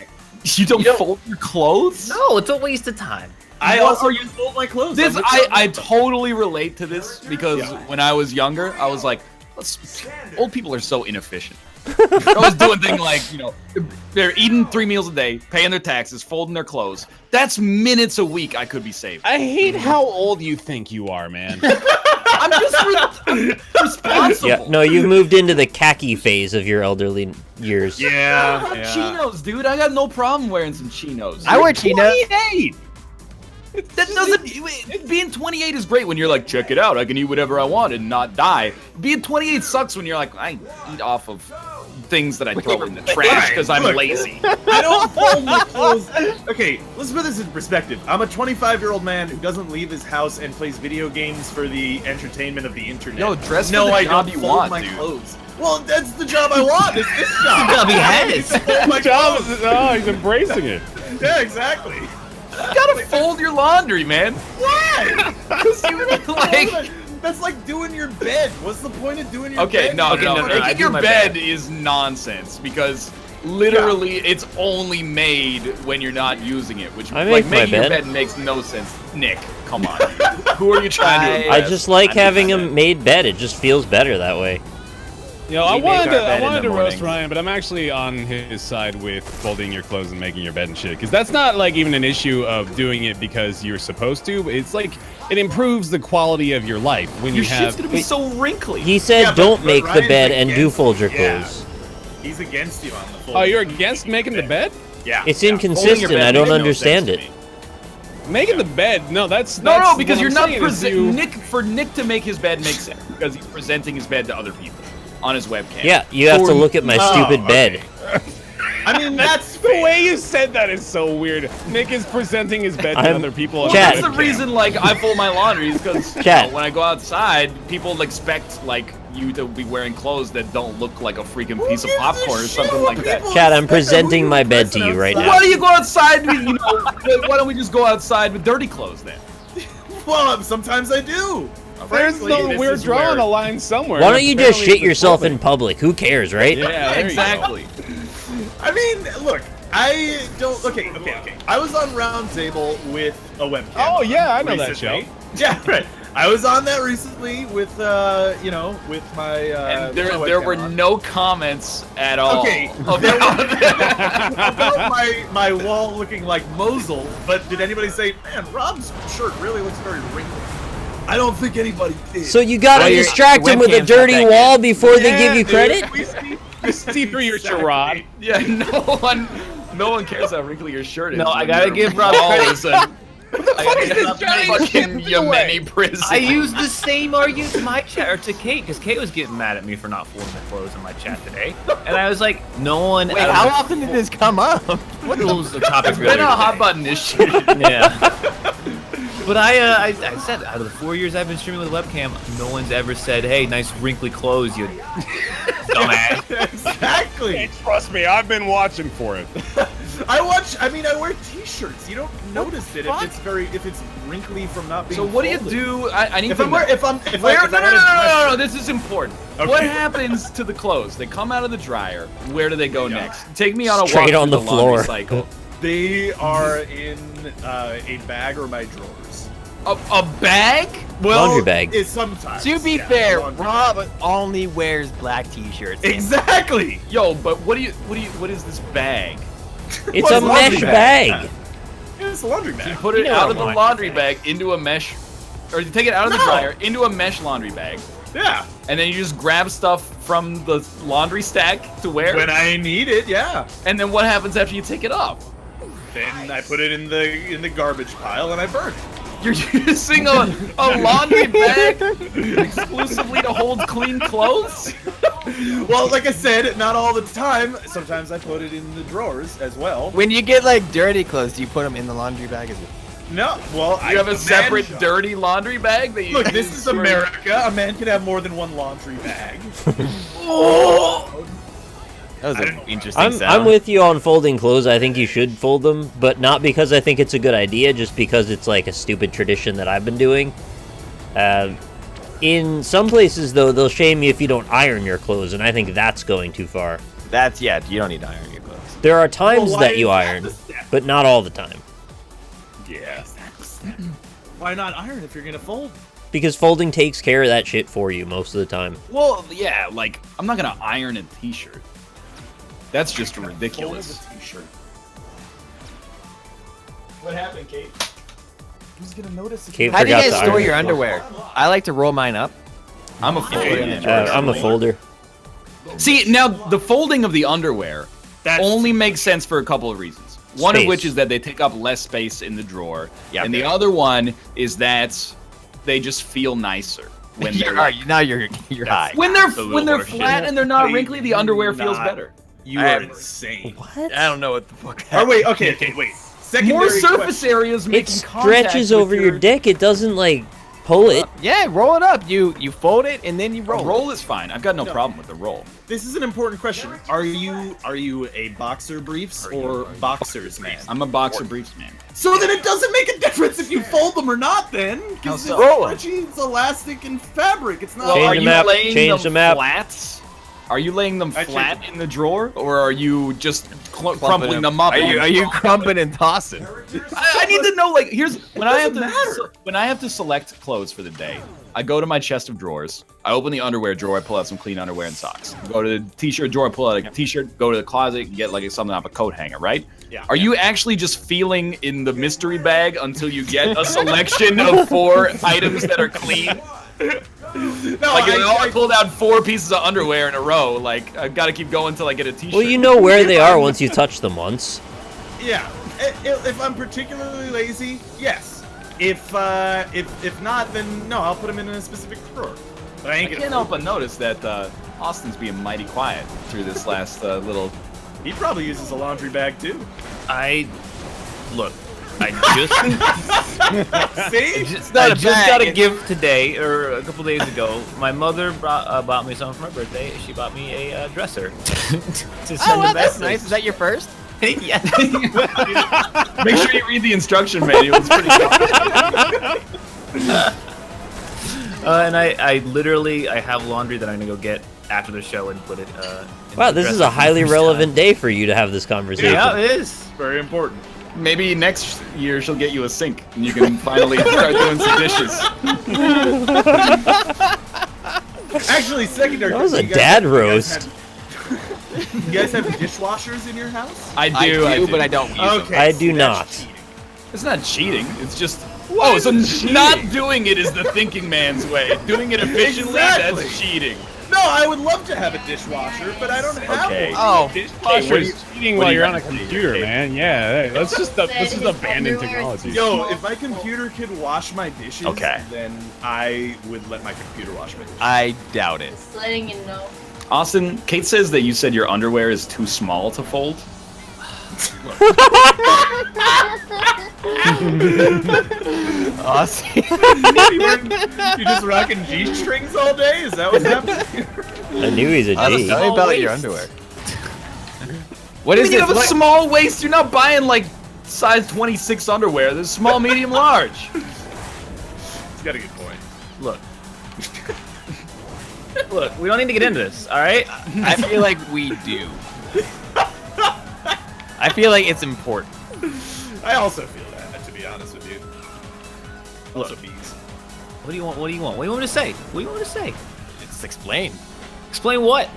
You don't fold your clothes? No, it's a waste of time. I also use fold my clothes. This I'm with I you. totally relate to this because Yeah. when I was younger, I was like, old people are so inefficient. I was doing things like, they're eating 3 meals a day, paying their taxes, folding their clothes. That's minutes a week I could be saved. I hate how old you think you are, man. I'm just responsible. Yeah, no, you've moved into the khaki phase of your elderly years. I Yeah. have yeah. chinos, dude. I got no problem wearing some chinos. I wear chinos. 28. That doesn't. Being 28 is great when you're like, check it out. I can eat whatever I want and not die. Being 28 sucks when you're like, I eat off of things that I throw in the trash because I'm Look. lazy. I don't fold my clothes. Okay, let's put this in perspective. I'm a 25-year-old man who doesn't leave his house and plays video games for the entertainment of the internet. Yo, dress for no, the I job don't you fold want, my dude. clothes. Well, that's the job I want. It's this job. job he I don't has. need to fold my Job clothes. is, oh, he's embracing it. Yeah, exactly. You gotta fold your laundry, man. Why? Like, That's like doing your bed. What's the point of doing your okay, bed? no, Okay, no, I making do your my bed bed. is nonsense because literally it's only made when you're not using it, which I like make my making your bed. bed makes no sense. Nick, come on. Who are you trying to I impress? just like I need having my a bed. made bed. It just feels better that way. You know, I We make wanted our to, bed in the roast mornings. Ryan, but I'm actually on his side with folding your clothes and making your bed and shit. Because that's not like even an issue of doing it because you're supposed to. It's like it improves the quality of your life when Your you shit's have. gonna be so wrinkly. He said, Yeah, but- "Don't but make the Ryan's bed and do against- fold your yeah. clothes." He's against you on the fold. Oh, you're against making the bed? Yeah. It's yeah. inconsistent. bed I don't makes no understand sense it. to me. Making the bed? No, that's No, that's because what you're I'm not saying is presenting for Nick to make his bed makes sense because he's presenting his bed to other people on his webcam. Yeah, you have to For- look at my stupid bed. I mean, that's The way you said that is so weird. Nick is presenting his bed to I'm- other people. on Chad. That's the webcam. reason, like, I fold my laundry is because Chad. when I go outside, people expect, like, you to be wearing clothes that don't look like a freaking piece of popcorn or something like that. Chad, I'm presenting my bed to you right now. Why don't you go outside with, why don't we just go outside with dirty clothes then? Well, sometimes I do. We're drawing a line somewhere. Why don't you just shit yourself in public? Who cares, right? Yeah, exactly. I mean, look, I don't. Okay. I was on Roundtable with a webcam. Oh yeah, I know that show. Yeah, right. I was on that recently with, with my. And there were no comments at all. Okay. About my wall looking like Mosul, but did anybody say, man, Rob's shirt really looks very wrinkled? I don't think anybody did. So you gotta distract him with a dirty wall before they give you credit? We see through your charade. Yeah, no one cares how wrinkly your shirt is. No, I gotta give Rob credit. Fucking Yemeni prison. I used the same argument to my chat, or to Kate, because Kate was getting mad at me for not folding the clothes in my chat today. And I was like, no one... Wait, how often did this come up? What was the topic? It's been a hot button issue. Yeah. But I said, out of the 4 years I've been streaming with webcam, no one's ever said, hey, nice wrinkly clothes, you dumbass. Exactly. Trust me, I've been watching for it. I wear t-shirts. You don't notice it if it's wrinkly from not being So what do you folded. do? I need to No, this is important. Okay. What happens to the clothes? They come out of the dryer. Where do they go next? Take me on a walk Straight on through the laundry floor. cycle. They are in a bag or my drawers. A bag? Well, Laundry bag. It's sometimes. To be fair, Rob only wears black t-shirts. Exactly. Yo, but what is this bag? It's a mesh bag. It's a laundry bag. You put it out of the laundry bag into a mesh, or you take it out of the dryer into a mesh laundry bag. Yeah. And then you just grab stuff from the laundry stack to wear. When I need it, yeah. And then what happens after you take it off? Then I put it in the garbage pile and I burn it. You're using a laundry bag exclusively to hold clean clothes? Well, like I said, not all the time. Sometimes I put it in the drawers as well. When you get like dirty clothes, do you put them in the laundry bag as well? No, well, You have a separate dirty laundry bag that you Look, this is America. A man can have more than one laundry bag. Oh! That was an interesting sound. I'm with you on folding clothes. I think you should fold them, but not because I think it's a good idea, just because it's like a stupid tradition that I've been doing. In some places, though, they'll shame you if you don't iron your clothes, and I think that's going too far. You don't need to iron your clothes. There are times that you iron, but not all the time. Yeah. Why not iron if you're gonna fold? Because folding takes care of that shit for you most of the time. Well, yeah, like, I'm not gonna iron a t-shirt. That's just ridiculous. T-shirt. What happened, Kate? Who's gonna notice? Kate How do you forgot guys to store iron your it. underwear? I like to roll mine up. I'm a folder. I'm a folder. See, now, the folding of the underwear only makes sense for a couple of reasons. One of which is that they take up less space in the drawer. And the other one is that they just feel nicer. When they're now you're high. When they're flat and they're not wrinkly, the underwear feels better. You are insane. What? I don't know what the fuck. Oh wait, okay, wait. Secondary More surface question. areas It making contact stretches with over your dick. It doesn't, like, pull it. Yeah, roll it up. You fold it and then you roll. Roll is fine. I've got no problem with the roll. This is an important question. Are you a boxer briefs or boxers man? I'm a boxer briefs man. So then it doesn't make a difference if you fold them or not then, because it's stretchy, it's elastic and fabric. It's not. Change Are the you map, laying change them the map. flats? Are you laying them I flat changed in the drawer, or are you just crumpling them up? Are you crumping and tossing? I need to know. Like, here's when I have to select clothes for the day. I go to my chest of drawers. I open the underwear drawer. I pull out some clean underwear and socks. Go to the t-shirt drawer. Pull out a t-shirt. Go to the closet and get like something off a coat hanger. Right? Yeah. Are you actually just feeling in the mystery bag until you get a selection of 4 items that are clean? No, Like, I pulled out 4 pieces of underwear in a row. Like, I've got to keep going until I get a t-shirt. Well, you know where they are once you touch them once. Yeah. If I'm particularly lazy, yes. If not, then no, I'll put them in a specific drawer. But I ain't I gonna. can't help but notice that Austin's being mighty quiet through this last little. He probably uses a laundry bag too. Look, I just See? not I a just bag, got a it's- gift today, or a couple days ago. My mother bought me something for my birthday. She bought me a dresser to send Oh, wow, a that's message. nice. Is that your first? Yeah. Make sure you read the instruction manual. It's pretty cool. And I literally have laundry that I'm gonna go get after the show and put it. In Wow, the this is dresser a highly for the first relevant time. day for you to have this conversation. Yeah, it is. Very important. Maybe next year she'll get you a sink and you can finally start doing some dishes. Actually, secondary. That was a you guys- dad you guys roast. have- You guys have dishwashers in your house? I I do, do, but I don't use them. Okay, I see, do that's not. cheating. It's not cheating. It's just. Why Oh, is so it cheating? not doing it is the thinking man's way. Doing it efficiently, Exactly. that's cheating. No, I would love to have a dishwasher, but I don't have Okay. one. Oh, Dishwasher's cheating what while do you you're on a got to do? computer, man. Yeah, that's just this is His abandoned underwear is technology. Yo, if my computer could wash my dishes, Okay. then I would let my computer wash my dishes. I doubt it. Just letting you know. Austin, Kate says that you said your underwear is too small to fold. Awesome. You're just rocking G-strings all day? Is that what's happening? I knew he's a Tell G. me about your underwear. What I is mean, you this? have a What- small waist. You're not buying like size 26 underwear. There's small, medium, large. He's got a good point. Look. Look, we don't need to get into this, all right? I feel like we do. I feel like it's important. I also feel that, to be honest with you. Also bees. What do you want? What do you want? What do you want me to say? What do you want me to say? Just explain. Explain what?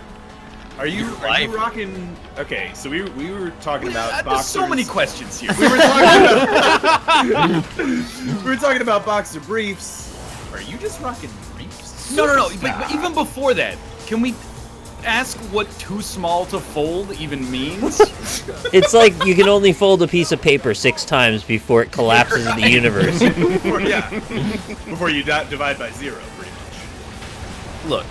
Are you life. rocking? Okay, so we were talking about There's boxers. so many questions here. We were talking about we were talking about boxer briefs. Are you just rocking briefs? No. But even before that, can we ask what too small to fold even means? It's like you can only fold a piece of paper 6 times before it collapses in the universe. Before you divide by 0, pretty much. Look,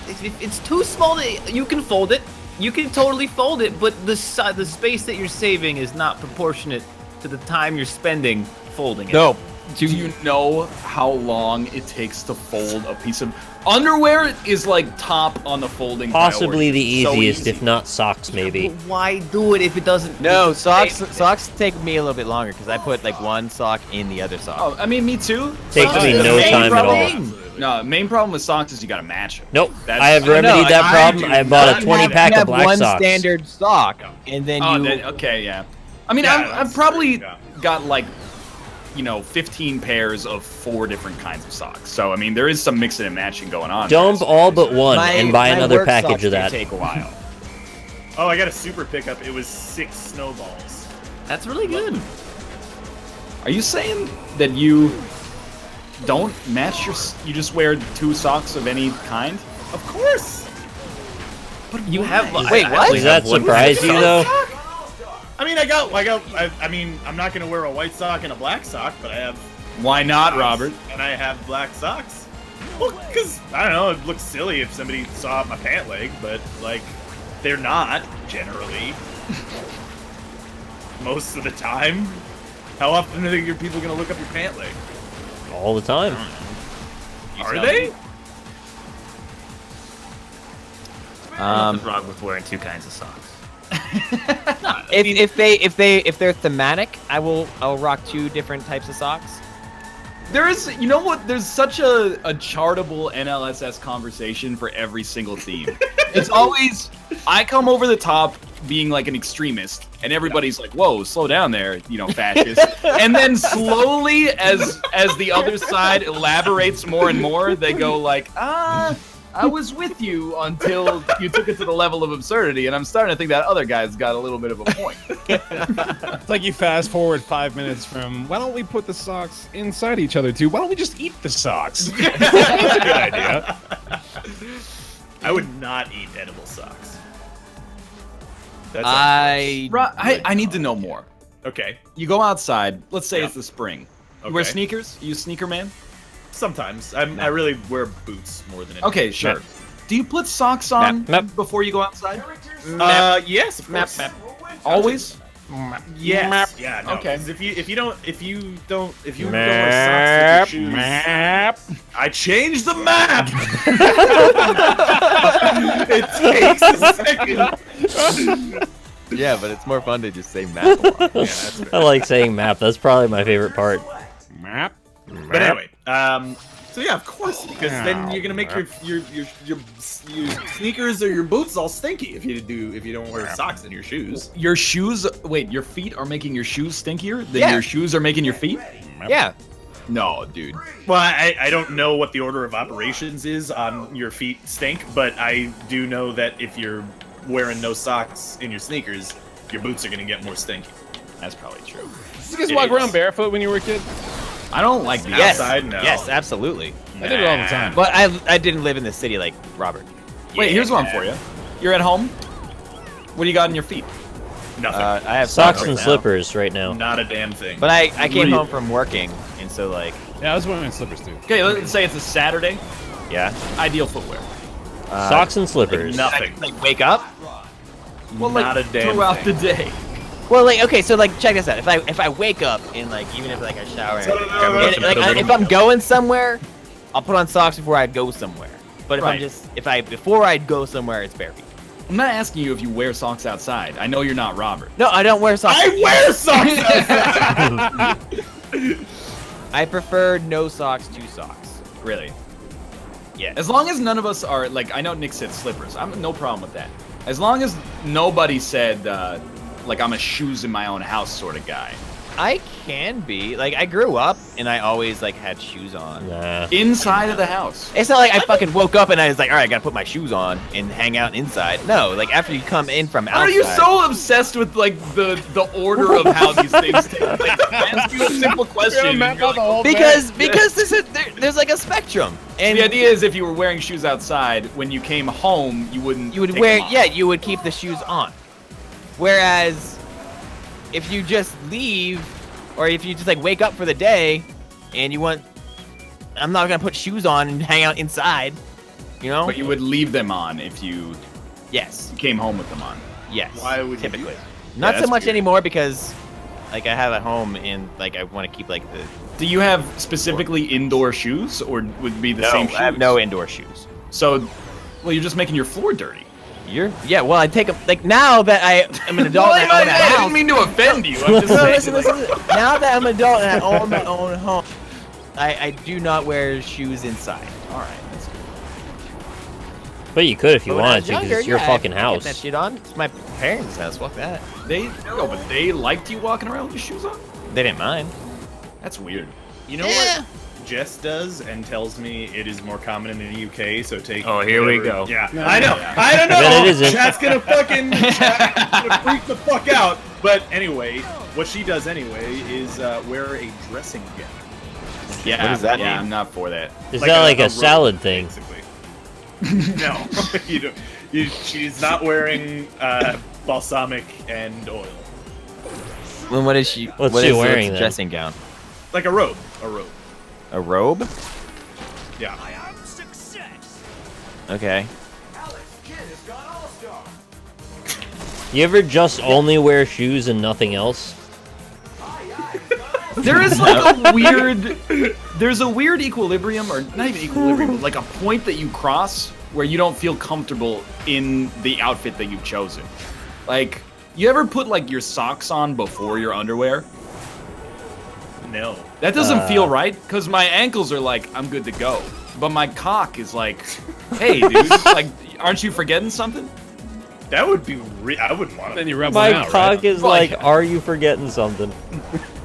if it's too small, you can fold it. You can totally fold it, but the space that you're saving is not proportionate to the time you're spending folding it. No. Do you know how long it takes to fold a piece of underwear? Is like top on the folding. Possibly the priority. So easiest, easy. if not socks, maybe. But why do it if it doesn't? No, socks take me a little bit longer because I put like one sock in the other sock. Oh, I mean, me too. Takes But me the no main time at all. problem- No, main problem with socks is you gotta match them. Nope, That's- I have I know, remedied that I problem. do I bought a not 20 have- pack you of have black one socks. standard sock, and then Oh, you. okay, yeah. I mean, Yeah, I've that's probably true, yeah. got like, 15 pairs of 4 different kinds of socks. So I mean, there is some mixing and matching going on. Dump all but one and buy my another work package socks of do that. Take a while. Oh, I got a super pickup. It was 6 snowballs. That's really good. Are you saying that you don't match you just wear 2 socks of any kind? Of course. You have. Wait, I what? actually Does that have one surprise pair you of though? socks. I mean, I'm not gonna wear a white sock and a black sock, but I have. Why not, socks, Robert? And I have black socks. Well, because I don't know, it looks silly if somebody saw my pant leg, but like, they're not generally. Most of the time. How often are your people gonna look up your pant leg? All the time. Are they? Nothing wrong with wearing 2 kinds of socks. If they're thematic, I'll rock 2 different types of socks. There is, you know what? There's such a chartable NLSS conversation for every single theme. It's always, I come over the top being like an extremist, and everybody's like, whoa, slow down there, fascist. And then slowly, as the other side elaborates more and more, they go like, I was with you until you took it to the level of absurdity, and I'm starting to think that other guy's got a little bit of a point. It's like you fast forward 5 minutes from, why don't we put the socks inside each other, to why don't we just eat the socks? That's a good idea. I would not eat edible socks. That's I need to know more. okay. You go outside, let's say Yeah. it's the spring. You wear Okay. sneakers? You a sneaker man? Sometimes I really wear boots more than anything. Okay, sure. Do you put socks on Map. before you go outside? Yes, of course. Always? Yes. Yeah. No. Okay. 'Cause if you don't wear socks with your shoes, I changed the map. It takes a second. Yeah, but it's more fun to just say map a lot. Yeah, that's fair. I like saying map. That's probably my favorite part. Map. But anyway, so yeah, of course, because then you're gonna make your sneakers or your boots all stinky if you don't wear socks in your shoes. Your shoes. Wait, your feet are making your shoes stinkier than Yeah. your shoes are making your feet? Yeah. No, dude. Well, I don't know what the order of operations is on your feet stink, but I do know that if you're wearing no socks in your sneakers, your boots are gonna get more stinky. That's probably true. Did you guys walk around barefoot when you were a kid? I don't like the Yes. Outside, no. Yes, absolutely. I did it all the time. But I didn't live in the city like Robert. Wait, here's one for you. You're at home. What do you got in your feet? Nothing. I have Socks right and now. slippers right now. Not a damn thing. But I What came do you- home from working, and so like, Yeah, I was wearing slippers too. Okay, let's say it's a Saturday. yeah. Ideal footwear. Socks and slippers. Nothing. Like wake up. Well, like Not a damn throughout thing. the day. Well, like okay, so like check this out. If I wake up and like even if like I shower, and, like if I'm going somewhere, I'll put on socks before I go somewhere. But if Right. before I go somewhere, it's bare feet. I'm not asking you if you wear socks outside. I know you're not Robert. No, I don't wear socks. I wear socks. I prefer no socks to socks. Really. Yeah. As long as none of us are like, I know Nick said slippers. I'm no problem with that. As long as nobody said like I'm a shoes in my own house sort of guy. I can be. Like I grew up and I always like had shoes on. Nah. Inside of the house. It's not like I fucking woke up and I was like, all right, I gotta put my shoes on and hang out inside. No, like after you come in from outside. Are you so obsessed with like the order of how these things take place? I ask you a simple question. and you're like, Because there's like a spectrum. And the idea is if you were wearing shoes outside, when you came home, you wouldn't. you would take wear them off. yeah, you would keep the shoes on. Whereas if you just leave or if you just like wake up for the day and you want I'm not gonna put shoes on and hang out inside. You know? But you would leave them on if you Yes. came home with them on. Yes. Why would you do typically? that? Not so that's much weird. anymore because like I have at home and like I want to keep like the Do you have specifically indoor shoes, or would it be the same shoes? I have no indoor shoes. So, well, you're just making your floor dirty. Yeah, well I take them like now that I am an adult and I own a I house. didn't mean to offend you. I'm just No, saying. listen. Now that I'm an adult and I own my own home, I do not wear shoes inside. All right, that's good. But you could if you But when I wanted was to, because younger, it's your yeah, fucking I get house. that shit on. It's my parents' house. Fuck that. But they liked you walking around with your shoes on. They didn't mind. That's weird. You know what Jess does and tells me it is more common in the UK, so take. Oh, here we whatever- go. Yeah, I know. I don't know. bet it isn't. Chat's gonna freak the fuck out. But anyway, what she does anyway is wear a dressing gown. Yeah, What does that yeah, mean? I'm not for that. Is that like a robe, salad thing? Basically. No, you don't. She's not wearing balsamic and oil. Then what is she? What's what she is the wearing, then? dressing gown? Like a robe. A robe. A robe? Yeah. Okay. You ever just only wear shoes and nothing else? There is like a weird. There's a weird equilibrium, or not even equilibrium, but like a point that you cross where you don't feel comfortable in the outfit that you've chosen. Like, you ever put like your socks on before your underwear? No. That doesn't feel right, because my ankles are like, I'm good to go. But my cock is like, hey, dude, like, aren't you forgetting something? That would be. I wouldn't want Then to. you rub My one out, cock right? is Well, like, yeah. are you forgetting something?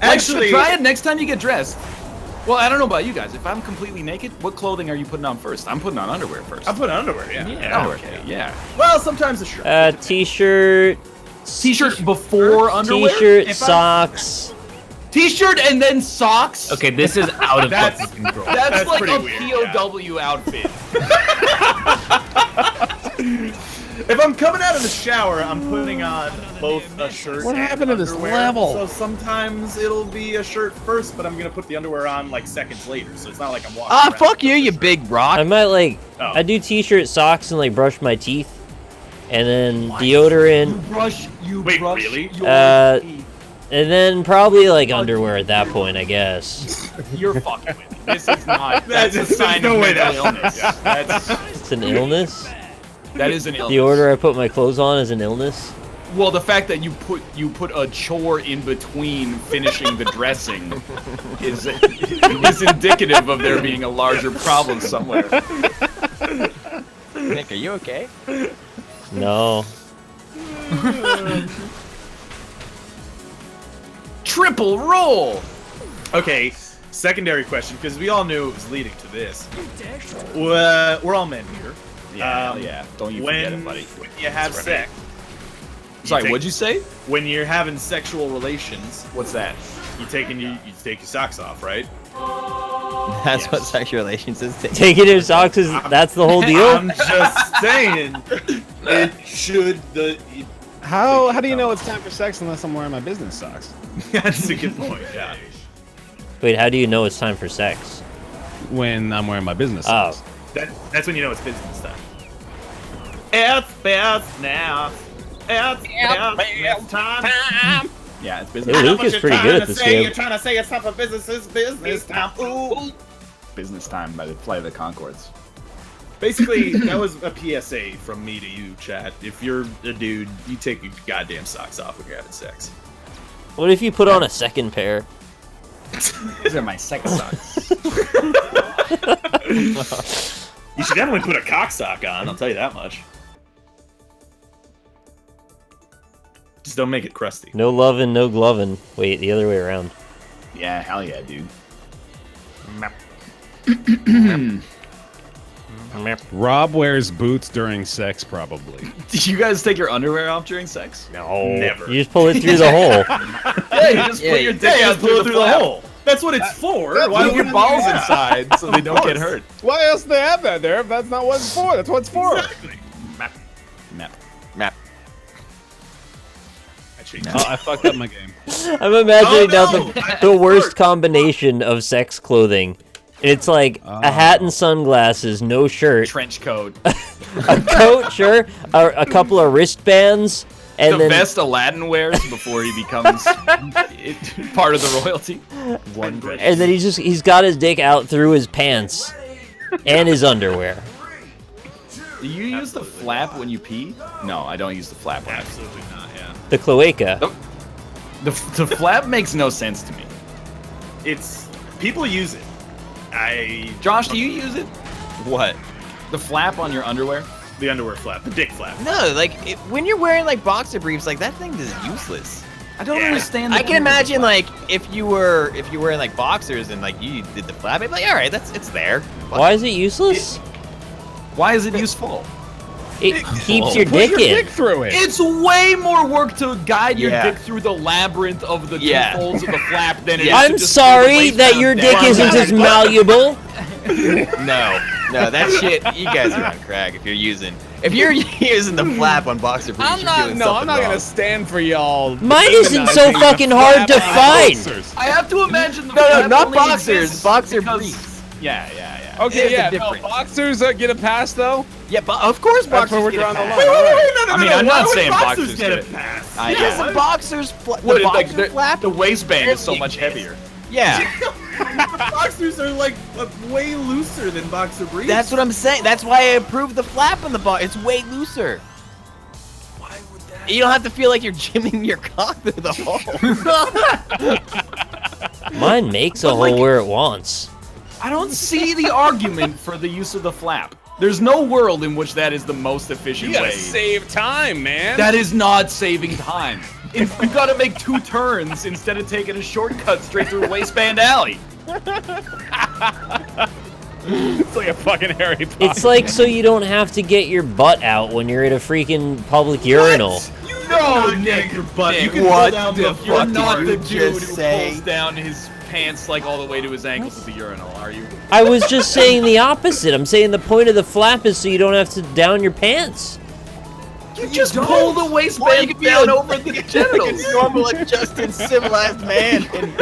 Actually, Like, try it next time you get dressed. Well, I don't know about you guys. If I'm completely naked, what clothing are you putting on first? I'm putting on underwear first. I'm putting underwear. Yeah. Oh, okay, yeah. Well, sometimes a shirt. T-shirt, T-shirt before underwear? T-shirt, If I'm- socks. T-shirt and then socks? Okay, this is out of That's- fucking control. That's like pretty a weird, POW outfit. If I'm coming out of the shower, I'm putting on both a shirt What and happened to this underwear. level? So sometimes it'll be a shirt first, but I'm gonna put the underwear on like seconds later. So it's not like I'm walking. Ah, around fuck with you, a you shirt. big rock. I might like, Oh. I do T-shirt, socks, and like brush my teeth. and then deodorant. Wait, really? And then probably like underwear at that point, I guess. You're fucking with me. This is not. That's a sign of mental illness. It's an illness. That is an illness. The order I put my clothes on is an illness. Well, the fact that you put a chore in between finishing the dressing is indicative of there being a larger problem somewhere. Nick, are you okay? No. Triple roll. Okay, secondary question, because we all knew it was leading to this. We're all men here. Yeah, yeah. Don't you forget it, buddy. When you have sex. Sorry, what'd you say? When you're having sexual relations, What's that? you take your socks off, right? That's what sexual relations is. Taking your socks is that's the whole deal. I'm just saying, it should How do you know it's time for sex unless I'm wearing my business socks? That's a good point. Yeah. Wait, how do you know it's time for sex? When I'm wearing my business socks. That's when you know it's business time. It's business. It's business time. Yeah, it's business. Hey, Luke is pretty good at this game. You're trying to say it's time for business. It's business time. Ooh. Business time by the Flight of the Conchords. Basically, that was a PSA from me to you, Chad. If you're a dude, you take your goddamn socks off when you're having sex. What if you put on a second pair? These are my sex socks. You should definitely put a cock sock on, I'll tell you that much. Just don't make it crusty. No lovin', no glovin'. Wait, the other way around. Yeah, hell yeah, dude. Rob wears boots during sex, probably. Do you guys take your underwear off during sex? No. Never. You just pull it through the hole. Yeah, you just put your dick out through the hole. hole. That's what it's for. Why don't your balls inside so they don't get hurt? Why else do they have that there if that's not what it's for? That's what it's for. Exactly. Map. Oh, I fucked up my game. I'm imagining now the worst combination of sex clothing. It's like a hat and sunglasses, no shirt, Trench coat. a coat, sure, a couple of wristbands, and The then vest Aladdin wears before he becomes part of the royalty. and then he's got his dick out through his pants and his underwear. Do you use the flap when you pee? No, I don't use the flap when I pee. Absolutely not, yeah. The cloaca. The flap makes no sense to me. It's... People use it. Josh, do you use it? What? The flap on your underwear? The underwear flap. The dick flap. No, like when you're wearing like boxer briefs, like that thing is useless. I don't understand. I can imagine like if you were wearing like boxers and like you did the flap, I'd be like, all right, it's there. Why is it useless? Why is it useful? It keeps your Put dick your in. dick through it. It's way more work to guide your Yeah. dick through the labyrinth of the two Yeah. folds of the flap than it is I'm to just sorry put the that waist your down. dick isn't as malleable. No, that shit. You guys are on crack if you're using the flap on boxer briefs. I'm you're not. doing No, I'm something not wrong. gonna stand for y'all. Mine isn't so demonizing fucking the hard to flap on find. boxers. I have to imagine the No, flap not only boxers. exists Boxer because- briefs. Yeah. Okay, There's the yeah. No, difference. boxers get a pass though. Yeah, but of course That's boxers where we're get a drawing the pass. line. All right. I mean, I'm not Why would saying boxers get a get it. pass. Because the boxers, What, the like, boxer flap. the waistband is so much heavier. Yeah, Boxers are like way looser than boxer briefs. that's what I'm saying. That's why I approved the flap on the box. It's way looser. Why would that? You don't have to feel like you're jimming your cock through the hole. Mine makes a But, like- hole where it wants. I don't see the argument for the use of the flap. There's no world in which that is the most efficient You gotta way. save time, man. That is not saving time. If you gotta make 2 turns instead of taking a shortcut straight through Waistband Alley. It's like a fucking Harry Potter. It's like so you don't have to get your butt out when you're at a freaking public urinal. No, Nick, your butt. You Nick, can what pull down the the You're fuck not did the you dude just who say? pulls down his pants like all the way to his ankles at the urinal, are you? I was just saying the opposite. I'm saying the point of the flap is so you don't have to down your pants. You just pull the waistband down over the genitals. Like a normal, adjusted, civilized man and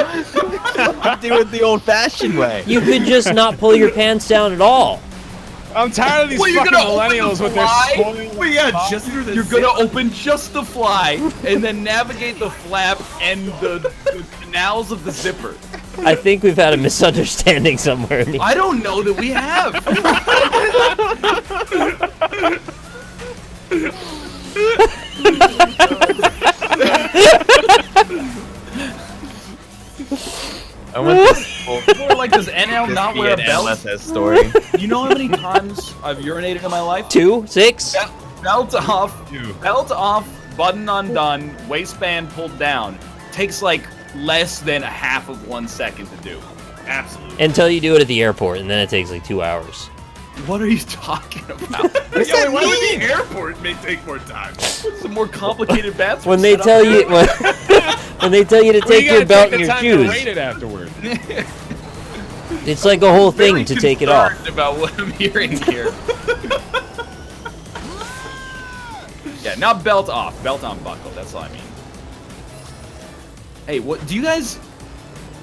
do it the old-fashioned way. You could just not pull your pants down at all. I'm tired of these Well, you're fucking gonna open millennials the with their fly? spoiled. Well, yeah, just through the You're gonna open just the fly and then navigate the flap and the canals of the zipper. I think we've had a misunderstanding somewhere. I don't know that we have. I want this whole More like, does NL not wear a belt? LSS story. You know how many times I've urinated in my life? 2, 6. Belt off, Two. belt off, button undone, waistband pulled down. Takes like less than a half of 1 second to do. Absolutely. Until you do it at the airport, and then it takes like 2 hours. What are you talking about? Yeah, why would the airport may take more time? Some more complicated bathroom When they setup tell here? you when they tell you to Well, take you your gotta belt take and the your time to rate shoes, it afterward. it's like a whole thing Really to take it off. concerned about what I'm hearing here. Yeah, not belt off, belt on buckle. That's all I mean. Hey, what do you guys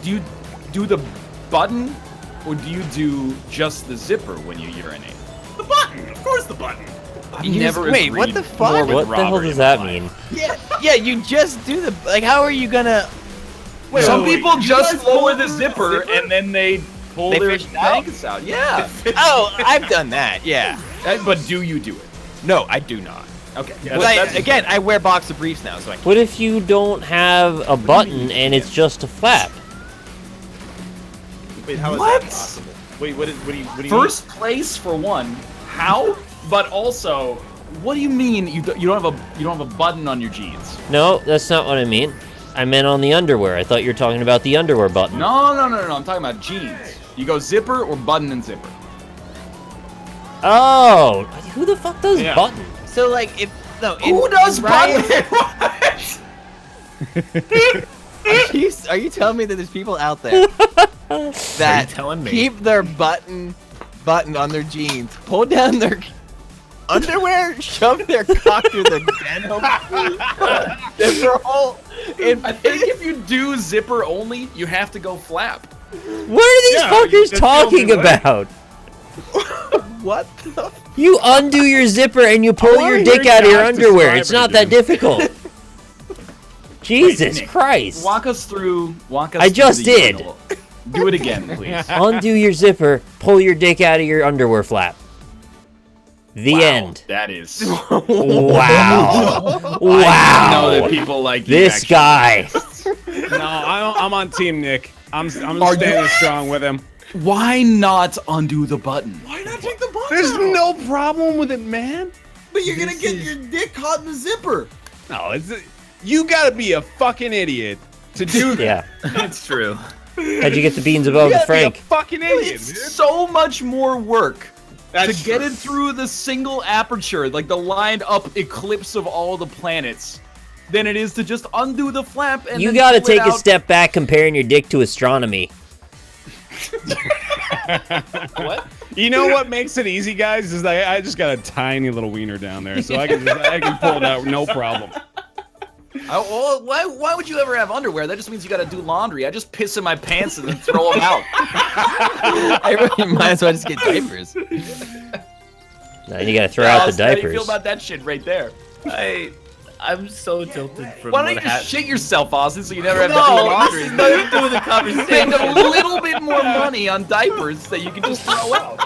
do? You do the button, or do you do just the zipper when you urinate? The button, of course, the button. I've You never just- wait, what agreed the fuck? more with What the hell Robert does in my that life. mean? Yeah, you just do the like. How are you gonna? Wait, Some wait, people you just guys lower pull the the zipper zipper? and then they pull They their fish it out? blankets out. Yeah. Oh, I've done that. Yeah. But do you do it? No, I do not. Okay. But again, I wear boxer briefs now, so I. What if you don't have a button and it's just a flap? Wait, how is What? that possible? Wait, what do you First place for one. How? But also, what do you mean you don't have a button on your jeans? No, that's not what I mean. I meant on the underwear. I thought you were talking about the underwear button. No. I'm talking about jeans. You go zipper or button and zipper. Oh, who the fuck does Yeah. button? So like, if no, Who does Ryan's- button? Are you telling me that there's people out there that telling me? keep their button on their jeans, pull down their underwear, shove their cock through the denim zipper hole, and I think if you do zipper only, you have to go flap. What are these Yeah, fuckers that's the only talking way. about? what the? You undo your zipper and you pull wanna your dick hear out of your Josh underwear. describe It's it, not that dude. difficult. Jesus Nick, Christ. Walk us through. I just through the did. urinal. Do it again, please. Undo your zipper, pull your dick out of your underwear flap. The Wow, end. That is. Wow. I know that Wow. people like you This actually. guy. No, I'm on Team Nick. I'm Are standing you- strong with him. Why not undo the button? Why not take the button? There's out? no problem with it, man. But you're gonna get your dick caught in the zipper. No, you gotta be a fucking idiot to do that. Yeah. It's true. How'd you get the beans You above the gotta Frank? be a fucking idiot, It's dude. so much more work That's to get true. it through the single aperture, like the lined up eclipse of all the planets, than it is to just undo the flap and You then gotta pull it take a out. step back comparing your dick to astronomy. What? You know what makes it easy, guys? Is that I just got a tiny little wiener down there, so I can pull it out no problem. Well, why would you ever have underwear? That just means you gotta do laundry. I just piss in my pants and then throw them out. I really might as well just get diapers. Now you gotta throw out the Alice, how do you feel diapers. about that shit right there? I'm so tilted from Why don't what you happened. just shit yourself, Austin, so you never have to do No, laundry? this is nothing to do with the Make conversation. a little bit more money on diapers that you can just throw out.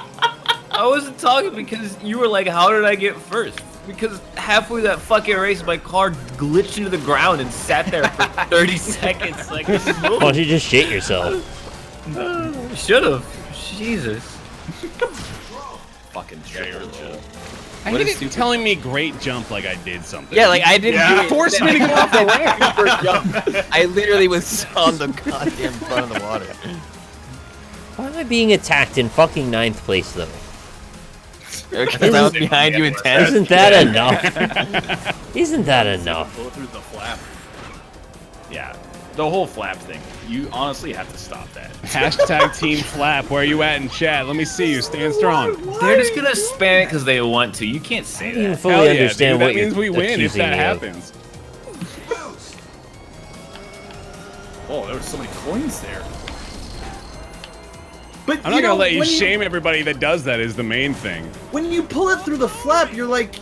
I wasn't talking because you were like, how did I get first? Because halfway that fucking race, my car glitched into the ground and sat there for 30 seconds. Like, Why don't you just shit yourself? should've. Jesus. Fucking triple. I hate it telling me great jump like I did something. Yeah, like I didn't do it. Force me to go off the ramp. First jump. I literally was on the goddamn front of the water. Why am I being attacked in fucking 9th place though? Because I was behind you in 10th. Isn't that enough? Isn't that enough? Go through the flap. Yeah, the whole flap thing. You honestly have to stop that. Hashtag Team Flap. Where you at in chat? Let me see you. Stand strong. They're just gonna spam it because they want to. You can't say I don't even that. fully Hell yeah, understand dude. what That means we you're win if accusing that me of. happens. Oh, there were so many coins there. But I'm not gonna let you shame everybody that does that. Is the main thing. When you pull it through the flap, you're like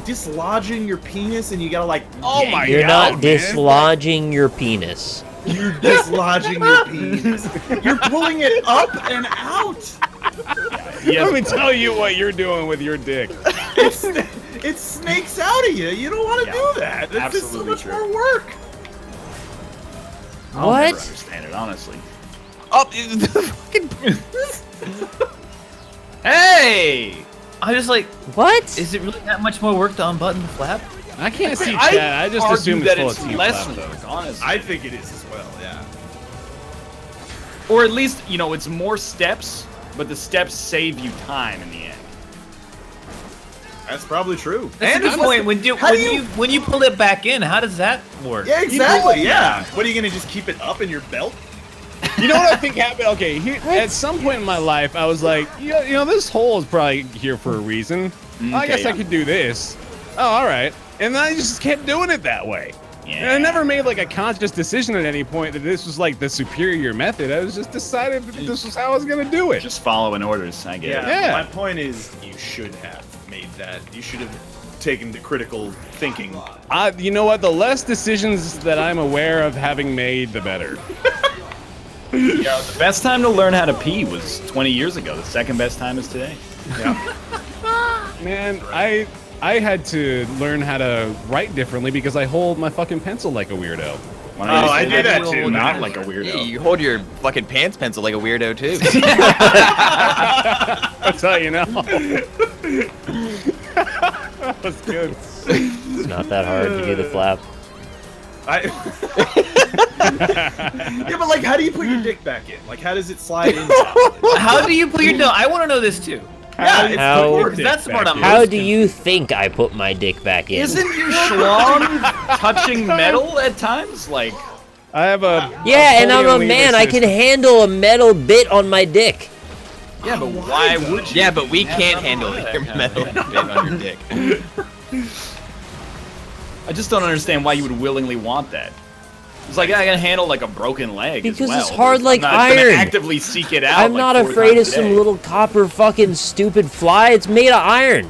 dislodging your penis, and you gotta like. Oh my god! You're not dislodging your penis. You're dislodging your penis. You're pulling it up and out. Yeah, let me tell you what you're doing with your dick. It snakes out of you. You don't want to do that. It's just so much more work. I'll What? never understand it, honestly. Oh, the fucking. Hey! I just like, What? is it really that much more work to unbutton the flap? I can't see chat. I just assume that it's it's full of less teeth. work, honestly. I think it is as well. Yeah. Or at least, you know, it's more steps, but the steps save you time in the end. That's probably true. That's And a good point. When you pull it back in, how does that work? Yeah, exactly. Yeah. What are you gonna just keep it up in your belt? You know what I think happened? Okay, at some point in my life, I was like, you know, this hole is probably here for a reason. I guess I could do this. Oh, all right. And then I just kept doing it that way. Yeah. And I never made like a conscious decision at any point that this was like the superior method. I was just decided that this was how I was gonna do it. Just following orders, I get it. Yeah. My point is, you should have made that. You should have taken the critical thinking. You know what? The less decisions that I'm aware of having made, the better. Yeah, the best time to learn how to pee was 20 years ago. The second best time is today. Yeah. Man, I had to learn how to write differently because I hold my fucking pencil like a weirdo. Why don't you I say do that too. Not like a weirdo. Hey, you hold your fucking pants pencil like a weirdo too. That's how you know. That was good. It's not that hard to do the flap. Yeah, but like, how do you put your dick back in? Like, how does it slide in? How do you put your? I want to know this too. Yeah, it's How- important. That's the part I'm. How most do you think I put my dick back in? Isn't your schlong touching metal at times? Like, I have a Yeah, and I'm a Napoleon man. lever I can system. handle a metal bit on my dick. yeah, but why would you? Yeah, but we can't handle your metal bit on your dick. I just don't understand why you would willingly want that. It's like, I can handle like a broken leg Because as well. it's hard but like I'm not gonna iron. actively seek it out. I'm like not 4 afraid of times a some day. little copper fucking stupid fly. It's made of iron.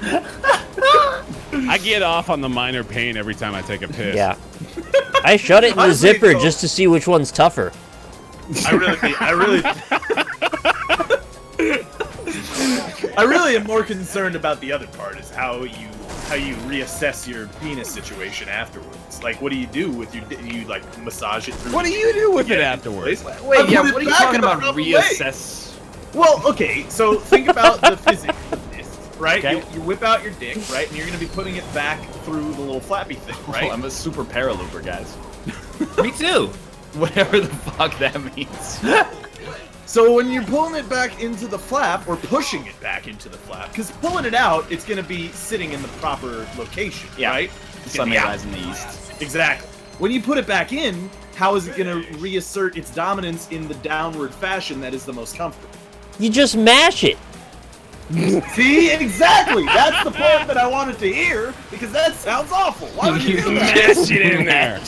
I get off on the minor pain every time I take a piss. Yeah. I shut it in the Honestly, zipper though- just to see which one's tougher. I really am more concerned about the other part, is how you reassess your penis situation afterwards. Like, what do you do with your? You like massage it through? What do you do with it afterwards? Wait, yeah, put it what are you back talking in the about? proper way. Reassess? Well, okay, so think about the physics of this, right? Okay. You whip out your dick, right, and you're gonna be putting it back through the little flappy thing, right? I'm a super paralooper, guys. Me too. Whatever the fuck that means. So when you're pulling it back into the flap, or pushing it back into the flap, because pulling it out, it's going to be sitting in the proper location, Yeah. right? The It's sun gonna may be rise in the east. Exactly. When you put it back in, how is it going to reassert its dominance in the downward fashion that is the most comfortable? You just mash it. See? Exactly! That's the part that I wanted to hear, because that sounds awful. Why would you do that? Mash it in there.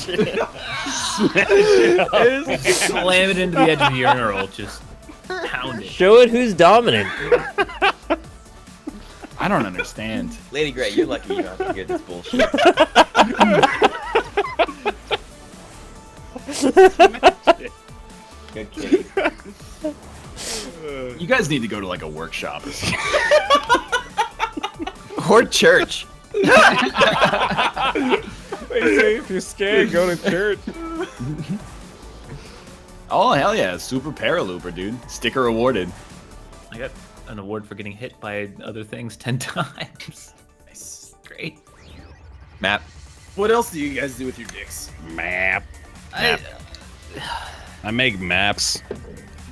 Slam it into the edge of the urinal. Just pound it. Show it who's dominant. I don't understand. Lady Grey, you're lucky you don't have to hear this bullshit. Good kitty. You guys need to go to like a workshop or something. Or church. They say if you're scared, go to church. Oh, hell yeah. Super paralooper, dude. Sticker awarded. I got an award for getting hit by other things 10 times. Nice. Great. Map. What else do you guys do with your dicks? Map. I, I make maps.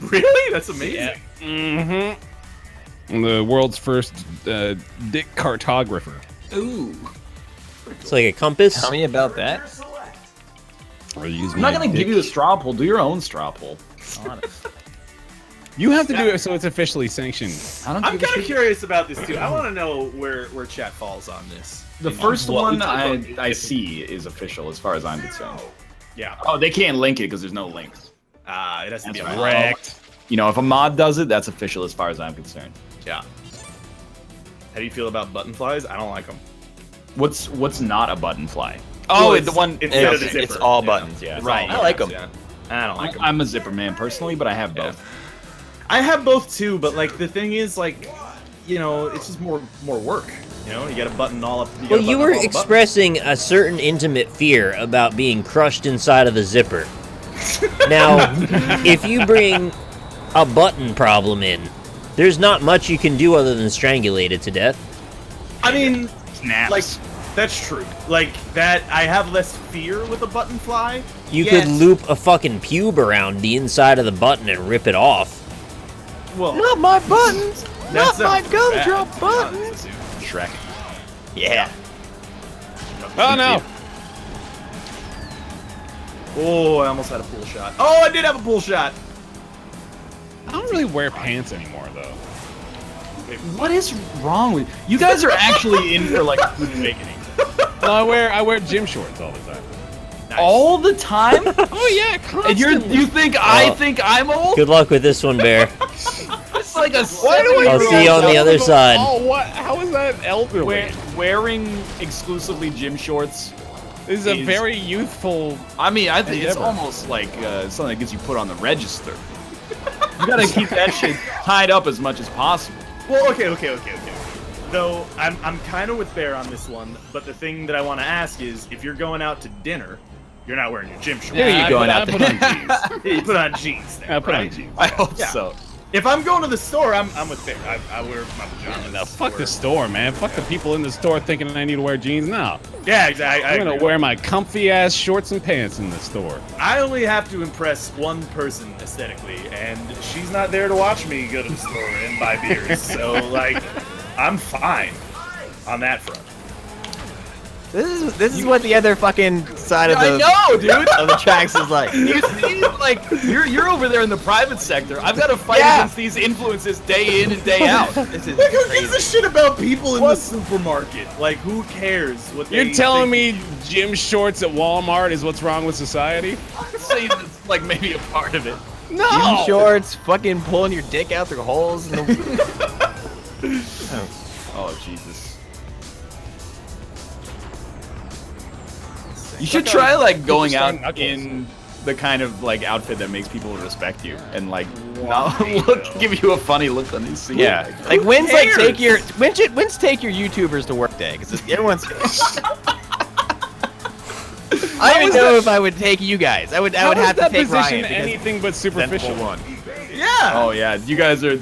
Really? That's amazing. Mm-hmm. I'm the world's first dick cartographer. Ooh. It's like a compass. Tell me about that. I use I'm not my going to dick. give you the straw poll. Do your own straw poll. honest. You have to do it so it's officially sanctioned. I don't I'm give a kind of shit. curious about this too. I want to know where chat falls on this. The You know, first what we one talk I about. see is official as far as I'm concerned. Yeah. Oh, they can't link it because there's no links. It has to be That's a right. Correct. you know, if a mod does it, that's official as far as I'm concerned. Yeah. How do you feel about button flies? I don't like them. What's not a button fly? Oh, Well, the one. instead of the It's zipper. all Yeah. buttons. Yeah. It's Right. all I like them. buttons, yeah. I don't like them. I'm a zipper man personally, but I have both. I have both too, but like the thing is, like, you know, it's just more work. You know, you got to button all up. Well, you were expressing a certain intimate fear about being crushed inside of the zipper. Now, if you bring a button problem in, there's not much you can do other than strangulate it to death. I mean, Snaps. like, that's true. Like, that, I have less fear with a button fly. You yet- could loop a fucking pube around the inside of the button and rip it off. Well, Not my buttons. that's Not my a gumdrop bad- buttons. Shrek. Yeah. Oh no! Oh, I almost had a pull shot. Oh, I did have a pull shot. I don't really wear pants anymore though. What is wrong with you guys? Are actually in for like food awakening No, I wear gym shorts all the time. all the time, Oh yeah, and you think I think I'm old? Good luck with this one, Bear. It's like a I'll see you on the other side. Oh, what? How is that elderly? Wearing exclusively gym shorts. This is a is- very youthful. I mean, I think it's Endeavor. almost like something that gets you put on the register. You gotta keep that shit tied up as much as possible. Well, okay. Though, I'm kind of with Bear on this one, but the thing that I want to ask is, if you're going out to dinner, you're not wearing your gym shorts. There you I go. put- I out put there. on jeans. Yeah, you put on jeans then, I put on right? jeans. I hope Yeah. so. If I'm going to the store, I'm with Bear. I wear my pajamas. Now, fuck or- the store, man. Fuck the people in the store thinking I need to wear jeans. No, Yeah, exactly. I'm gonna wear my comfy ass shorts and pants in the store. I only have to impress one person aesthetically, and she's not there to watch me go to the store and buy beers. So, like, I'm fine on that front. This is what the other fucking side of I the know, dude. of the tracks is like. You see, like you're over there in the private sector. I've got to fight Yeah. against these influences day in and day out. This is Like, who gives crazy. a shit about people in the supermarket? Like, who cares what they You're telling think? me gym shorts at Walmart is what's wrong with society? I'm saying it's like maybe a part of it. No. Gym shorts, fucking pulling your dick out through holes in the. Oh Jesus! You should try like going out Knuckles. in the kind of like outfit that makes people respect you and like not give you a funny look when they see you. Yeah, like when's like cares? take your when's take your YouTubers to work day? Because everyone's. I don't even know if I would take you guys. I would How is have to that take position Ryan. because anything but superficial? one. Yeah. Oh yeah, you guys are.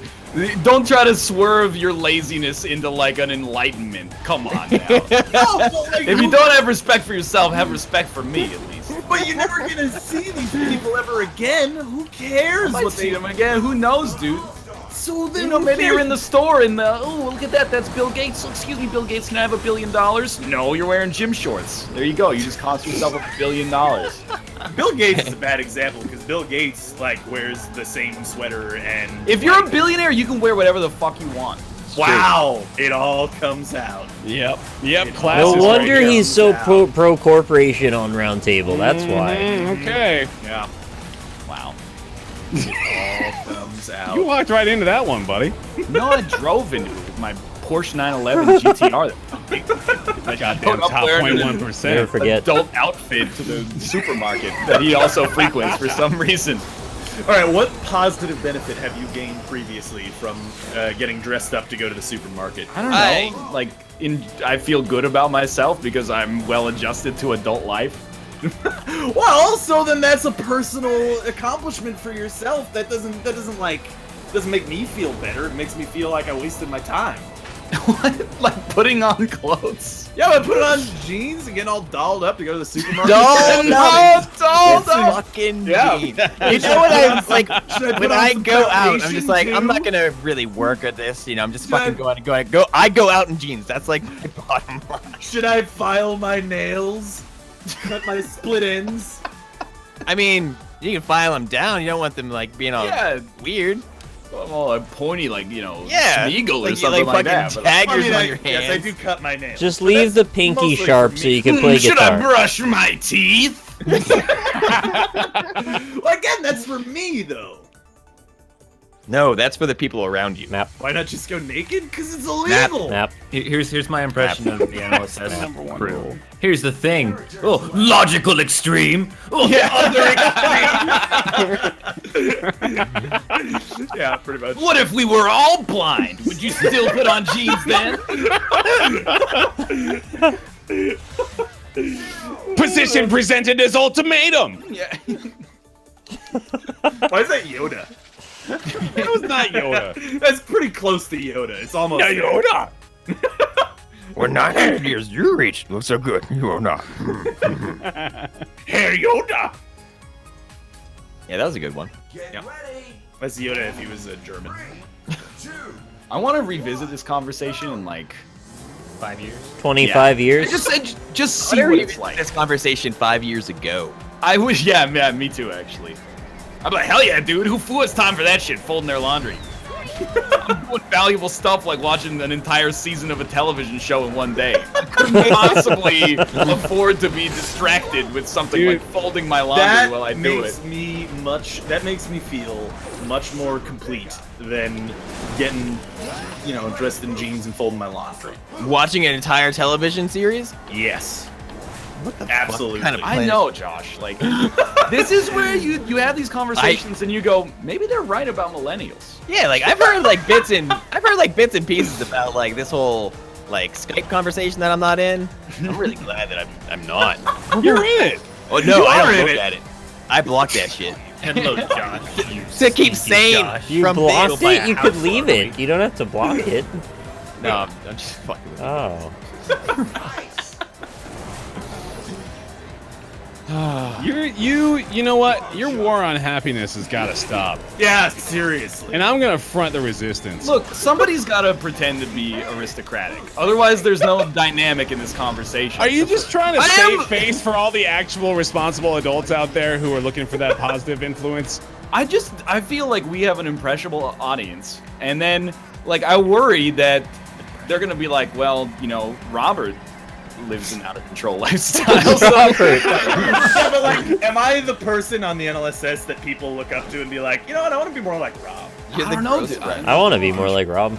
Don't try to swerve your laziness into like an enlightenment. Come on now. No, but, like, If you don't have respect for yourself, have respect for me at least. But you're never gonna see these people ever again. Who cares Might what see they? them again. Who knows, dude? So then, You know, who maybe cares? you're in the store and oh, look at that. That's Bill Gates. Excuse me, Bill Gates. Can I have $1 billion? No, you're wearing gym shorts. There you go. You just cost yourself $1 billion. Bill Gates is a bad example because Bill Gates like wears the same sweater and. If you're a billionaire, you can wear whatever the fuck you want. Wow, it all comes out. Yep. Yep. No Class No is wonder right here. he's so Now. pro corporation on Round Table. That's why. Okay. Yeah, Wow. it all comes out. You walked right into that one, buddy. No, I drove into it with my Porsche 911 GTR. Goddamn Up top wearing 0.1%. Never forget. Adult outfit to the supermarket that he also frequents for some reason. All right, what positive benefit have you gained previously from getting dressed up to go to the supermarket? I don't know. I feel good about myself because I'm well adjusted to adult life. Well, also then that's a personal accomplishment for yourself. That doesn't make me feel better. It makes me feel like I wasted my time. What? Like putting on clothes? Yeah, but I put on jeans and getting all dolled up to go to the supermarket. Dolled up! Fucking Yeah. jeans. You know what I like Should I when put on I some go out? I'm foundation, just like I'm not too? gonna really work at this. You know, I'm just Should fucking I- going. I go out in jeans. That's like my bottom line. Should I file my nails? Cut my split ends? I mean, you can file them down. You don't want them like being all Yeah. weird. Well, a pointy, like, you know, Yeah, Smeagol or like, something like fucking that. but- daggers on I your hands. yes, I do cut my nails. Just But leave that's the pinky mostly sharp for so me. you can play Should I guitar. brush my teeth? Well, again, that's for me though. No, that's for the people around you. Map. Why not just go naked? Because it's illegal. Map. Here's my impression of the NLSS Number one crew. rule. Here's the thing. Oh, logical extreme. Oh, the other extreme. Yeah, pretty much. What if we were all blind? Would you still put on jeans then? Position presented as ultimatum. Yeah. Why is that Yoda? That was not Yoda. That's pretty close to Yoda. It's almost No, Yoda. We're 900 years. You reached. Look so good. You are not. Herr Yoda. Yeah, that was a good one. Yeah. That's Yoda if he was a German. I want to revisit this conversation in like 5 years. 25 years. just see what it's like. This conversation 5 years ago. I wish, yeah, me too, actually. I'm like, hell yeah, dude. Who has time for that shit? Folding their laundry. I'm doing valuable stuff like watching an entire season of a television show in one day. I couldn't possibly afford to be distracted with something like folding my laundry while I do it. That makes me feel much more complete than getting, dressed in jeans and folding my laundry. Watching an entire television series? Yes. What the Absolutely. Fuck kind of I know, Josh. Like, this is where you have these conversations and you go, maybe they're right about millennials. Yeah, like I've heard bits and pieces about like this whole like Skype conversation that I'm not in. I'm really glad that I'm not. You're in it. Oh no, I don't look at it. I blocked that shit. Hello, Josh. To keep sane You from blocked being- it? You could leave it. You don't have to block it. No, I'm just fucking with you. Oh. You know what? Your war on happiness has got to stop. Yeah, seriously. And I'm gonna front the resistance. Look, somebody's got to pretend to be aristocratic. Otherwise, there's no dynamic in this conversation. Are you just trying to I save am- face for all the actual responsible adults out there who are looking for that positive influence? I feel like we have an impressionable audience. And then, like, I worry that they're going to be like, well, Robert lives an out-of-control lifestyle. Robert. Yeah, but like, am I the person on the NLSS that people look up to and be like, you know what, I want to be more like Rob? You're I the don't know, gross dude. friend. I want to be more like Rob.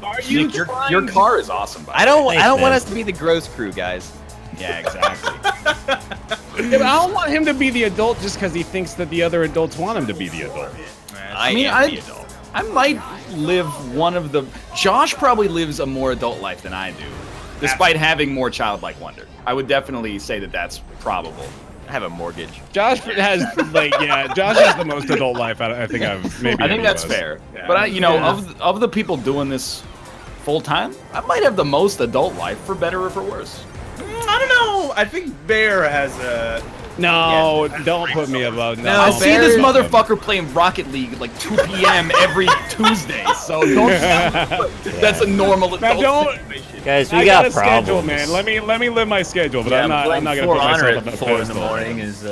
Are you Nick, your car is awesome, by I the way. don't Thanks, want man. us to be the gross crew, guys. Yeah, exactly. Yeah, but I don't want him to be the adult just because he thinks that the other adults want him to be the adult. I mean, am the adult. I might live one of the... Josh probably lives a more adult life than I do, despite having more childlike wonder. I would definitely say that that's probable. I have a mortgage. Josh has Josh has the most adult life I think I've maybe. I think ever that's was. fair. Yeah. But of the people doing this full time, I might have the most adult life, for better or for worse. I don't know. I think Bear has a... No, don't put me above. No, I see this Bear- motherfucker playing Rocket League at like 2 p.m. every Tuesday, so don't. That's a normal Now adult don't- situation. Guys, we I got got a schedule, problems. man. Let me live my schedule, but I'm not gonna For put honor myself at up 4 in the pedestal. morning is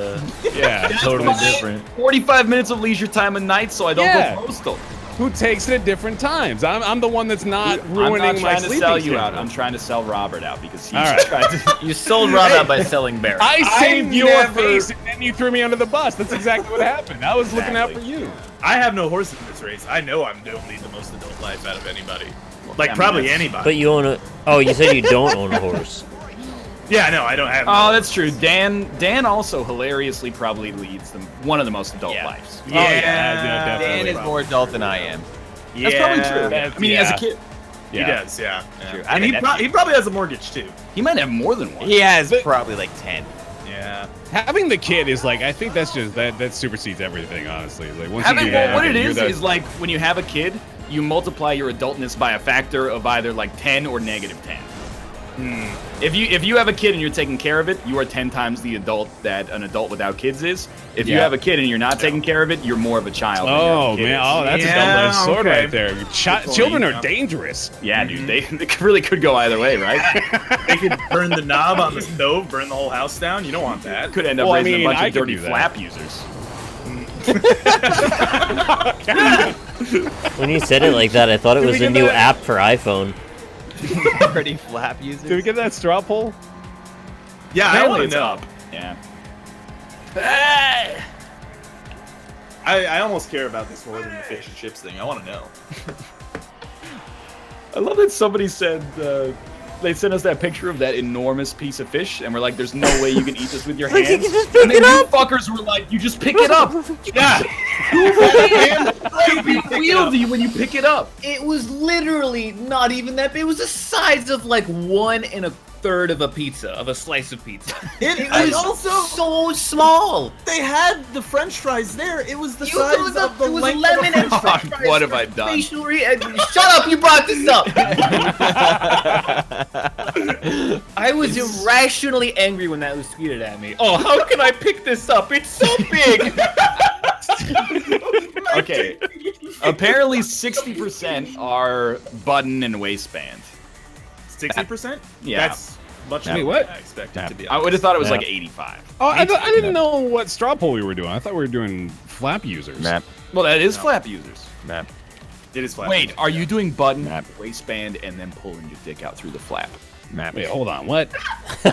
Yeah. totally different. 45 minutes of leisure time a night, so I don't Yeah. go postal. Who takes it at different times? I'm the one that's not I'm ruining not my trying to sleeping sell you schedule. out. I'm trying to sell Robert out because he's All right. tried to. You sold Rob out by selling Bear. I saved your never- face and then you threw me under the bus. That's exactly what happened. I was looking out for you. I have no horse in this race. I know I'm don't lead the most adult life out of anybody. I Like, mean, probably that's- anybody. But you own a... Oh, you said you don't own a horse. Yeah, no, I don't have... Oh, that's true. Dan also hilariously probably leads one of the most adult Yeah. lives. Oh, yeah, Dan definitely. is more adult than I am. That's probably true. that's- I mean, as a yeah. kid, He does, yeah. True. I And think he, that's- he probably has a mortgage, too. he might have more than one. He has But- probably like 10. Yeah. Having the kid is like, I think that's just that supersedes everything, honestly. Like once Having, you do that, what it you're is like when you have a kid, you multiply your adultness by a factor of either like 10 or negative 10. If you have a kid and you're taking care of it, you are 10 times the adult that an adult without kids is. If you Yeah. have a kid and you're not taking care of it, you're more of a child. than you're Oh a kid man, is. oh that's Yeah, a double-edged sword okay. right there. point, Children are yeah. dangerous. Yeah, dude, they really could go either way, right? They could burn the knob on the stove, burn the whole house down. You don't want that. Could end up Well, I raising mean, a bunch I of could dirty do that. flap users. When you said it like that, I thought it Did we was a get new that? app for iPhone. Pretty flap users. Did we get that straw poll? Yeah, I Apparently want it's to know. up. Yeah. I almost care about this more than the fish and chips thing. I want to know. I love that somebody said they sent us that picture of that enormous piece of fish, and we're like, "There's no way you can eat this with your hands." You can just pick and then it up. You fuckers were like, "You just pick it up." Yeah. It'll be wieldy when you pick it up. It was literally not even that big. It was the size of like 1 1/3 of a pizza, of a slice of pizza. It was also so small. they had the French fries there. It was the You size was of the it was length lemon of and french fries. What have I done? Facial Shut up! You brought this up. I was irrationally angry when that was tweeted at me. Oh, how can I pick this up? It's so big. Okay. Apparently, 60% are button and waistband. 60%. Yeah. That's much Wait, more what? than I expected to be. I would have thought it was Yeah. like 85. Oh, I didn't know what straw poll we were doing. I thought we were doing flap users. Map. Well, that is flap users. Map. It is flat. Wait, are you doing button, Map. waistband, and then pulling your dick out through the flap? Map. Wait, hold on. What?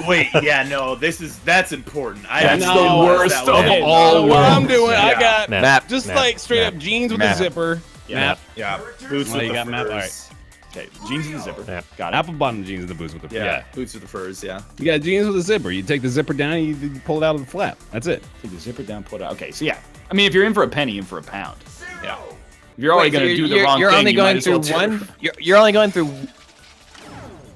Wait, yeah, no, that's important. That's didn't the know it was worst that of way. all So what I'm worlds. doing, I Yeah. got Map. just Map. like straight Map. up jeans with Map. a zipper. Yeah. Yeah, boots Oh, with you the got map? furs. Alright. Okay, jeans and the zipper. Yeah. Got it. Apple bottom jeans and the boots with the Yeah, boots with the furs. Yeah. You got jeans with a zipper. You take the zipper down, you pull it out of the flap. That's it. Take the zipper down, pull it out. Okay, so yeah. I mean, if you're in for a penny, in for a pound. Yeah. If you're already Wait, so going to do the wrong you're thing, only you might going as well through turn- one. You're only going through.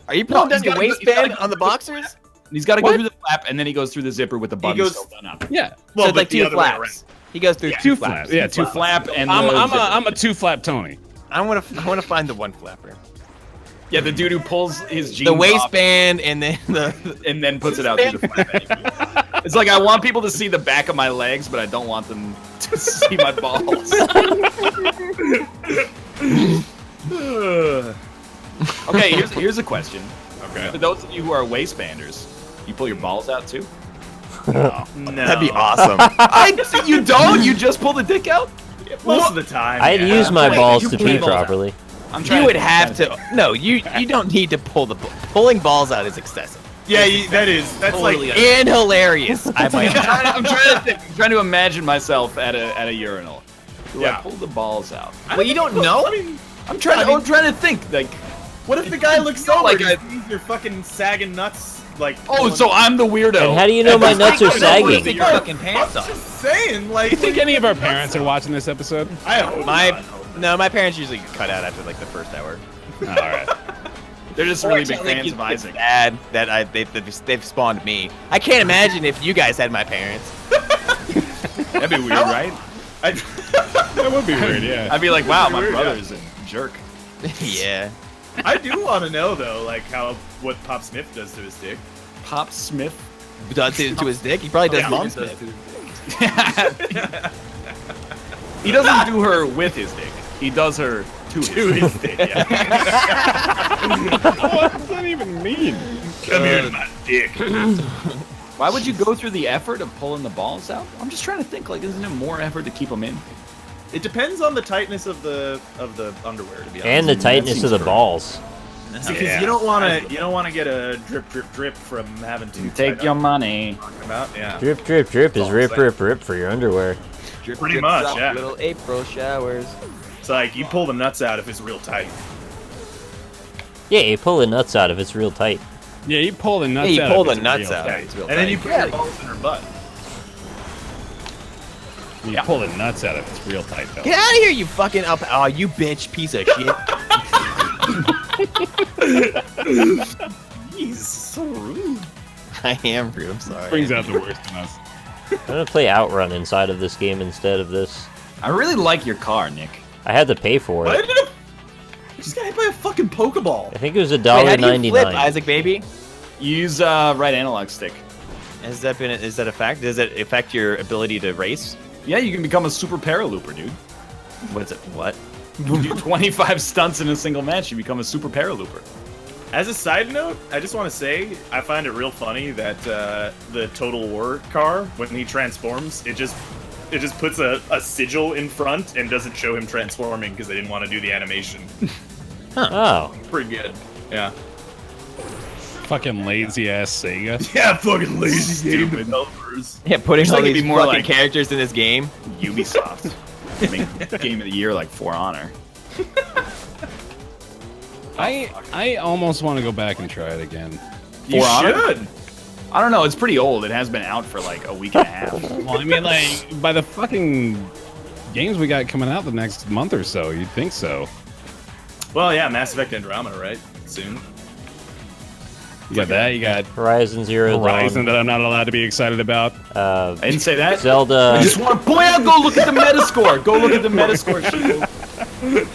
Are you pulling No, down your he's gotta waistband go on the boxers? He's got to go What? through the flap, and then he goes through the zipper with the button goes- still done up. Yeah. So it's like the 2 other way flaps. He goes through Two flaps. Yeah, two Flap and I'm the zipper. a two flap Tony. I want to find the one flapper. Yeah, the dude who pulls his jeans The off waistband and then the. and then puts it out through the flap. It's like I want people to see the back of my legs, but I don't want them to see my balls. Okay, here's a question. Okay. For those of you who are waistbanders, you pull your balls out too? No. That'd be awesome. You don't? You just pull the dick out? Most of the time. I'd yeah. use my Wait, balls you to pull pee your balls out. properly. I'm You would have to. No, you don't need to pull the. Pulling balls out is excessive Yeah, that's Totally like. and hilarious. I might. I'm trying to think. I'm trying to imagine myself at a urinal. Do I Yeah. pull the balls out? Well, you don't know. I mean, I'm trying to think. Like, what if the guy looks No, over like and sees your fucking sagging nuts? Like. oh, so I'm the weirdo. And how do you know my nuts are Take sagging? your fucking pants I'm off. just saying, like. You think any of our parents are watching this episode? I hope not. No, my parents usually cut out after like the first hour. All right. They're just really big fans of Isaac. Bad that they've spawned me. I can't imagine if you guys had my parents. That'd be weird, right? That would be weird, yeah. I'd be like, wow, my Weird, brother's a jerk. Yeah. I do want to know though, like what Pop Smith does to his dick. Pop Smith. Does to his dick. He probably does Yeah, mom's he does dick. He doesn't do her with his dick. He does her to his dick. Yeah. What does that even mean? Come here to my dick. Why would you go through the effort of pulling the balls out? I'm just trying to think. Like, isn't it more effort to keep them in? It depends on the tightness of the underwear, to be honest. And the tightness of the balls. Because you don't want to get a drip from having to Take your money. about. Yeah. Drip, drip, drip is rip, rip, rip for your underwear. Pretty much, yeah. Little April showers. It's like you pull the nuts out if it's real tight. Yeah, you pull the nuts out if it's real tight. Yeah, you pull the nuts Yeah, you out. pull if the it's nuts real out. tight. It's real And then you tight. put your balls in her butt. You pull the nuts out if it's real tight, though. Get out of here, you fucking up! Oh, you bitch, piece of shit. He's so rude. I am rude. I'm sorry. Brings out the worst in us. I'm gonna play Outrun inside of this game instead of this. I really like your car, Nick. I had to pay for What? it. You just got hit by a fucking Pokeball. I think it was Wait, how do you flip, $1.99. Isaac, baby? Use right analog stick. Is that a fact? Does it affect your ability to race? Yeah, you can become a super paralooper, dude. What's it? What? You do 25 stunts in a single match, you become a super paralooper. As a side note, I just want to say I find it real funny that the Total War car, when he transforms, it just puts a sigil in front and doesn't show him transforming because they didn't want to do the animation. Oh. Pretty good. Yeah. fucking lazy ass Sega. Yeah, fucking lazy game developers. Yeah, putting all like it'd these be more fucking like- characters in this game. Ubisoft. Make Game of the Year like For Honor. I almost want to go back and try it again. You For Honor? should. I don't know. It's pretty old. It has been out for like a week and a half. Well, I mean, like, by the fucking games we got coming out the next month or so, you'd think so. Well, yeah, Mass Effect Andromeda, right? Soon. You got that. You got Horizon Zero Horizon Dawn. that I'm not allowed to be excited about. I didn't say that. Zelda. I just want to point out. Go look at the Metascore. Go look at the Metascore sheet.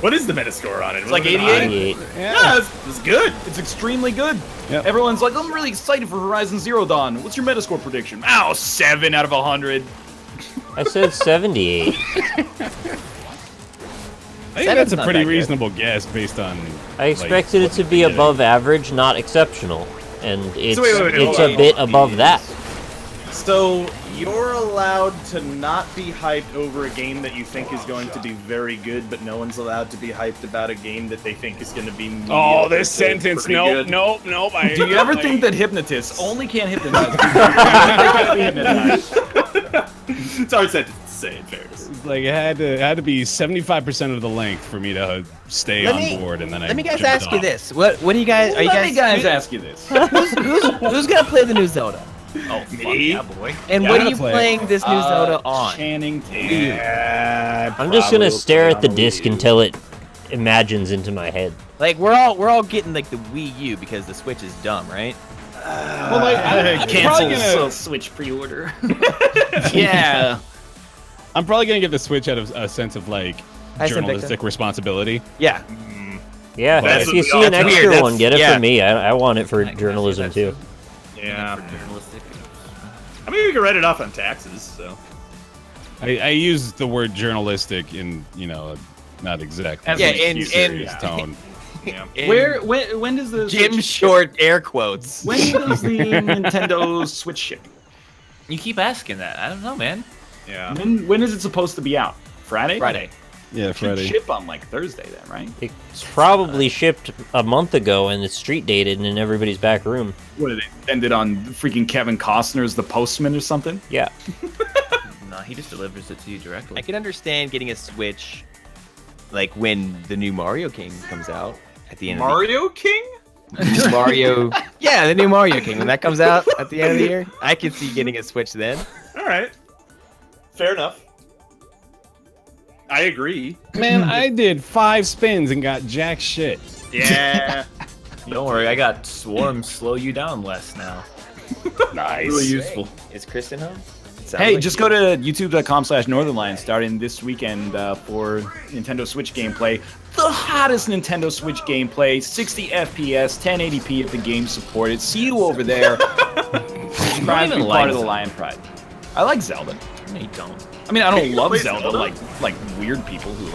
What is the Metascore on it? It's like Was it 88. high? 88. Yeah, it's good. It's extremely good. Yep. Everyone's like, I'm really excited for Horizon Zero Dawn. What's your Metascore prediction? Ow, 7 out of 100. I said 78. I think that's a not pretty that good. reasonable guess based on. I expected it to be above average, not exceptional, and it's wait, it's hold a on. bit above that. So you're allowed to not be hyped over a game that you think is going to be very good, but no one's allowed to be hyped about a game that they think is going to be. Oh, mediocre this to sentence! pretty Nope, good. nope, nope. Do you ever think that hypnotists only can hypnotize people? They gotta be hypnotized. It's hard sentence to say, in fairness. like it had to be 75% of the length for me to stay Let on me- board, and then Let me guys jumped ask you off. this: What do you guys? Are you Let me guys? guys ask you this. Who's gonna play the new Zelda? Oh, fuck yeah, boy. And Yeah, what I'm are you gonna play it. playing this new Zelda on? Channing Tatum. Yeah, I'm just gonna stare at the disc until it imagines into my head. Like we're all getting like the Wii U because the Switch is dumb, right? Well, like, I'm probably Cancels gonna, Switch pre-order. Yeah. I'm probably gonna give the Switch out of a sense of like I said journalistic responsibility. Yeah. Yeah, That's if you what- see an that's extra weird, one, get it yeah. for me. I want it for journalism too. Yeah. I mean, we can write it off on taxes, so. I use the word journalistic in not exact. As Yeah, an and- serious and- tone. When does the Jim Switch Short air quotes. When does the Nintendo Switch ship? You keep asking that. I don't know, man. Yeah. When is it supposed to be out? Friday? Friday. Yeah, It should Friday. ship on like Thursday then, right? It's probably shipped a month ago and it's street dated and in everybody's back room. What did they send it on freaking Kevin Costner's The Postman or something? Yeah. No, he just delivers it to you directly. I can understand getting a Switch, like when the new Mario King comes out at the end Mario King? of the year. Mario. Yeah, the new Mario King when that comes out at the end of the year. I can see getting a Switch then. All right. Fair enough. I agree. Man, I did 5 spins and got jack shit. Yeah. Don't worry, I got Swarm slow you down less now. Nice. Really useful. Is Kristen home? Sounds Hey, like just she go is. to youtube.com/Northernlion starting this weekend for Nintendo Switch gameplay. The hottest Nintendo Switch gameplay, 60 FPS, 1080p if the game's supported. See you over there. Subscribe to be part of the Lion Pride. I like Zelda. No, you don't. I mean, I don't love play Zelda Zelda? like weird people who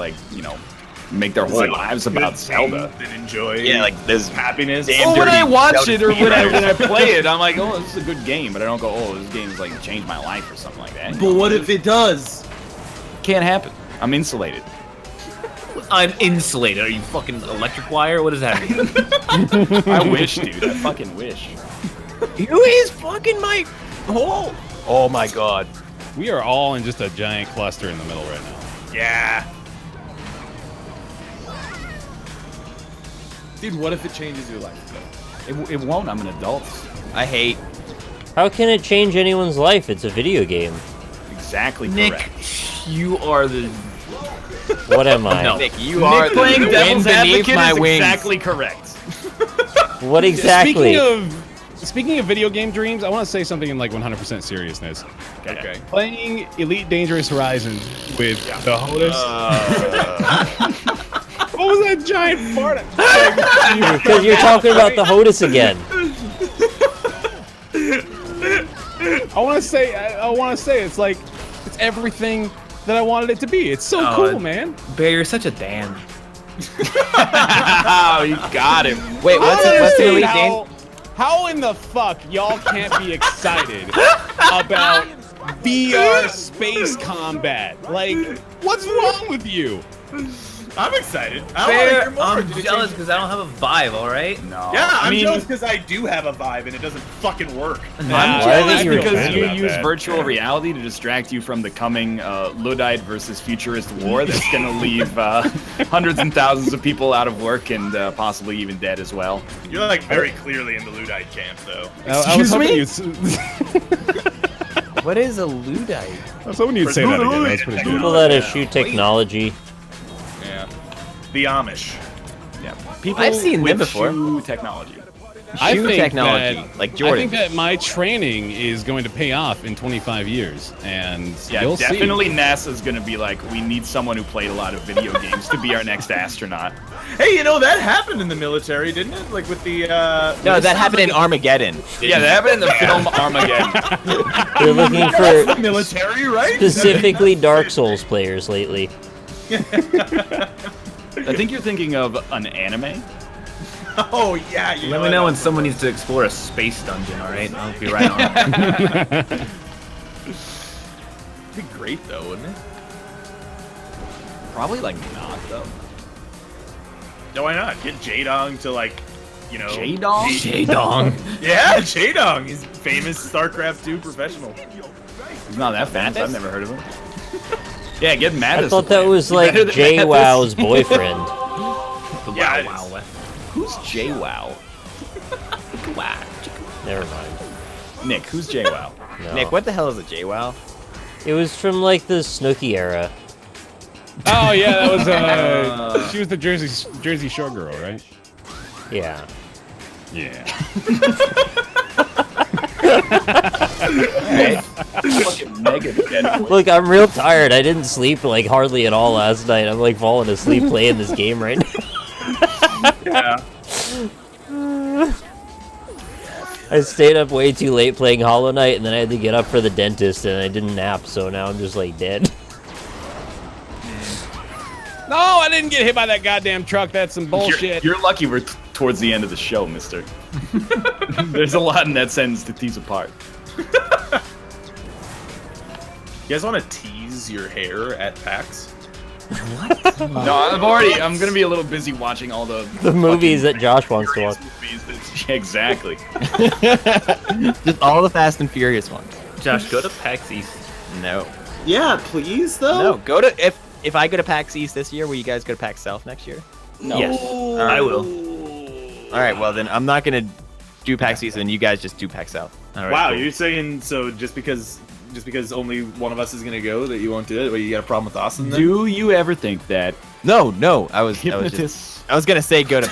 make their whole lives about Zelda. And enjoy. Yeah, like there's happiness. Damn Well, when dirty I watch Zelda it or when I gamer. play it, I'm like, oh, this is a good game, but I don't go, oh, this game has like changed my life or something like that. But what if it does? Can't happen. I'm insulated. I'm insulated. Are you fucking electric wire? What does that mean? I wish, dude. I fucking wish. Who is fucking my hole? Oh my god. We are all in just a giant cluster in the middle right now. Yeah. Dude, what if it changes your life? It won't. I'm an adult. I hate How can it change anyone's life? It's a video game. Exactly Nick, correct. you are the. What am I? No. Nick. You are Nick playing the devil's wind beneath advocate my is wings. exactly correct. What exactly? Speaking of video game dreams, I want to say something in like 100% seriousness. Okay. Playing Elite Dangerous Horizon with the HOTUS. What was that giant fart? Because you're talking about the HOTUS again. I want to say it's like it's everything that I wanted it to be. It's so cool, man. Bear, you're such a Dan. Oh, you got him. Wait, what's I the understand Elite Dan? how in the fuck y'all can't be excited about VR space combat? Like, what's wrong with you? I'm excited. I Fair, want to I'm hear more. jealous because I don't have a vibe, alright? No. Yeah, I I'm mean, jealous because I do have a vibe and it doesn't fucking work. I'm Nah, jealous I feel because bad you about use that. virtual reality to distract you from the coming Luddite versus futurist war that's going to leave hundreds and thousands of people out of work and possibly even dead as well. You're like very clearly in the Luddite camp, though. I was hoping you'd. What is a Luddite? I was hoping you'd say that again. That's pretty good. People that eschew technology. Yeah. The Amish. Yeah. People I've seen them with before. shoe technology. I Shoe think technology, that- like I Jordan. think that my training is going to pay off in 25 years, and Yeah, you'll definitely see. NASA's going to be like, we need someone who played a lot of video games to be our next astronaut. Hey, you know, that happened in the military, didn't it? Like with the, No, that happened in Armageddon. Yeah, that happened in the film Armageddon. They're looking That's the for military, right? specifically Dark Souls players lately. I think you're thinking of an anime. Oh, yeah. You Let me know when someone needs to explore a space dungeon, alright? I'll be right on. It'd be great, though, wouldn't it? Probably like not though. No, why not? Get Jaedong to, like, you know... Jaedong? Jaedong. Yeah, Jaedong. He's famous StarCraft 2 professional. He's not that famous. I've never heard of him. Yeah, get Mattis. I thought that was like Better than JWoww's boyfriend. Yeah, it Wow, is. wow. Who's JWoww? Never mind. Nick, who's JWoww? No. Nick, what the hell is a JWoww? It was from like the Snooki era. Oh yeah, that was she was the Jersey Shore girl, right? Yeah. Yeah. Fucking Megan again. Look, I'm real tired. I didn't sleep like hardly at all last night. I'm like falling asleep playing this game right now. Yeah. I stayed up way too late playing Hollow Knight, and then I had to get up for the dentist, and I didn't nap, so now I'm just like dead. No, I didn't get hit by that goddamn truck. That's some bullshit. You're lucky we're towards the end of the show, mister. There's a lot in that sentence to tease apart. You guys want to tease your hair at PAX? No, I'm gonna be a little busy watching all the movies that Josh wants to watch. movies that, exactly. Just all the Fast and Furious ones. Josh, go to PAX East. No. Yeah, please, though. No, go to... If I go to PAX East this year, will you guys go to PAX South next year? No. Yes, I will. Alright, well then, I'm not gonna do PAX East, and you guys just do PAX South. All right, Wow, cool. you're saying so just because only one of us is gonna go that you won't do it? Well, you got a problem with Austin then? Do you ever think that No, I was hypnotists gonna say go to PAX